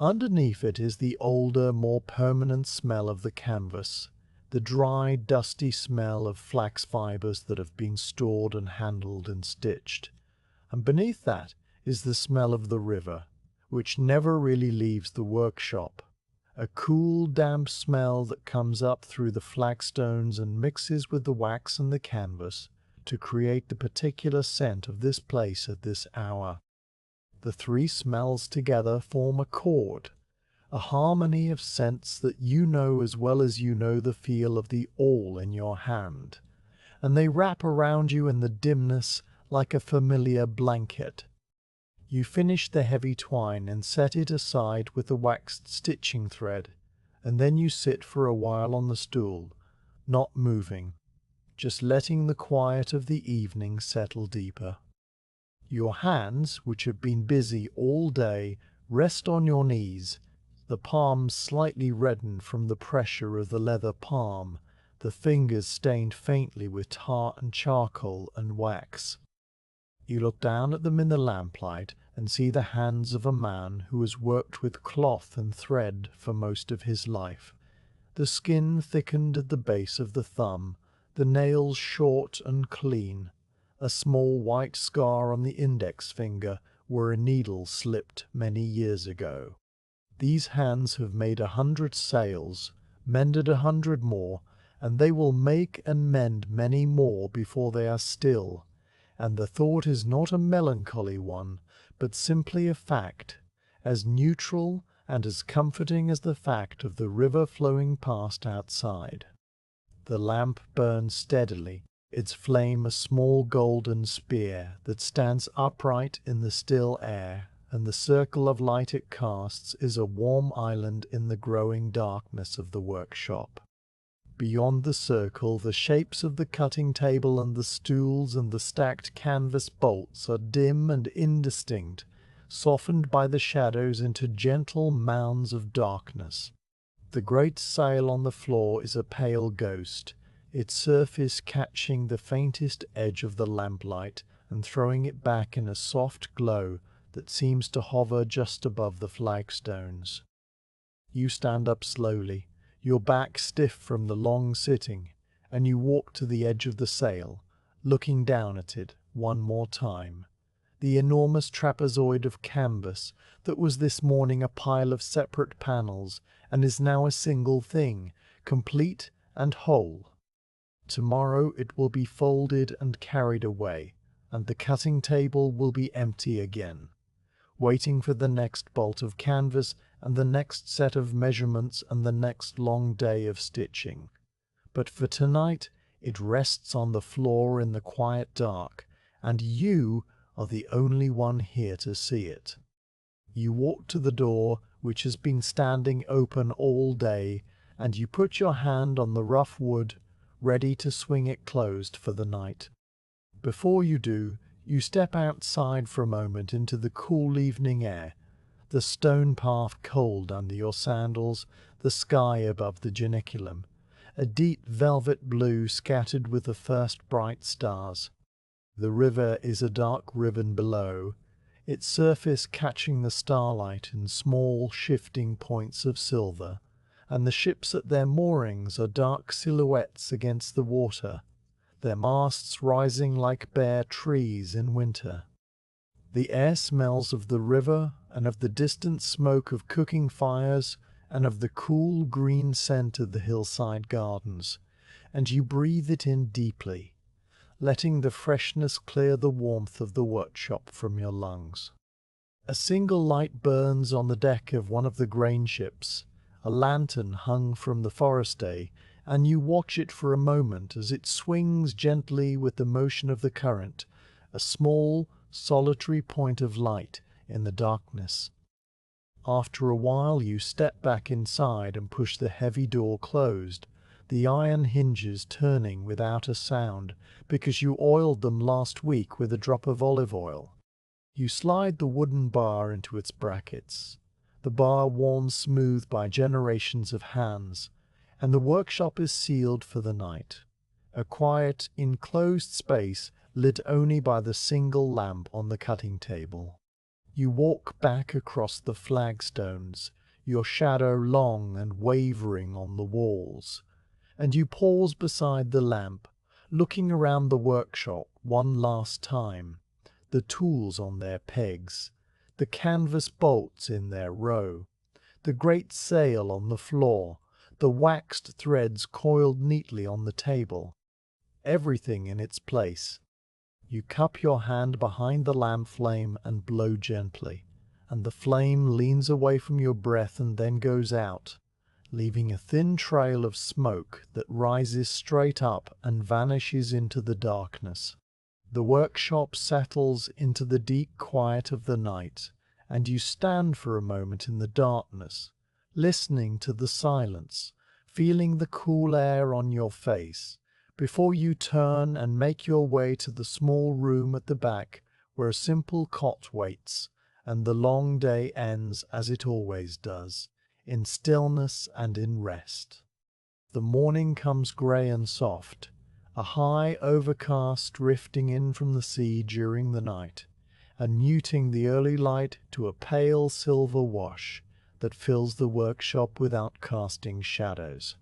Underneath it is the older, more permanent smell of the canvas, the dry, dusty smell of flax fibers that have been stored and handled and stitched. And beneath that is the smell of the river, which never really leaves the workshop, a cool, damp smell that comes up through the flagstones and mixes with the wax and the canvas to create the particular scent of this place at this hour. The 3 smells together form a chord, a harmony of scents that you know as well as you know the feel of the awl in your hand, and they wrap around you in the dimness like a familiar blanket. You finish the heavy twine and set it aside with the waxed stitching thread, and then you sit for a while on the stool, not moving, just letting the quiet of the evening settle deeper. Your hands, which have been busy all day, rest on your knees, the palms slightly reddened from the pressure of the leather palm, the fingers stained faintly with tar and charcoal and wax. You look down at them in the lamplight and see the hands of a man who has worked with cloth and thread for most of his life. The skin thickened at the base of the thumb, the nails short and clean, a small white scar on the index finger where a needle slipped many years ago. These hands have made 100 sails, mended 100 more, and they will make and mend many more before they are still. And the thought is not a melancholy one, but simply a fact, as neutral and as comforting as the fact of the river flowing past outside. The lamp burns steadily, its flame a small golden spear that stands upright in the still air, and the circle of light it casts is a warm island in the growing darkness of the workshop. Beyond the circle, the shapes of the cutting table and the stools and the stacked canvas bolts are dim and indistinct, softened by the shadows into gentle mounds of darkness. The great sail on the floor is a pale ghost, its surface catching the faintest edge of the lamplight and throwing it back in a soft glow that seems to hover just above the flagstones. You stand up slowly, your back stiff from the long sitting, and you walk to the edge of the sail, looking down at it one more time. The enormous trapezoid of canvas that was this morning a pile of separate panels and is now a single thing, complete and whole. Tomorrow it will be folded and carried away, and the cutting table will be empty again, waiting for the next bolt of canvas and the next set of measurements and the next long day of stitching. But for tonight it rests on the floor in the quiet dark, and you are the only one here to see it. You walk to the door, which has been standing open all day, and you put your hand on the rough wood, ready to swing it closed for the night. Before you do, you step outside for a moment into the cool evening air, the stone path cold under your sandals, the sky above the geniculum, a deep velvet blue scattered with the first bright stars. The river is a dark ribbon below, its surface catching the starlight in small shifting points of silver, and the ships at their moorings are dark silhouettes against the water, their masts rising like bare trees in winter. The air smells of the river and of the distant smoke of cooking fires and of the cool green scent of the hillside gardens, and you breathe it in deeply, letting the freshness clear the warmth of the workshop from your lungs. A single light burns on the deck of one of the grain ships, a lantern hung from the forestay, and you watch it for a moment as it swings gently with the motion of the current, a small, solitary point of light in the darkness. After a while you step back inside and push the heavy door closed, the iron hinges turning without a sound because you oiled them last week with a drop of olive oil. You slide the wooden bar into its brackets, the bar worn smooth by generations of hands, and the workshop is sealed for the night, a quiet, enclosed space lit only by the single lamp on the cutting table. You walk back across the flagstones, your shadow long and wavering on the walls, and you pause beside the lamp, looking around the workshop one last time, the tools on their pegs, the canvas bolts in their row, the great sail on the floor, the waxed threads coiled neatly on the table, everything in its place. You cup your hand behind the lamp flame and blow gently, and the flame leans away from your breath and then goes out, leaving a thin trail of smoke that rises straight up and vanishes into the darkness. The workshop settles into the deep quiet of the night, and you stand for a moment in the darkness, listening to the silence, feeling the cool air on your face, before you turn and make your way to the small room at the back where a simple cot waits, and the long day ends as it always does, in stillness and in rest. the morning comes grey and soft, a high overcast drifting in from the sea during the night, and muting the early light to a pale silver wash that fills the workshop without casting shadows.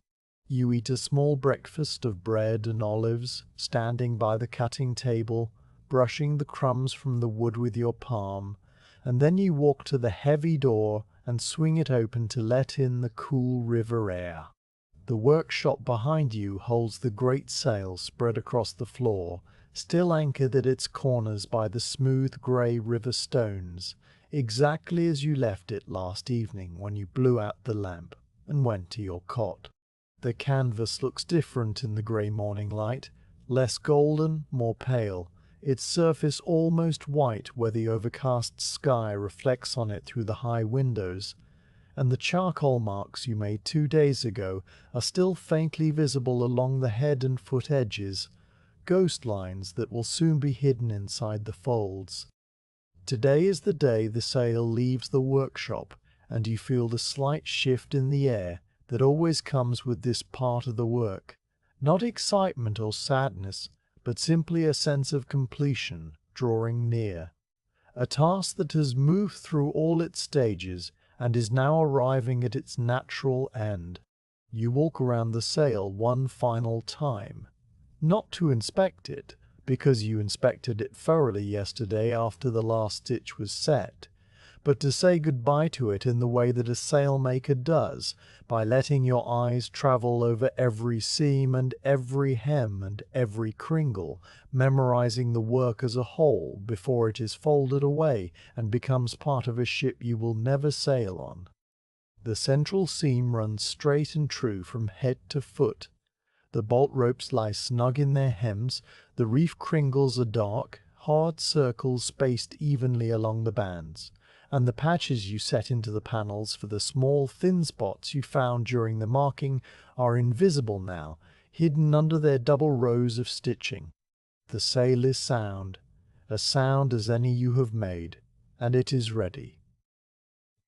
You eat a small breakfast of bread and olives, standing by the cutting table, brushing the crumbs from the wood with your palm, and then you walk to the heavy door and swing it open to let in the cool river air. The workshop behind you holds the great sail spread across the floor, still anchored at its corners by the smooth grey river stones, exactly as you left it last evening when you blew out the lamp and went to your cot. The canvas looks different in the grey morning light, less golden, more pale, its surface almost white where the overcast sky reflects on it through the high windows, and the charcoal marks you made 2 days ago are still faintly visible along the head and foot edges, ghost lines that will soon be hidden inside the folds. Today is the day the sail leaves the workshop, and you feel the slight shift in the air that always comes with this part of the work. Not excitement or sadness, but simply a sense of completion drawing near. A task that has moved through all its stages and is now arriving at its natural end. You walk around the sail one final time. Not to inspect it, because you inspected it thoroughly yesterday after the last stitch was set, but to say goodbye to it in the way that a sailmaker does, by letting your eyes travel over every seam and every hem and every kringle, memorizing the work as a whole before it is folded away and becomes part of a ship you will never sail on. The central seam runs straight and true from head to foot. The bolt ropes lie snug in their hems, the reef kringles are dark, hard circles spaced evenly along the bands, and the patches you set into the panels for the small thin spots you found during the marking are invisible now, hidden under their double rows of stitching. The sail is sound, as sound as any you have made, and it is ready.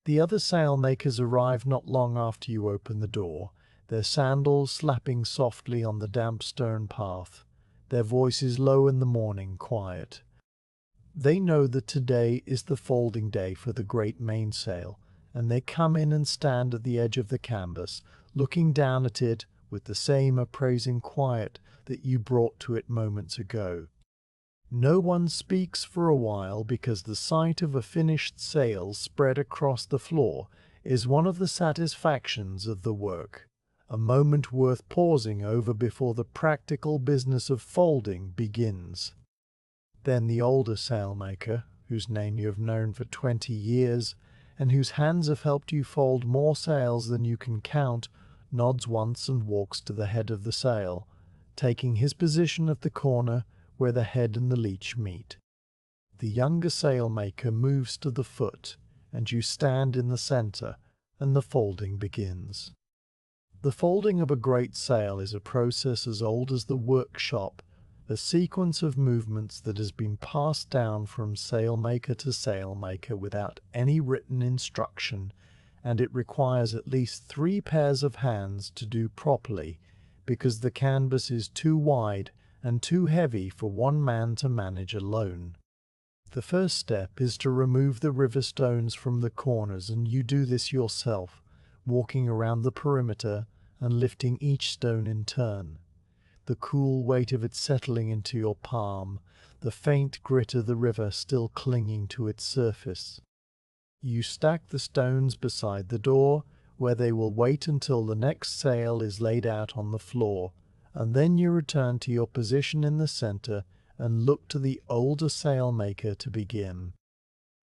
The other sailmakers arrive not long after you open the door, their sandals slapping softly on the damp stone path, their voices low in the morning quiet. They know that today is the folding day for the great mainsail, and they come in and stand at the edge of the canvas, looking down at it with the same appraising quiet that you brought to it moments ago. No one speaks for a while because the sight of a finished sail spread across the floor is one of the satisfactions of the work, a moment worth pausing over before the practical business of folding begins. Then the older sailmaker, whose name you have known for 20 years, and whose hands have helped you fold more sails than you can count, nods once and walks to the head of the sail, taking his position at the corner where the head and the leech meet. The younger sailmaker moves to the foot, and you stand in the center, and the folding begins. The folding of a great sail is a process as old as the workshop, a sequence of movements that has been passed down from sailmaker to sailmaker without any written instruction, and it requires at least 3 pairs of hands to do properly, because the canvas is too wide and too heavy for one man to manage alone. The first step is to remove the river stones from the corners, and you do this yourself, walking around the perimeter and lifting each stone in turn. The cool weight of it settling into your palm, the faint grit of the river still clinging to its surface. You stack the stones beside the door, where they will wait until the next sail is laid out on the floor, and then you return to your position in the center and look to the older sailmaker to begin.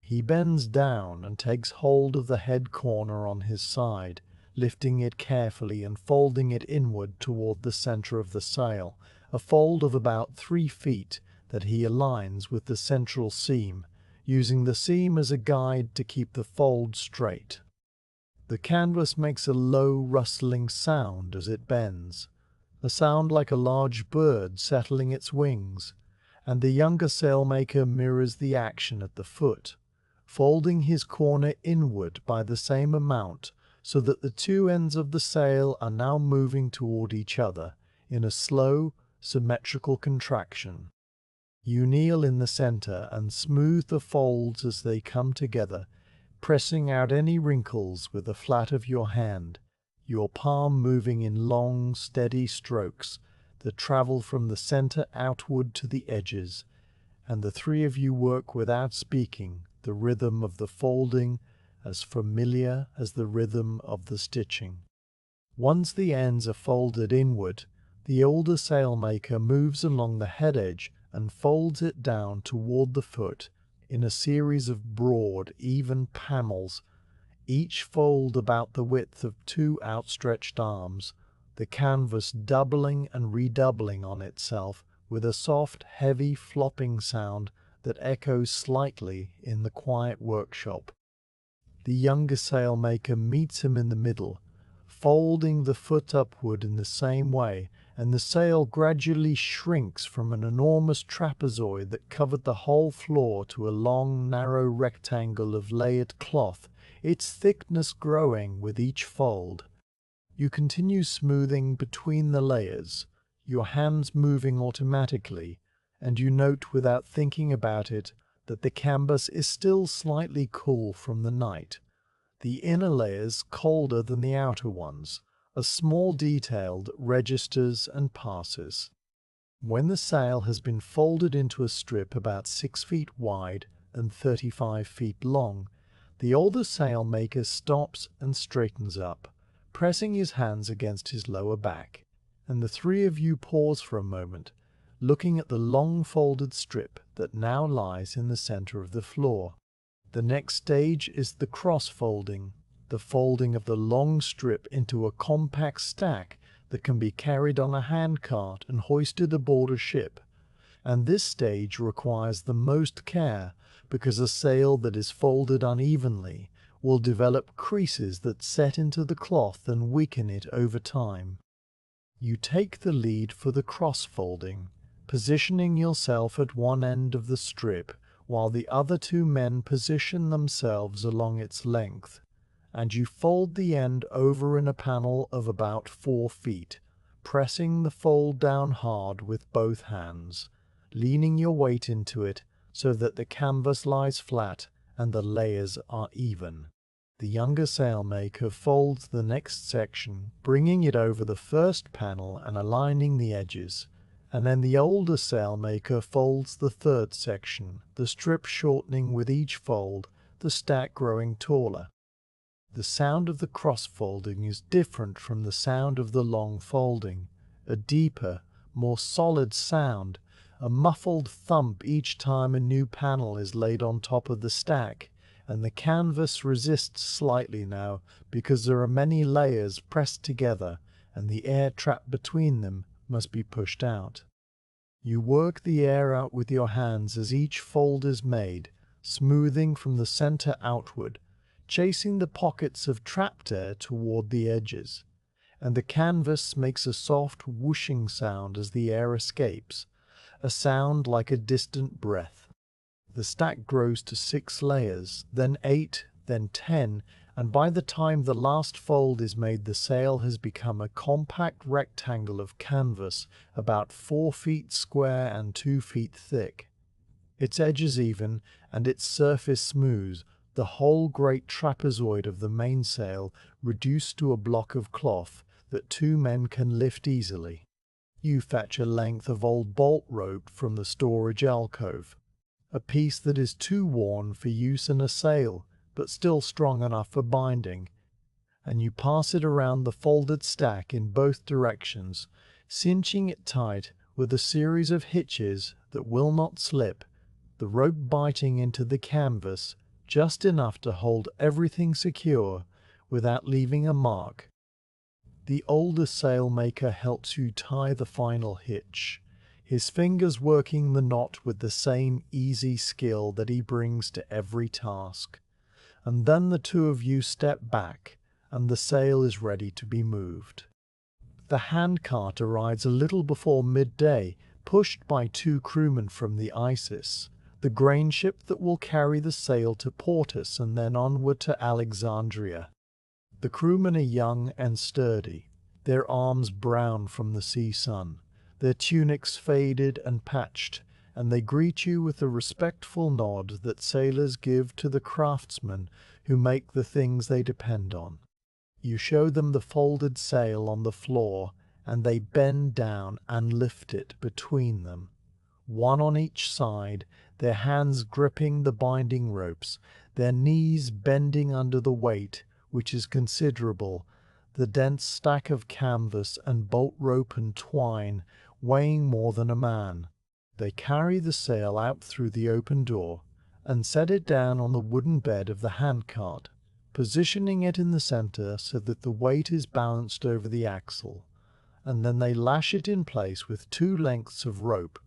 He bends down and takes hold of the head corner on his side, lifting it carefully and folding it inward toward the center of the sail, a fold of about 3 feet that he aligns with the central seam, using the seam as a guide to keep the fold straight. The canvas makes a low rustling sound as it bends, a sound like a large bird settling its wings, and the younger sailmaker mirrors the action at the foot, folding his corner inward by the same amount so that the two ends of the sail are now moving toward each other in a slow, symmetrical contraction. You kneel in the center and smooth the folds as they come together, pressing out any wrinkles with the flat of your hand, your palm moving in long, steady strokes that travel from the center outward to the edges, and the three of you work without speaking, the rhythm of the folding as familiar as the rhythm of the stitching. Once the ends are folded inward, the older sailmaker moves along the head edge and folds it down toward the foot in a series of broad, even panels, each fold about the width of two outstretched arms, the canvas doubling and redoubling on itself with a soft, heavy flopping sound that echoes slightly in the quiet workshop. The younger sailmaker meets him in the middle, folding the foot upward in the same way, and the sail gradually shrinks from an enormous trapezoid that covered the whole floor to a long, narrow rectangle of layered cloth, its thickness growing with each fold. You continue smoothing between the layers, your hands moving automatically, and you note without thinking about it that the canvas is still slightly cool from the night, the inner layers colder than the outer ones, a small detail that registers and passes. When the sail has been folded into a strip about 6 feet wide and 35 feet long, the older sailmaker stops and straightens up, pressing his hands against his lower back, and the three of you pause for a moment, looking at the long folded strip that now lies in the center of the floor. The next stage is the cross-folding, the folding of the long strip into a compact stack that can be carried on a handcart and hoisted aboard a ship. And this stage requires the most care, because a sail that is folded unevenly will develop creases that set into the cloth and weaken it over time. You take the lead for the cross-folding, positioning yourself at one end of the strip while the other two men position themselves along its length, and you fold the end over in a panel of about 4 feet, pressing the fold down hard with both hands, leaning your weight into it so that the canvas lies flat and the layers are even. The younger sailmaker folds the next section, bringing it over the first panel and aligning the edges, and then the older sailmaker folds the third section, the strip shortening with each fold, the stack growing taller. The sound of the cross-folding is different from the sound of the long folding, a deeper, more solid sound, a muffled thump each time a new panel is laid on top of the stack, and the canvas resists slightly now because there are many layers pressed together and the air trapped between them must be pushed out. You work the air out with your hands as each fold is made, smoothing from the center outward, chasing the pockets of trapped air toward the edges, and the canvas makes a soft whooshing sound as the air escapes, a sound like a distant breath. The stack grows to 6 layers, then 8, then 10, and by the time the last fold is made, the sail has become a compact rectangle of canvas about 4 feet square and 2 feet thick. Its edges even, and its surface smooth, the whole great trapezoid of the mainsail reduced to a block of cloth that 2 men can lift easily. You fetch a length of old bolt rope from the storage alcove, a piece that is too worn for use in a sail, but still strong enough for binding, and you pass it around the folded stack in both directions, cinching it tight with a series of hitches that will not slip, the rope biting into the canvas just enough to hold everything secure without leaving a mark. The older sailmaker helps you tie the final hitch, his fingers working the knot with the same easy skill that he brings to every task. And then the two of you step back, and the sail is ready to be moved. The handcart arrives a little before midday, pushed by 2 crewmen from the Isis, the grain ship that will carry the sail to Portus and then onward to Alexandria. The crewmen are young and sturdy, their arms brown from the sea sun, their tunics faded and patched, and they greet you with the respectful nod that sailors give to the craftsmen who make the things they depend on. You show them the folded sail on the floor, and they bend down and lift it between them, one on each side, their hands gripping the binding ropes, their knees bending under the weight, which is considerable, the dense stack of canvas and bolt rope and twine weighing more than a man. They carry the sail out through the open door and set it down on the wooden bed of the handcart, positioning it in the center so that the weight is balanced over the axle, and then they lash it in place with 2 lengths of rope,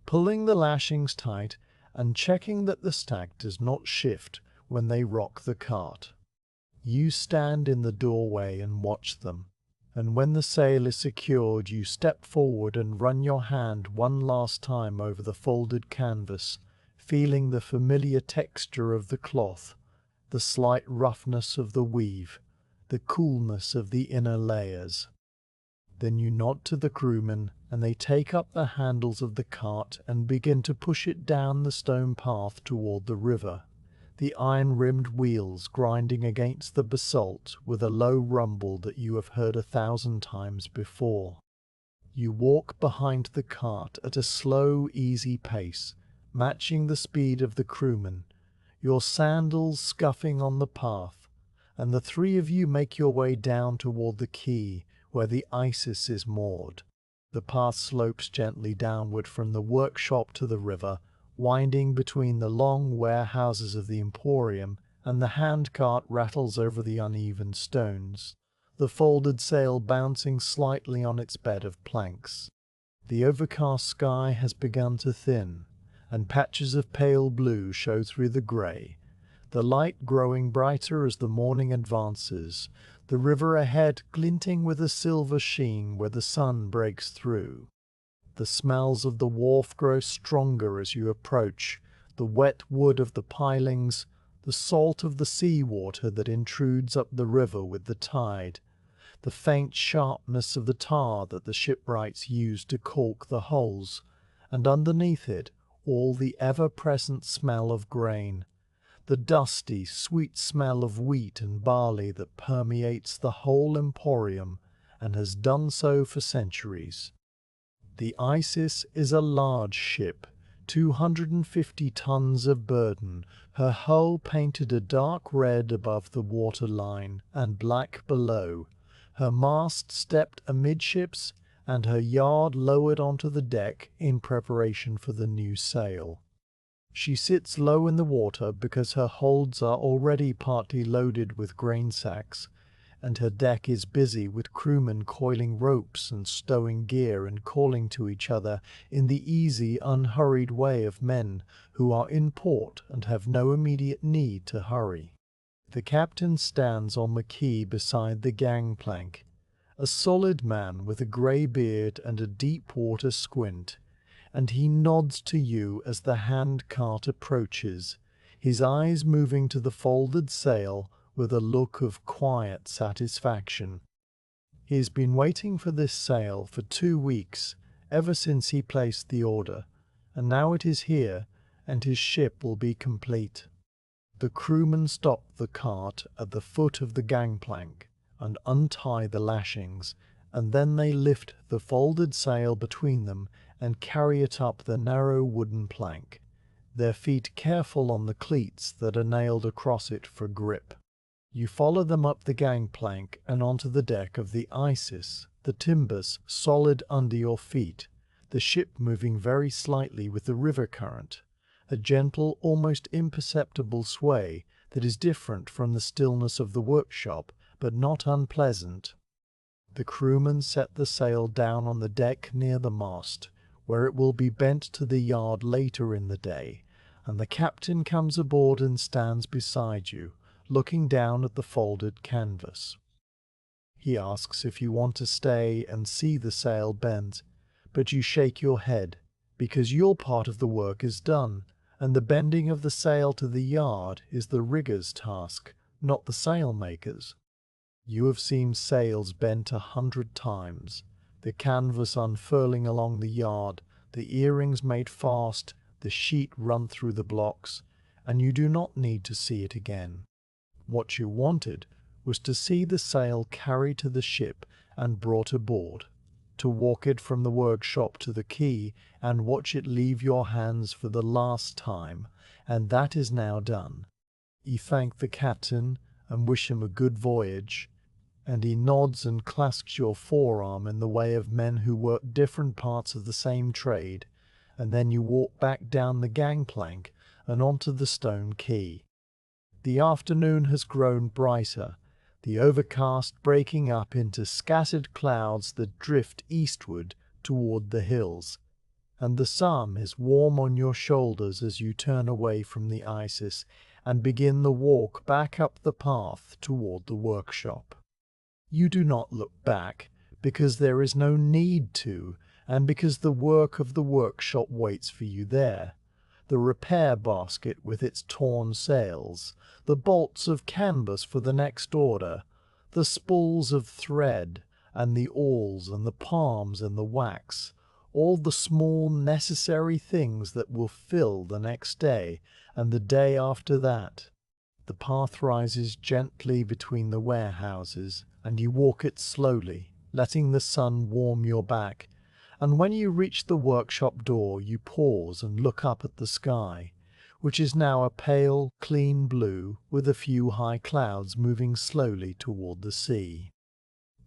pulling the lashings tight and checking that the stack does not shift when they rock the cart. You stand in the doorway and watch them, and when the sail is secured you step forward and run your hand one last time over the folded canvas, feeling the familiar texture of the cloth, the slight roughness of the weave, the coolness of the inner layers. Then you nod to the crewmen, and they take up the handles of the cart and begin to push it down the stone path toward the river, the iron-rimmed wheels grinding against the basalt with a low rumble that you have heard 1,000 times before. You walk behind the cart at a slow, easy pace, matching the speed of the crewmen, your sandals scuffing on the path, and the 3 of you make your way down toward the quay, where the Isis is moored. The path slopes gently downward from the workshop to the river, winding between the long warehouses of the Emporium, and the handcart rattles over the uneven stones, the folded sail bouncing slightly on its bed of planks. The overcast sky has begun to thin, and patches of pale blue show through the grey, the light growing brighter as the morning advances, the river ahead glinting with a silver sheen where the sun breaks through. The smells of the wharf grow stronger as you approach, the wet wood of the pilings, the salt of the sea water that intrudes up the river with the tide, the faint sharpness of the tar that the shipwrights use to caulk the hulls, and underneath it all the ever-present smell of grain, the dusty, sweet smell of wheat and barley that permeates the whole Emporium and has done so for centuries. The Isis is a large ship, 250 tons of burden, her hull painted a dark red above the waterline and black below, her mast stepped amidships and her yard lowered onto the deck in preparation for the new sail. She sits low in the water because her holds are already partly loaded with grain sacks, and her deck is busy with crewmen coiling ropes and stowing gear and calling to each other in the easy, unhurried way of men who are in port and have no immediate need to hurry. The captain stands on the quay beside the gangplank, a solid man with a grey beard and a deep-water squint, and he nods to you as the handcart approaches, his eyes moving to the folded sail with a look of quiet satisfaction. He has been waiting for this sail for 2 weeks, ever since he placed the order, and now it is here, and his ship will be complete. The crewmen stop the cart at the foot of the gangplank and untie the lashings, and then they lift the folded sail between them and carry it up the narrow wooden plank, their feet careful on the cleats that are nailed across it for grip. You follow them up the gangplank and onto the deck of the Isis, the timbers solid under your feet, the ship moving very slightly with the river current, a gentle, almost imperceptible sway that is different from the stillness of the workshop, but not unpleasant. The crewmen set the sail down on the deck near the mast, where it will be bent to the yard later in the day, and the captain comes aboard and stands beside you, looking down at the folded canvas. He asks if you want to stay and see the sail bent, but you shake your head, because your part of the work is done, and the bending of the sail to the yard is the rigger's task, not the sailmaker's. You have seen sails bent 100 times, the canvas unfurling along the yard, the earrings made fast, the sheet run through the blocks, and you do not need to see it again. What you wanted was to see the sail carried to the ship and brought aboard, to walk it from the workshop to the quay and watch it leave your hands for the last time, and that is now done. You thank the captain and wish him a good voyage, and he nods and clasps your forearm in the way of men who work different parts of the same trade, and then you walk back down the gangplank and onto the stone quay. The afternoon has grown brighter, the overcast breaking up into scattered clouds that drift eastward toward the hills, and the sun is warm on your shoulders as you turn away from the Isis and begin the walk back up the path toward the workshop. You do not look back, because there is no need to, and because the work of the workshop waits for you there. The repair basket with its torn sails, the bolts of canvas for the next order, the spools of thread, and the awls and the palms and the wax, all the small necessary things that will fill the next day and the day after that. The path rises gently between the warehouses, and you walk it slowly, letting the sun warm your back, and when you reach the workshop door you pause and look up at the sky, which is now a pale, clean blue with a few high clouds moving slowly toward the sea.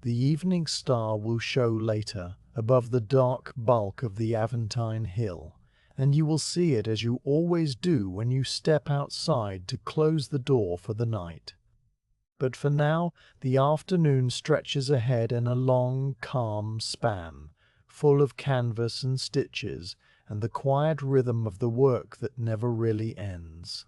The evening star will show later above the dark bulk of the Aventine Hill, and you will see it as you always do when you step outside to close the door for the night. But for now, the afternoon stretches ahead in a long, calm span, full of canvas and stitches, and the quiet rhythm of the work that never really ends.